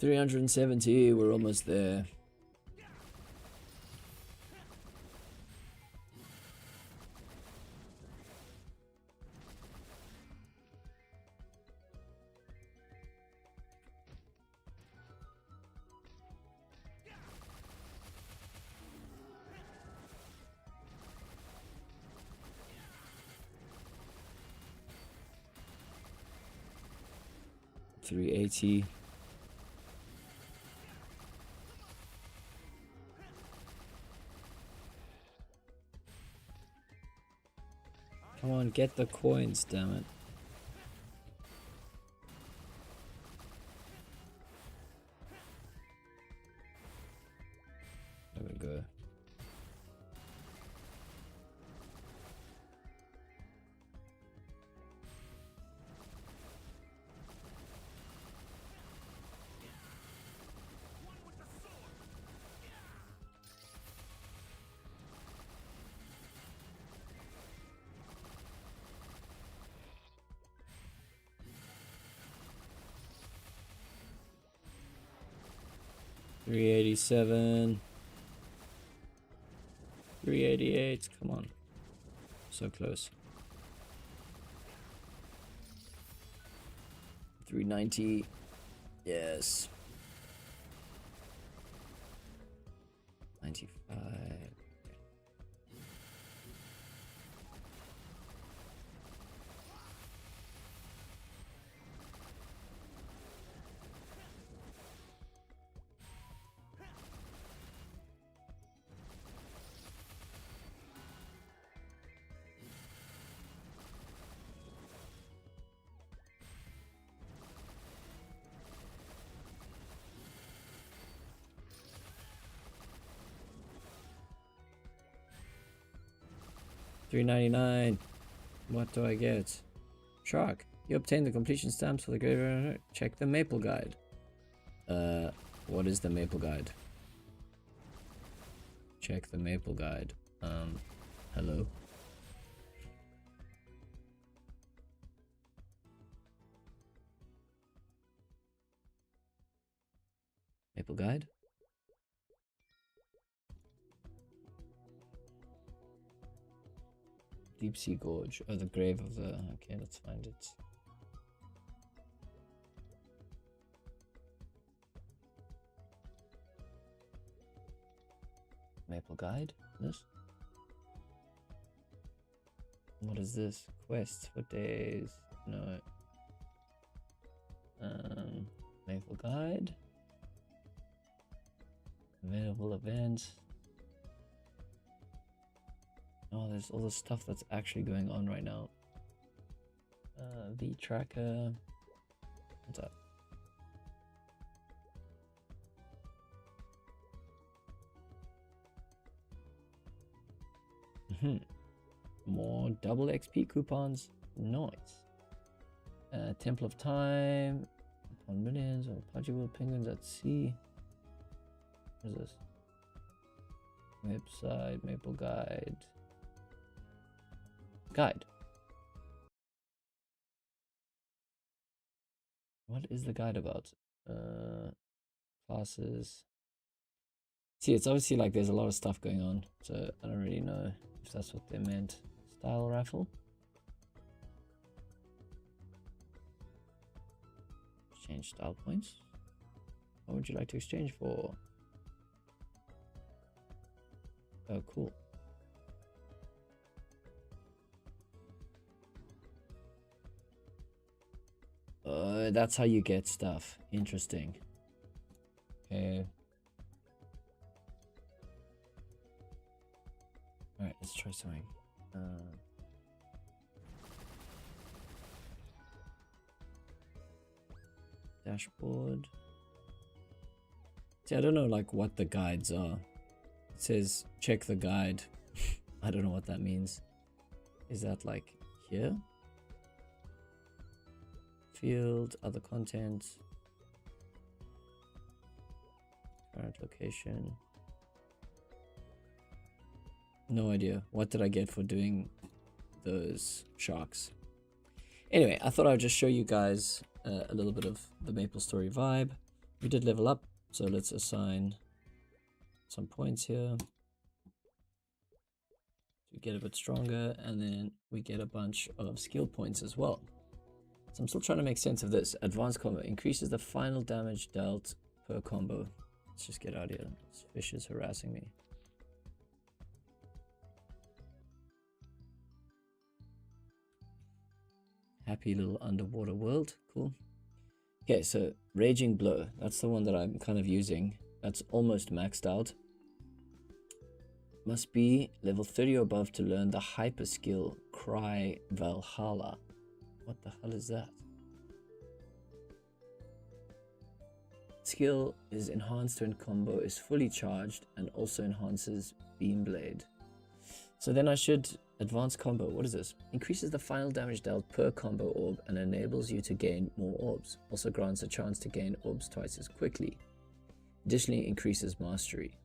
$370, we're almost there. $380. Come on, get the coins, damn it. There we go. $387. $388. Come on. So close. $390. Yes. 95. $399. What do I get? Shark. You obtain the completion stamps for the greater. Check the maple guide. What is the maple guide? Check the maple guide. Hello? Maple guide? Deep Sea Gorge. Oh, the grave of the... Okay, let's find it. Maple guide? This? What is this? Quest for days? No. Maple guide? Available events. Oh, there's all the stuff that's actually going on right now. V tracker. What's up? More double XP coupons. Nice. Temple of Time. Upon millions of Pudgywood penguins at sea. What is this? Website, Maple Guide. Guide. What is the guide about? Classes. See, it's obviously like there's a lot of stuff going on, so I don't really know if that's what they meant. Style raffle. Exchange style points. What would you like to exchange for? Oh, cool. That's how you get stuff. Interesting. Okay. Alright, let's try something. Dashboard. See, I don't know like what the guides are. It says check the guide. I don't know what that means. Is that like here? Field, other content. Current location. No idea. What did I get for doing those sharks? Anyway, I thought I would just show you guys a little bit of the MapleStory vibe. We did level up, so let's assign some points here to get a bit stronger, and then we get a bunch of skill points as well. So I'm still trying to make sense of this. Advanced combo increases the final damage dealt per combo. Let's just get out of here. This fish is harassing me. Happy little underwater world. Cool. Okay, so Raging Blow. That's the one that I'm kind of using. That's almost maxed out. Must be level 30 or above to learn the hyper skill Cry Valhalla. What the hell is that? Skill is enhanced when combo is fully charged and also enhances Beam Blade. So then I should advance combo. What is this? Increases the final damage dealt per combo orb and enables you to gain more orbs. Also grants a chance to gain orbs twice as quickly. Additionally increases mastery.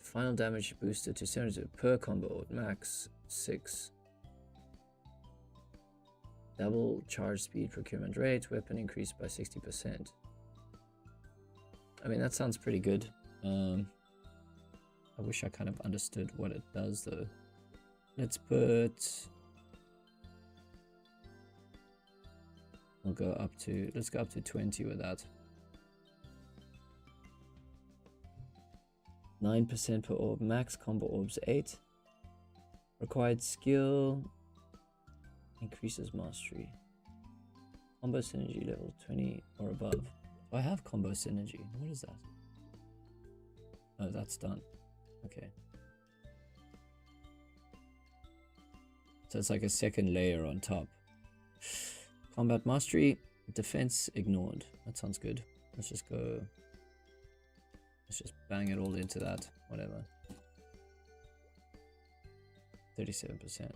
Final damage boosted to 70 per combo orb. Max 6. Double charge speed, procurement rate, weapon increased by 60%. I mean, that sounds pretty good. I wish I kind of understood what it does though. Let's put... let's go up to 20 with that. 9% per orb, max combo orbs 8. Required skill increases mastery. Combo synergy level 20 or above. Oh, I have combo synergy. What is that? Oh, that's done. Okay. So it's like a second layer on top. Combat mastery, defense ignored. That sounds good. Let's just go. Let's just bang it all into that. Whatever. 37%.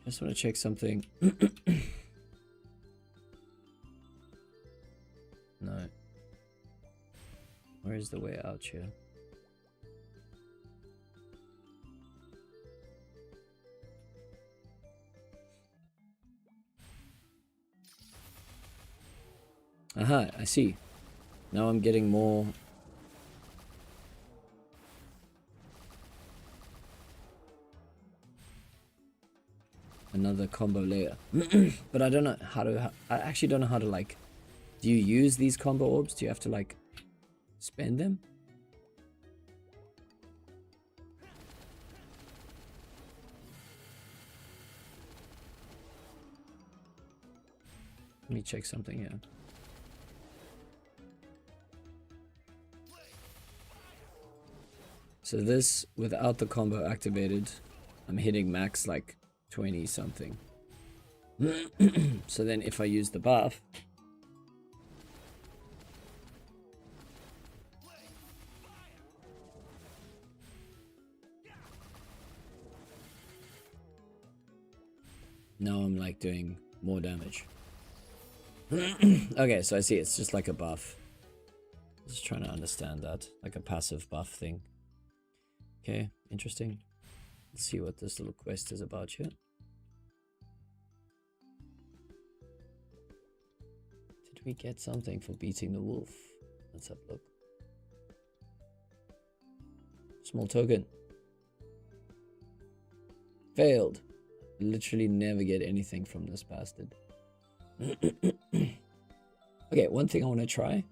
I just want to check something. No. Where is the way out here? Aha, I see. Now I'm getting more. Another combo layer. But I don't know how to. I actually don't know how to like. Do you use these combo orbs? Do you have to like spend them? Let me check something here. So this, without the combo activated, I'm hitting max like 20 something. So then if I use the buff, now I'm like doing more damage. Okay, so I see it's just like a buff. Just trying to understand that, like a passive buff thing. Okay, interesting. Let's see what this little quest is about here. Did we get something for beating the wolf? Let's have a look. Small token. Failed. Literally never get anything from this bastard. Okay, one thing I want to try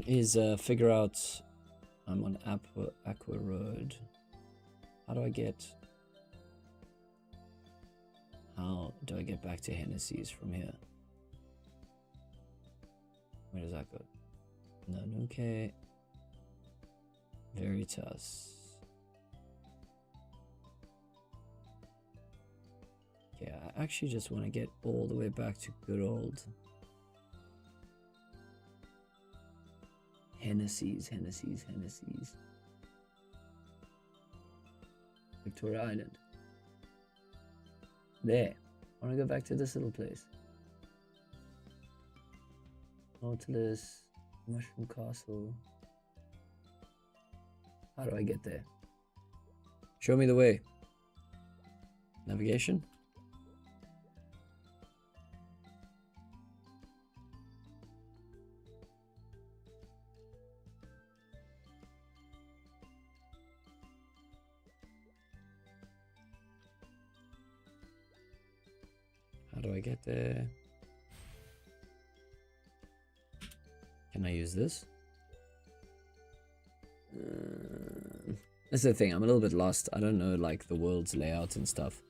is figure out. I'm on Aqua Road. How do I get back to Hennessy's from here? Where does that go? No, okay. Veritas. Okay, I actually just want to get all the way back to good old Hennessy's. Victoria Island. There. I want to go back to this little place. Nautilus, Mushroom Castle. How do I get there? Show me the way. Navigation. How do I get there? Can I use this? That's the thing, I'm a little bit lost. I don't know like the world's layout and stuff.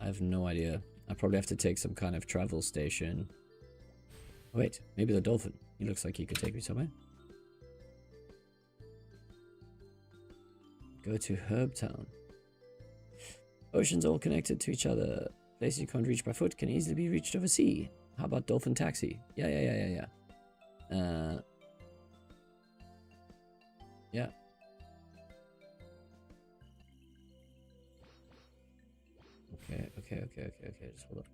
I have no idea. I probably have to take some kind of travel station. Oh, wait, maybe the dolphin. He looks like he could take me somewhere. Go to Herbtown. Oceans all connected to each other. Places you can't reach by foot can easily be reached over sea. How about dolphin taxi? Yeah. Yeah. Okay. Just hold up.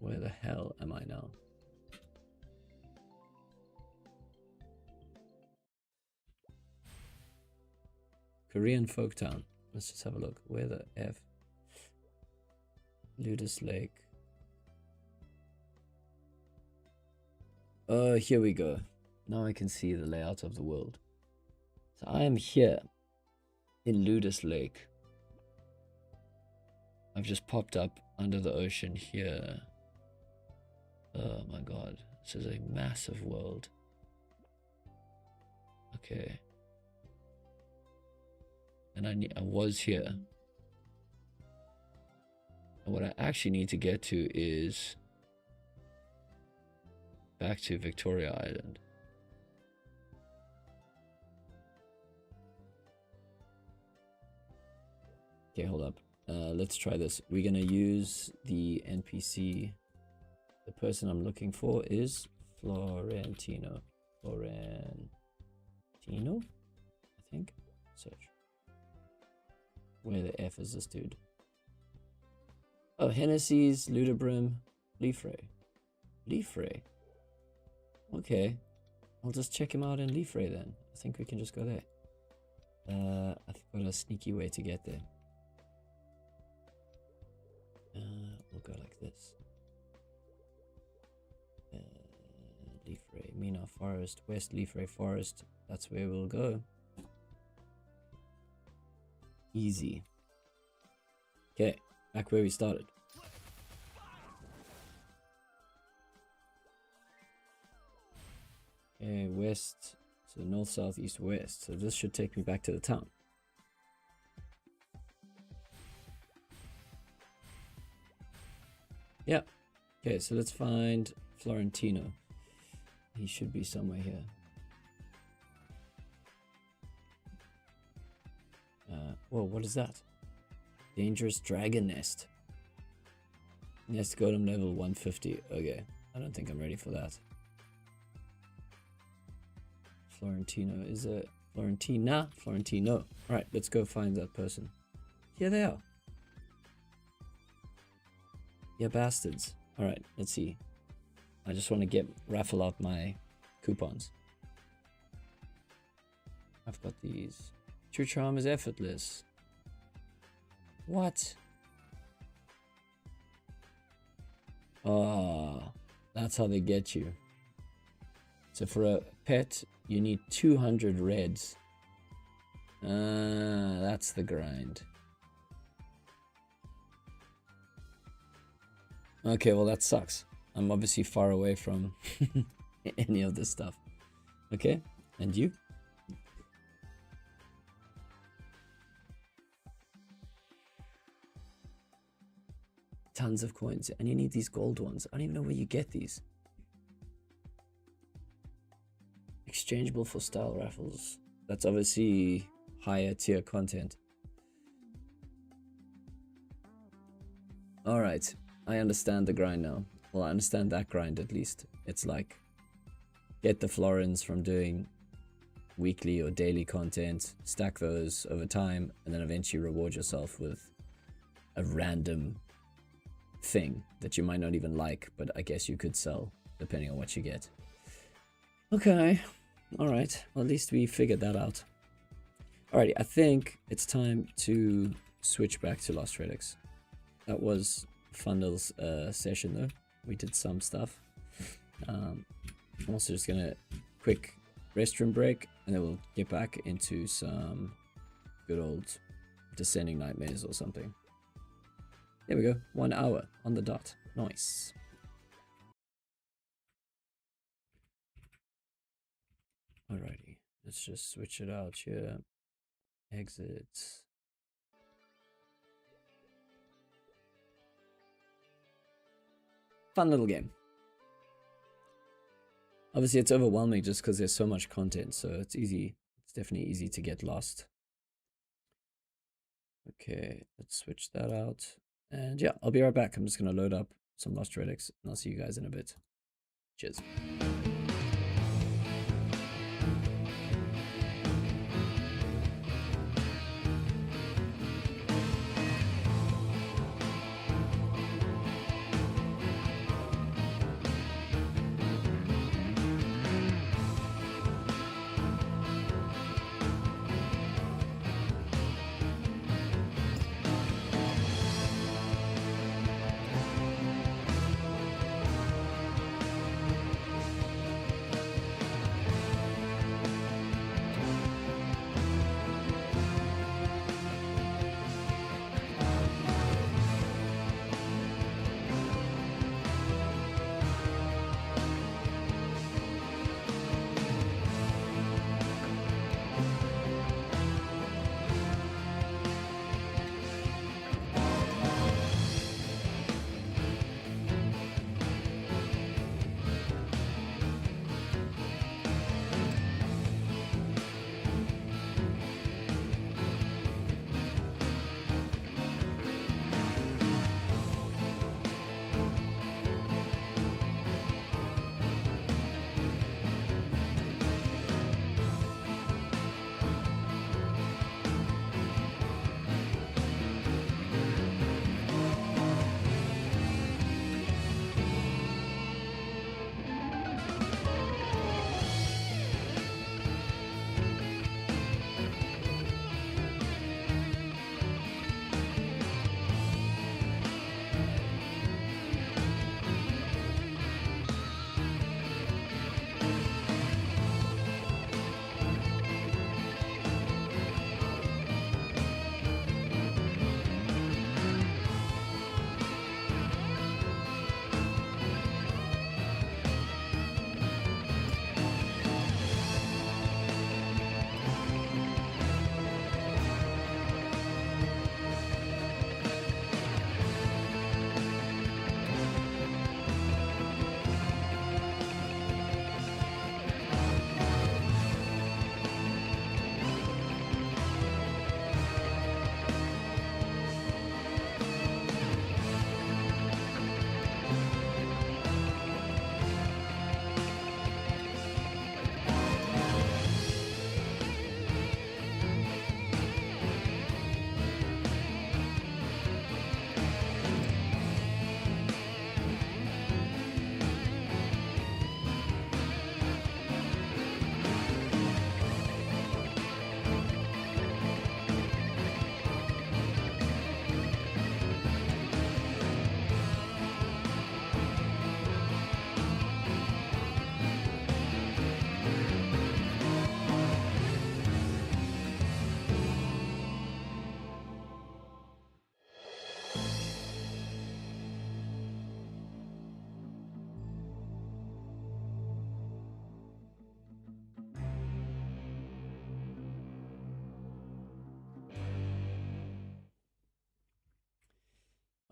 Where the hell am I now? Korean Folktown. Let's just have a look. Where the F? Ludus Lake. Here we go. Now I can see the layout of the world. So I am here in Ludus Lake. I've just popped up under the ocean here. Oh my god, this is a massive world. Okay. And I was here. And what I actually need to get to is back to Victoria Island. Okay, hold up. Let's try this. We're gonna use the NPC. The person I'm looking for is Florentino. I think. Search. Where the F is this dude? Oh, Hennessy's, Ludibrim, Leafray. Okay. I'll just check him out in Leafray then. I think we can just go there. I've got a sneaky way to get there. We'll go like this. Leafray, Mina Forest, West Leafray Forest. That's where we'll go. Easy. Okay, back where we started. Okay, west, so north, south, east, west. So this should take me back to the town. Yeah. Okay, so let's find Florentino. He should be somewhere here. Whoa, what is that? Dangerous dragon nest. Nest golem level 150. Okay, I don't think I'm ready for that. Florentino, is it Florentina? Florentino. Alright, let's go find that person. Here they are. Yeah, bastards. Alright, let's see. I just want to raffle out my coupons. I've got these. True charm is effortless. What? Oh, that's how they get you. So for a pet, you need 200 reds. That's the grind. Okay, well that sucks. I'm obviously far away from any of this stuff. Okay, and you? Tons of coins, and you need these gold ones. I don't even know where you get these. Exchangeable for style raffles. That's obviously higher tier content. Alright, I understand the grind now. Well, I understand that grind at least. It's like, get the florins from doing weekly or daily content, stack those over time, and then eventually reward yourself with a random thing that you might not even like, but I guess you could sell depending on what you get. Okay, alright, well at least we figured that out. Alrighty, I think it's time to switch back to Lost Relics. That was a fun little session though. We did some stuff. I'm also just gonna quick restroom break, and then we'll get back into some good old Descending Nightmares or something. There we go, 1 hour on the dot. Nice. Alrighty, let's just switch it out here. Exit. Fun little game. Obviously it's overwhelming just because there's so much content, so it's easy. It's definitely easy to get lost. Okay, let's switch that out. And yeah, I'll be right back. I'm just going to load up some Lost Relics, and I'll see you guys in a bit. Cheers.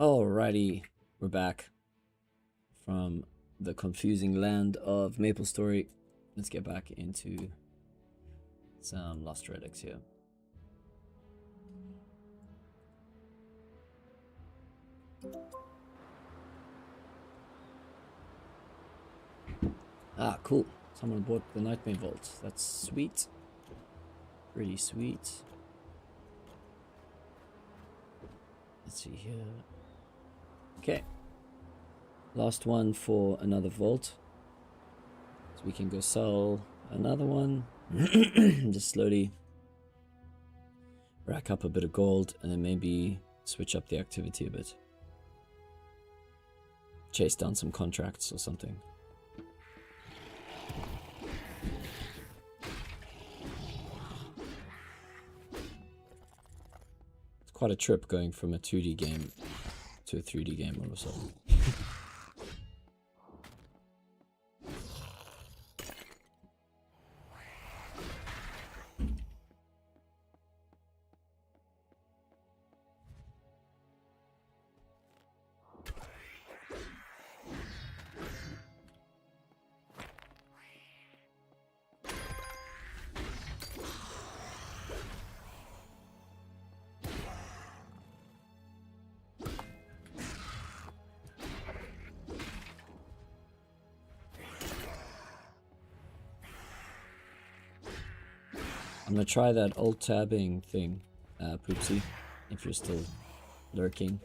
Alrighty, we're back from the confusing land of Maple Story. Let's get back into some Lost Relics here. Ah, cool. Someone bought the Nightmare Vault. That's sweet. Pretty sweet. Let's see here. Okay. Last one for another vault. So we can go sell another one. Just slowly rack up a bit of gold and then maybe switch up the activity a bit. Chase down some contracts or something. It's quite a trip going from a 2D game to a 3D game all of a sudden. I'm gonna try that alt tabbing thing, Poopsie, if you're still lurking.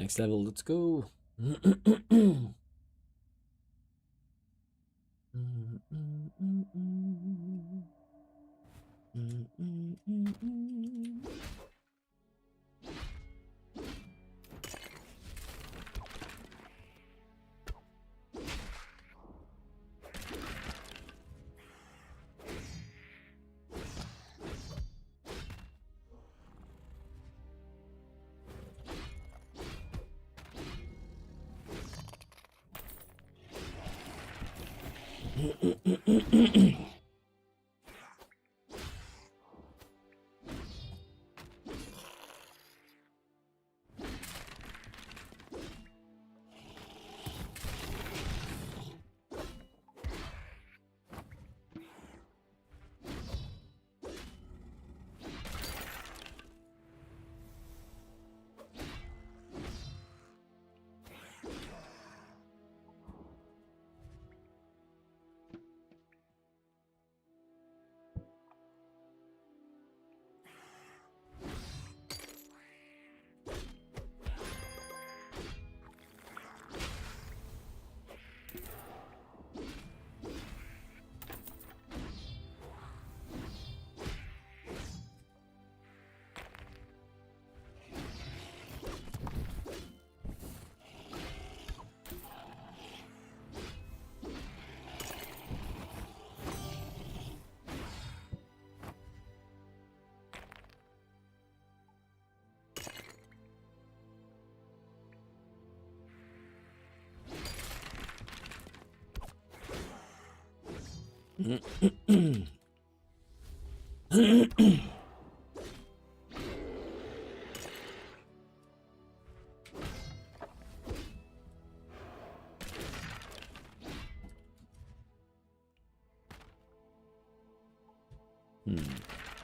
Next level, let's go.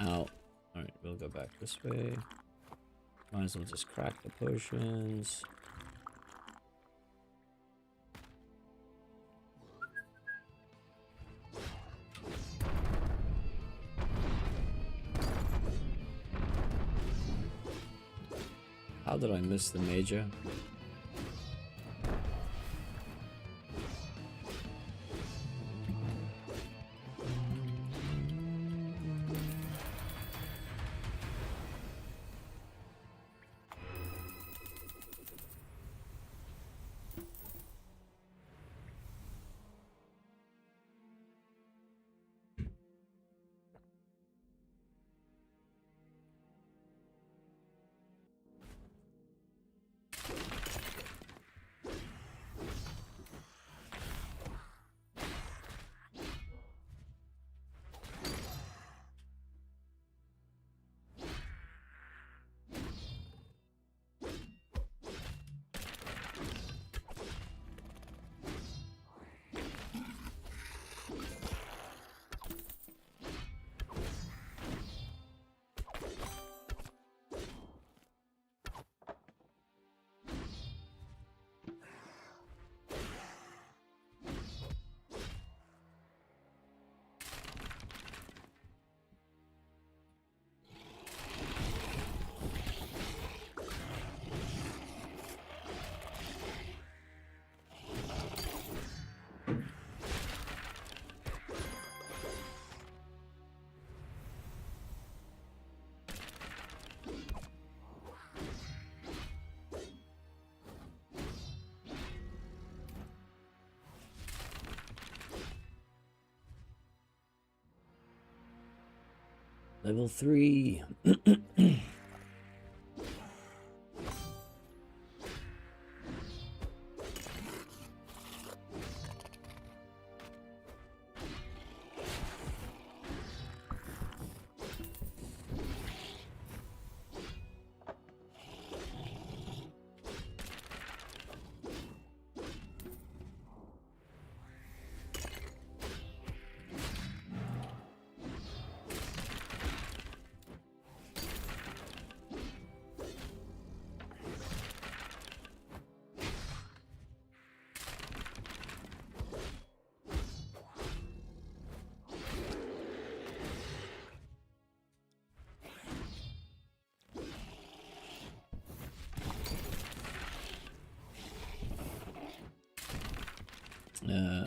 Ow. Alright, we'll go back this way. Might as well just crack the potions. How did I miss the major? Level 3.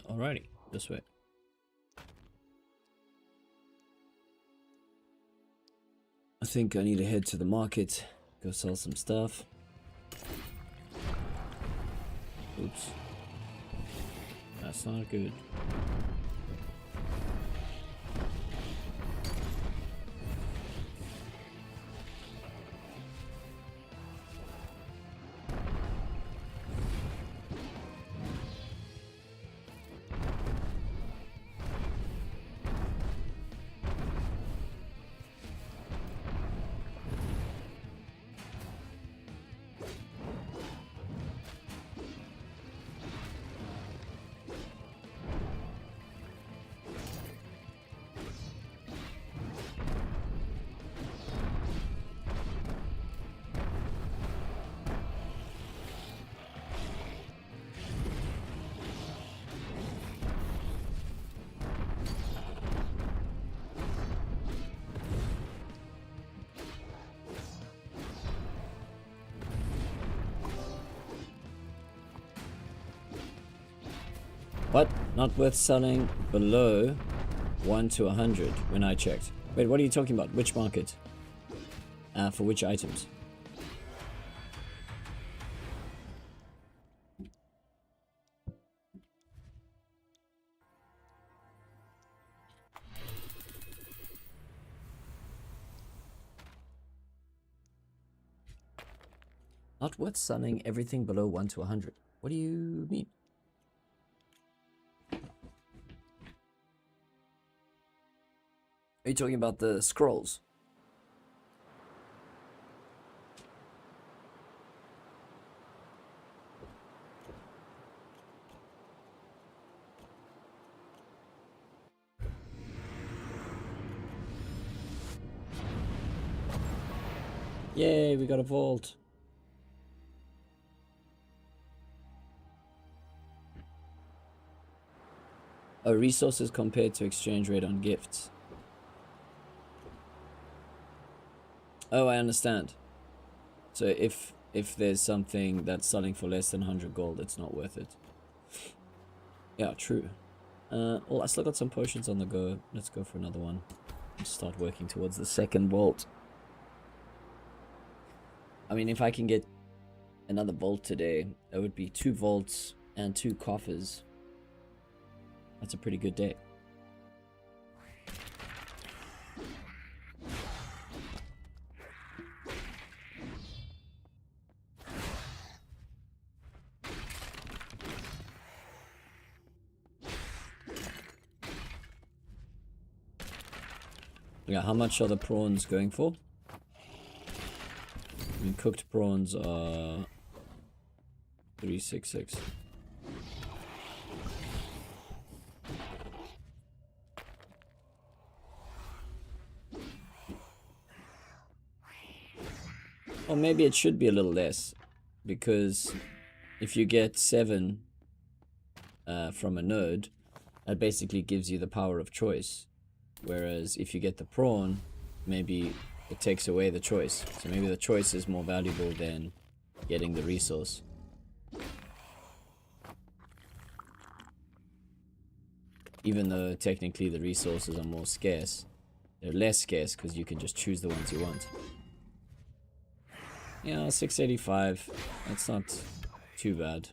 Alrighty, this way. I think I need to head to the market, go sell some stuff. Oops. That's not good. What? Not worth selling below 1 to 100 when I checked. Wait, what are you talking about? Which market? For which items? Not worth selling everything below 1 to 100. What do you mean? Are you talking about the scrolls? Yay, we got a vault. Oh, resources compared to exchange rate on gifts. Oh, I understand. So if there's something that's selling for less than 100 gold, it's not worth it. Yeah, true. Well, I still got some potions on the go. Let's go for another one. Let's start working towards the second vault. I mean, if I can get another vault today, that would be 2 vaults and 2 coffers. That's a pretty good day. Yeah, how much are the prawns going for? I mean, cooked prawns are 366. Or maybe it should be a little less, because if you get 7 from a node, that basically gives you the power of choice. Whereas if you get the prawn, maybe it takes away the choice. So maybe the choice is more valuable than getting the resource. Even though technically the resources are more scarce, they're less scarce because you can just choose the ones you want. Yeah, 685. That's not too bad.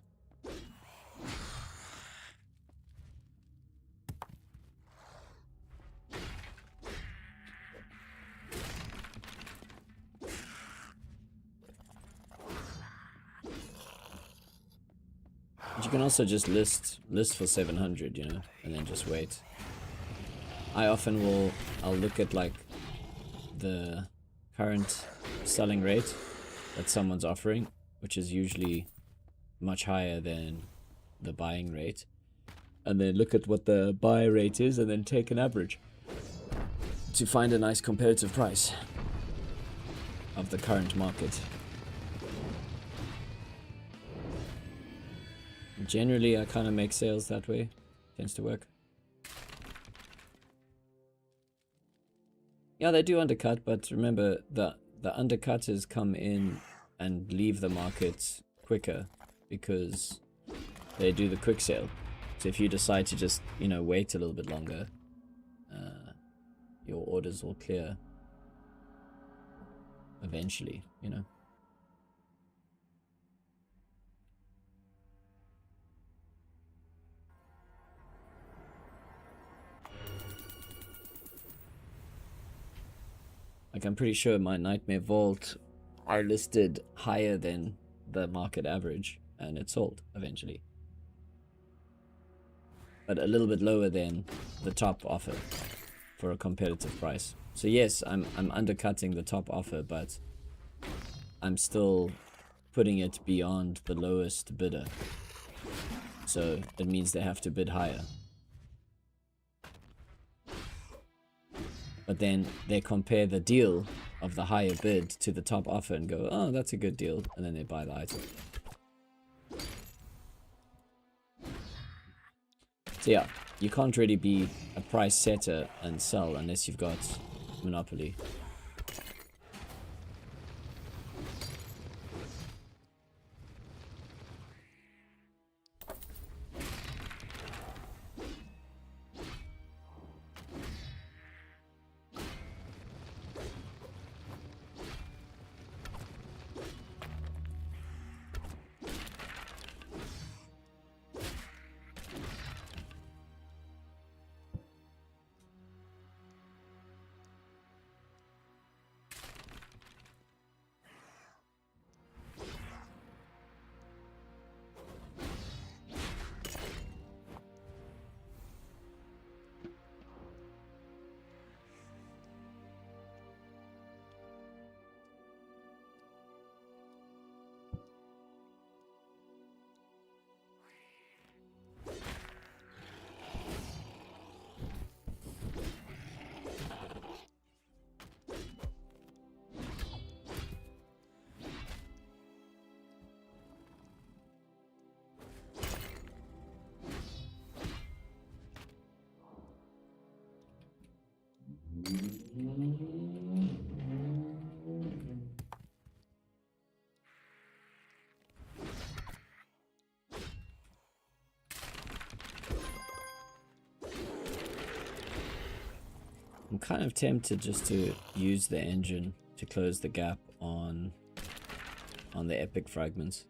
But you can also just list for 700, you know, and then just wait. I often I'll look at like the current selling rate that someone's offering, which is usually much higher than the buying rate, and then look at what the buy rate is and then take an average to find a nice competitive price of the current market. Generally, I kind of make sales that way. Tends to work. Yeah, they do undercut, but remember the undercutters come in and leave the market quicker because they do the quick sale. So if you decide to just, you know, wait a little bit longer, your orders will clear eventually, you know. Like, I'm pretty sure my Nightmare Vault I listed higher than the market average, and it sold eventually. But a little bit lower than the top offer for a competitive price. So yes, I'm undercutting the top offer, but I'm still putting it beyond the lowest bidder. So it means they have to bid higher. But then they compare the deal of the higher bid to the top offer and go, oh, that's a good deal, and then they buy the item. So yeah, you can't really be a price setter and sell unless you've got monopoly. kind of tempted just to use the engine to close the gap on the epic fragments.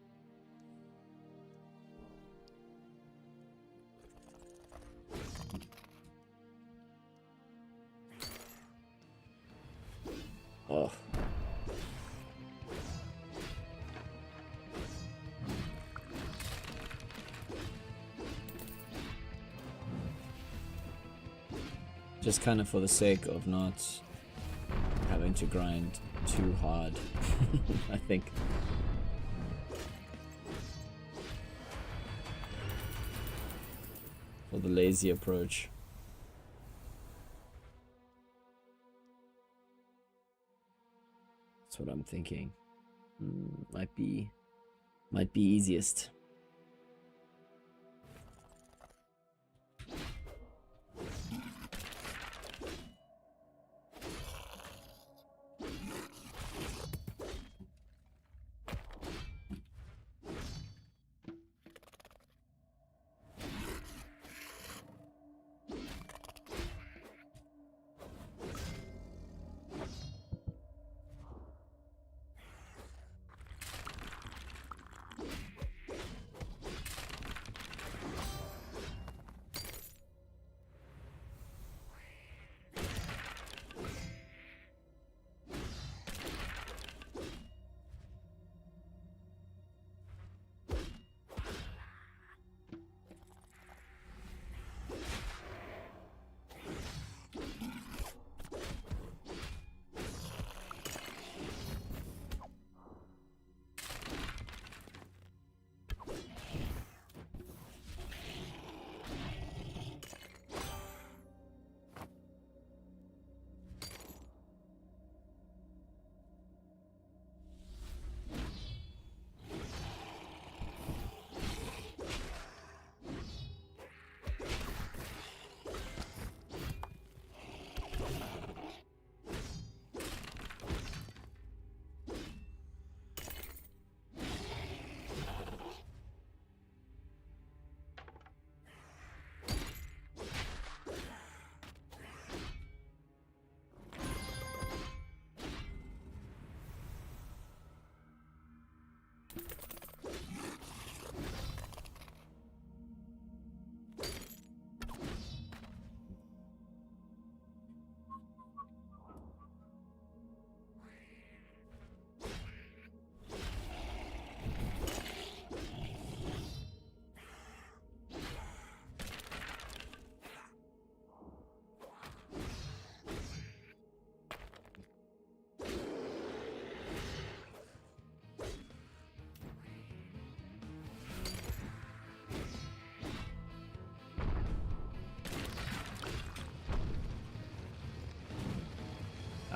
Oh. Just kind of for the sake of not having to grind too hard, I think. For the lazy approach. That's what I'm thinking. Might be easiest.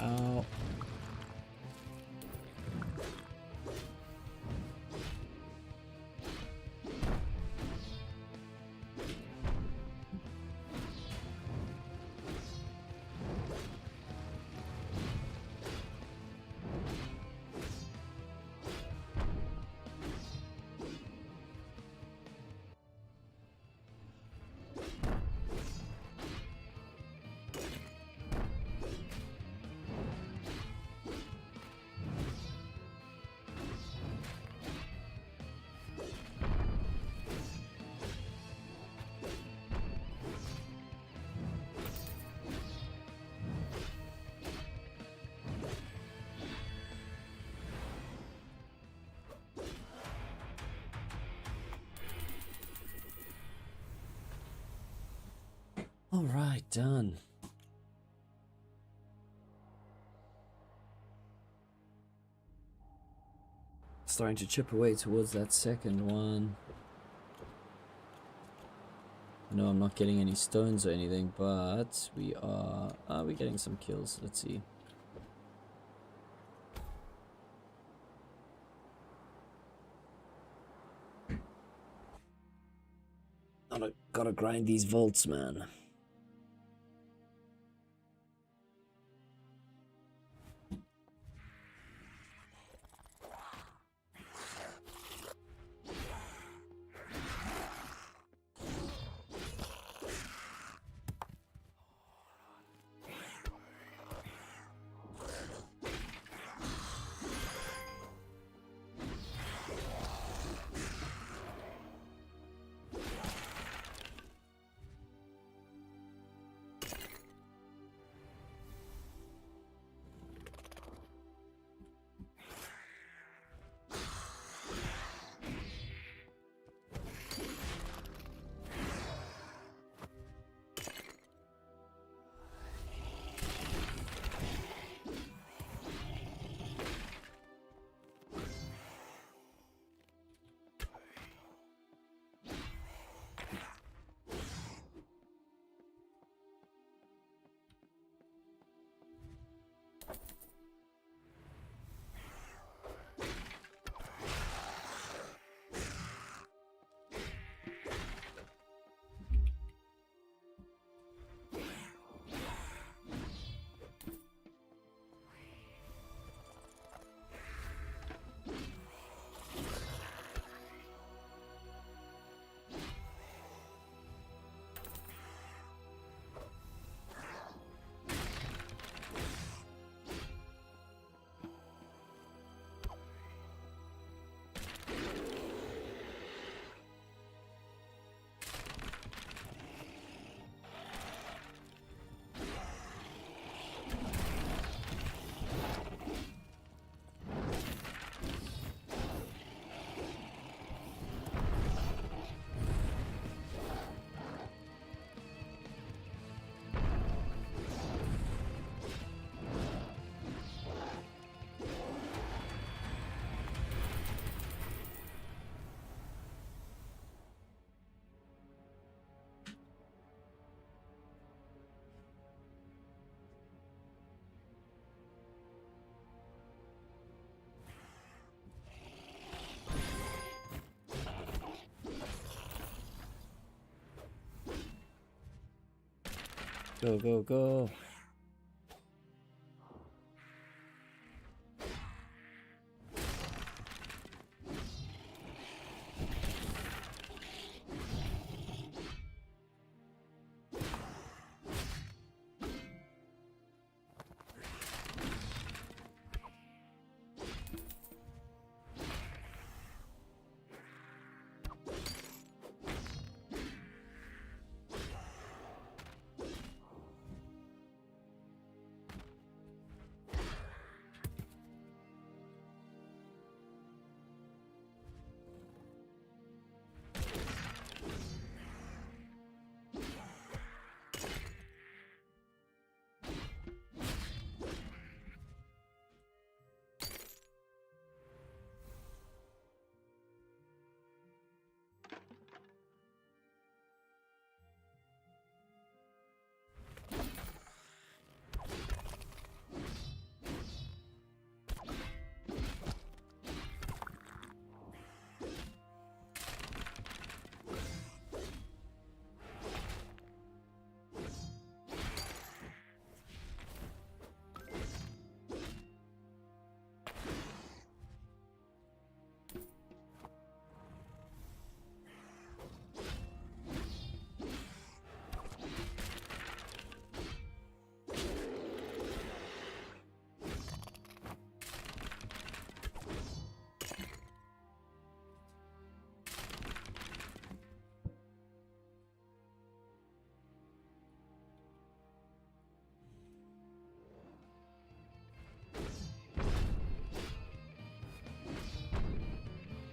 Ow. All right, done. Starting to chip away towards that second one. No, I'm not getting any stones or anything, but we are we getting some kills? Let's see. Gotta grind these volts, man. Go, go, go.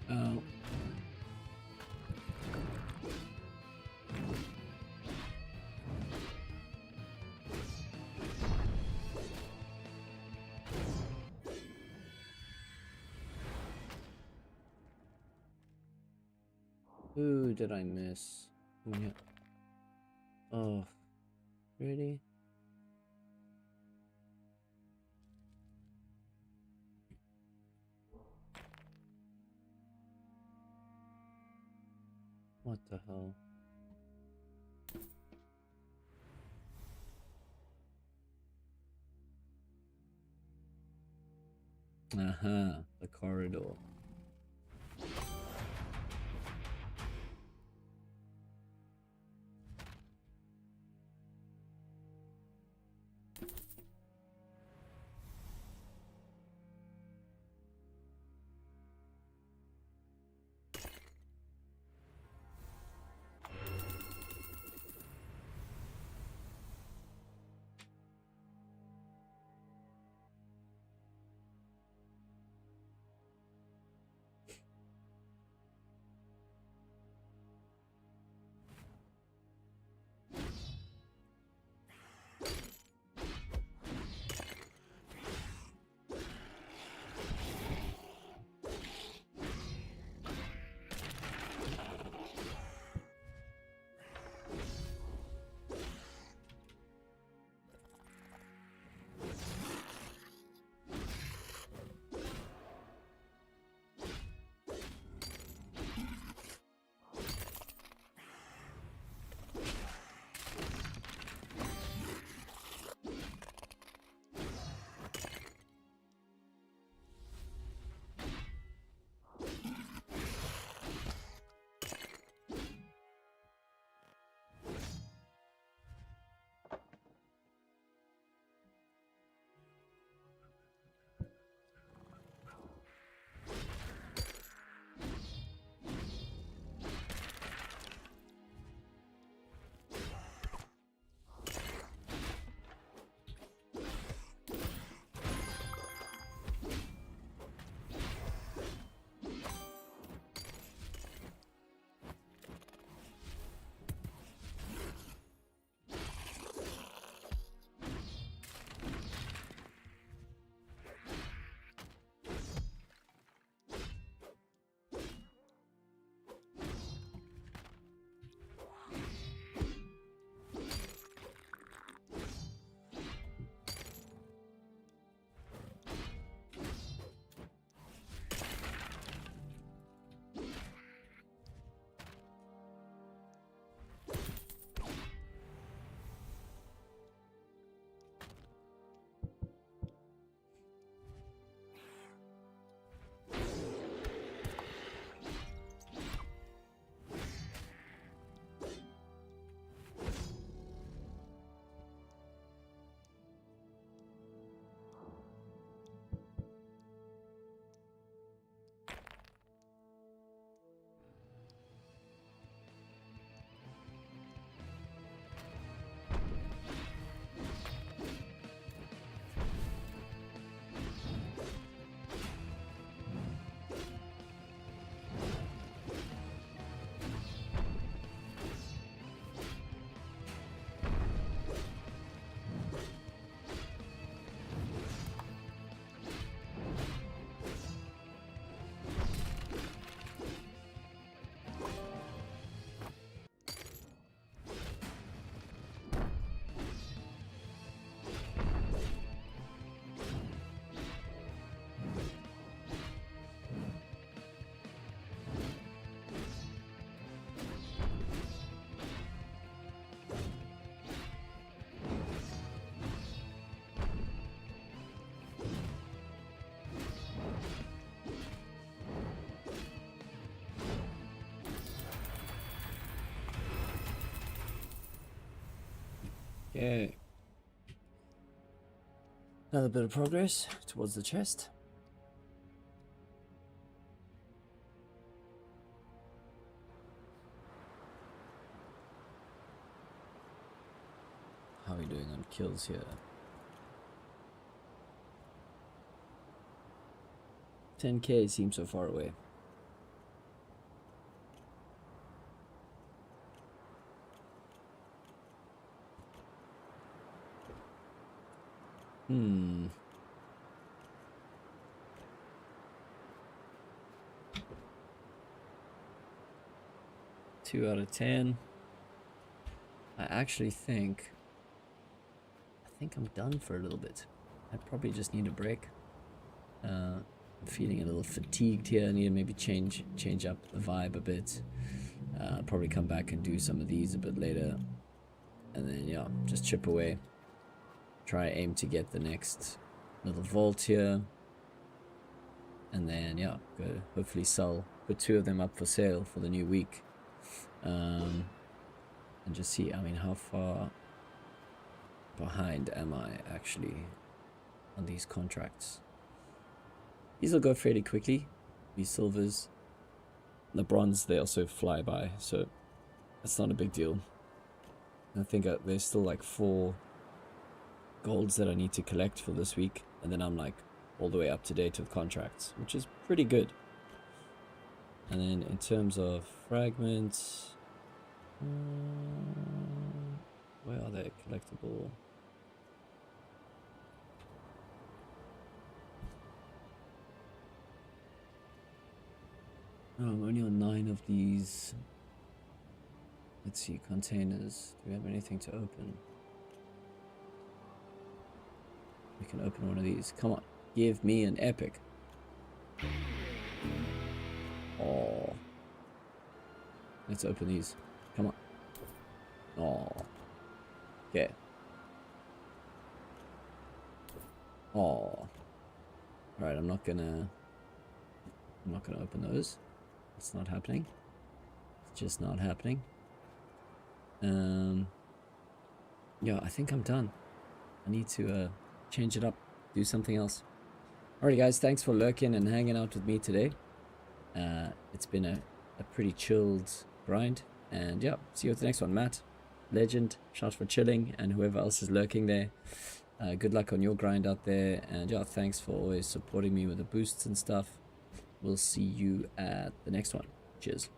Oh. Who did I miss? Yeah. Oh, really? What the hell? Aha, the corridor. Okay. Another bit of progress towards the chest. How are we doing on kills here? 10k seems so far away. Hmm. Two out of 10. I actually think I'm done for a little bit. I probably just need a break. I'm feeling a little fatigued here. I need to maybe change up the vibe a bit. Probably come back and do some of these a bit later. And then, yeah, just chip away. Try aim to get the next little vault here. And then, yeah, go hopefully put 2 of them up for sale for the new week. And just see, I mean, how far behind am I actually on these contracts? These will go fairly quickly. These silvers. The bronze, they also fly by, so that's not a big deal. I think there's still like 4 golds that I need to collect for this week, and then I'm like all the way up to date with contracts, which is pretty good. And then in terms of fragments, where are they collectible? Oh, I'm only on 9 of these. Let's see, containers. Do we have anything to open? We can open one of these. Come on, give me an epic. Oh. Let's open these. Come on. Oh. Okay. Oh. Alright, I'm not gonna open those. It's not happening. It's just not happening. Yeah, I think I'm done. I need to change it up, do something else. Alright guys, thanks for lurking and hanging out with me today. It's been a pretty chilled grind, and yeah, see you at the next one. Matt, legend, shout for chilling, and whoever else is lurking there, good luck on your grind out there, and yeah, thanks for always supporting me with the boosts and stuff. We'll see you at the next one. Cheers.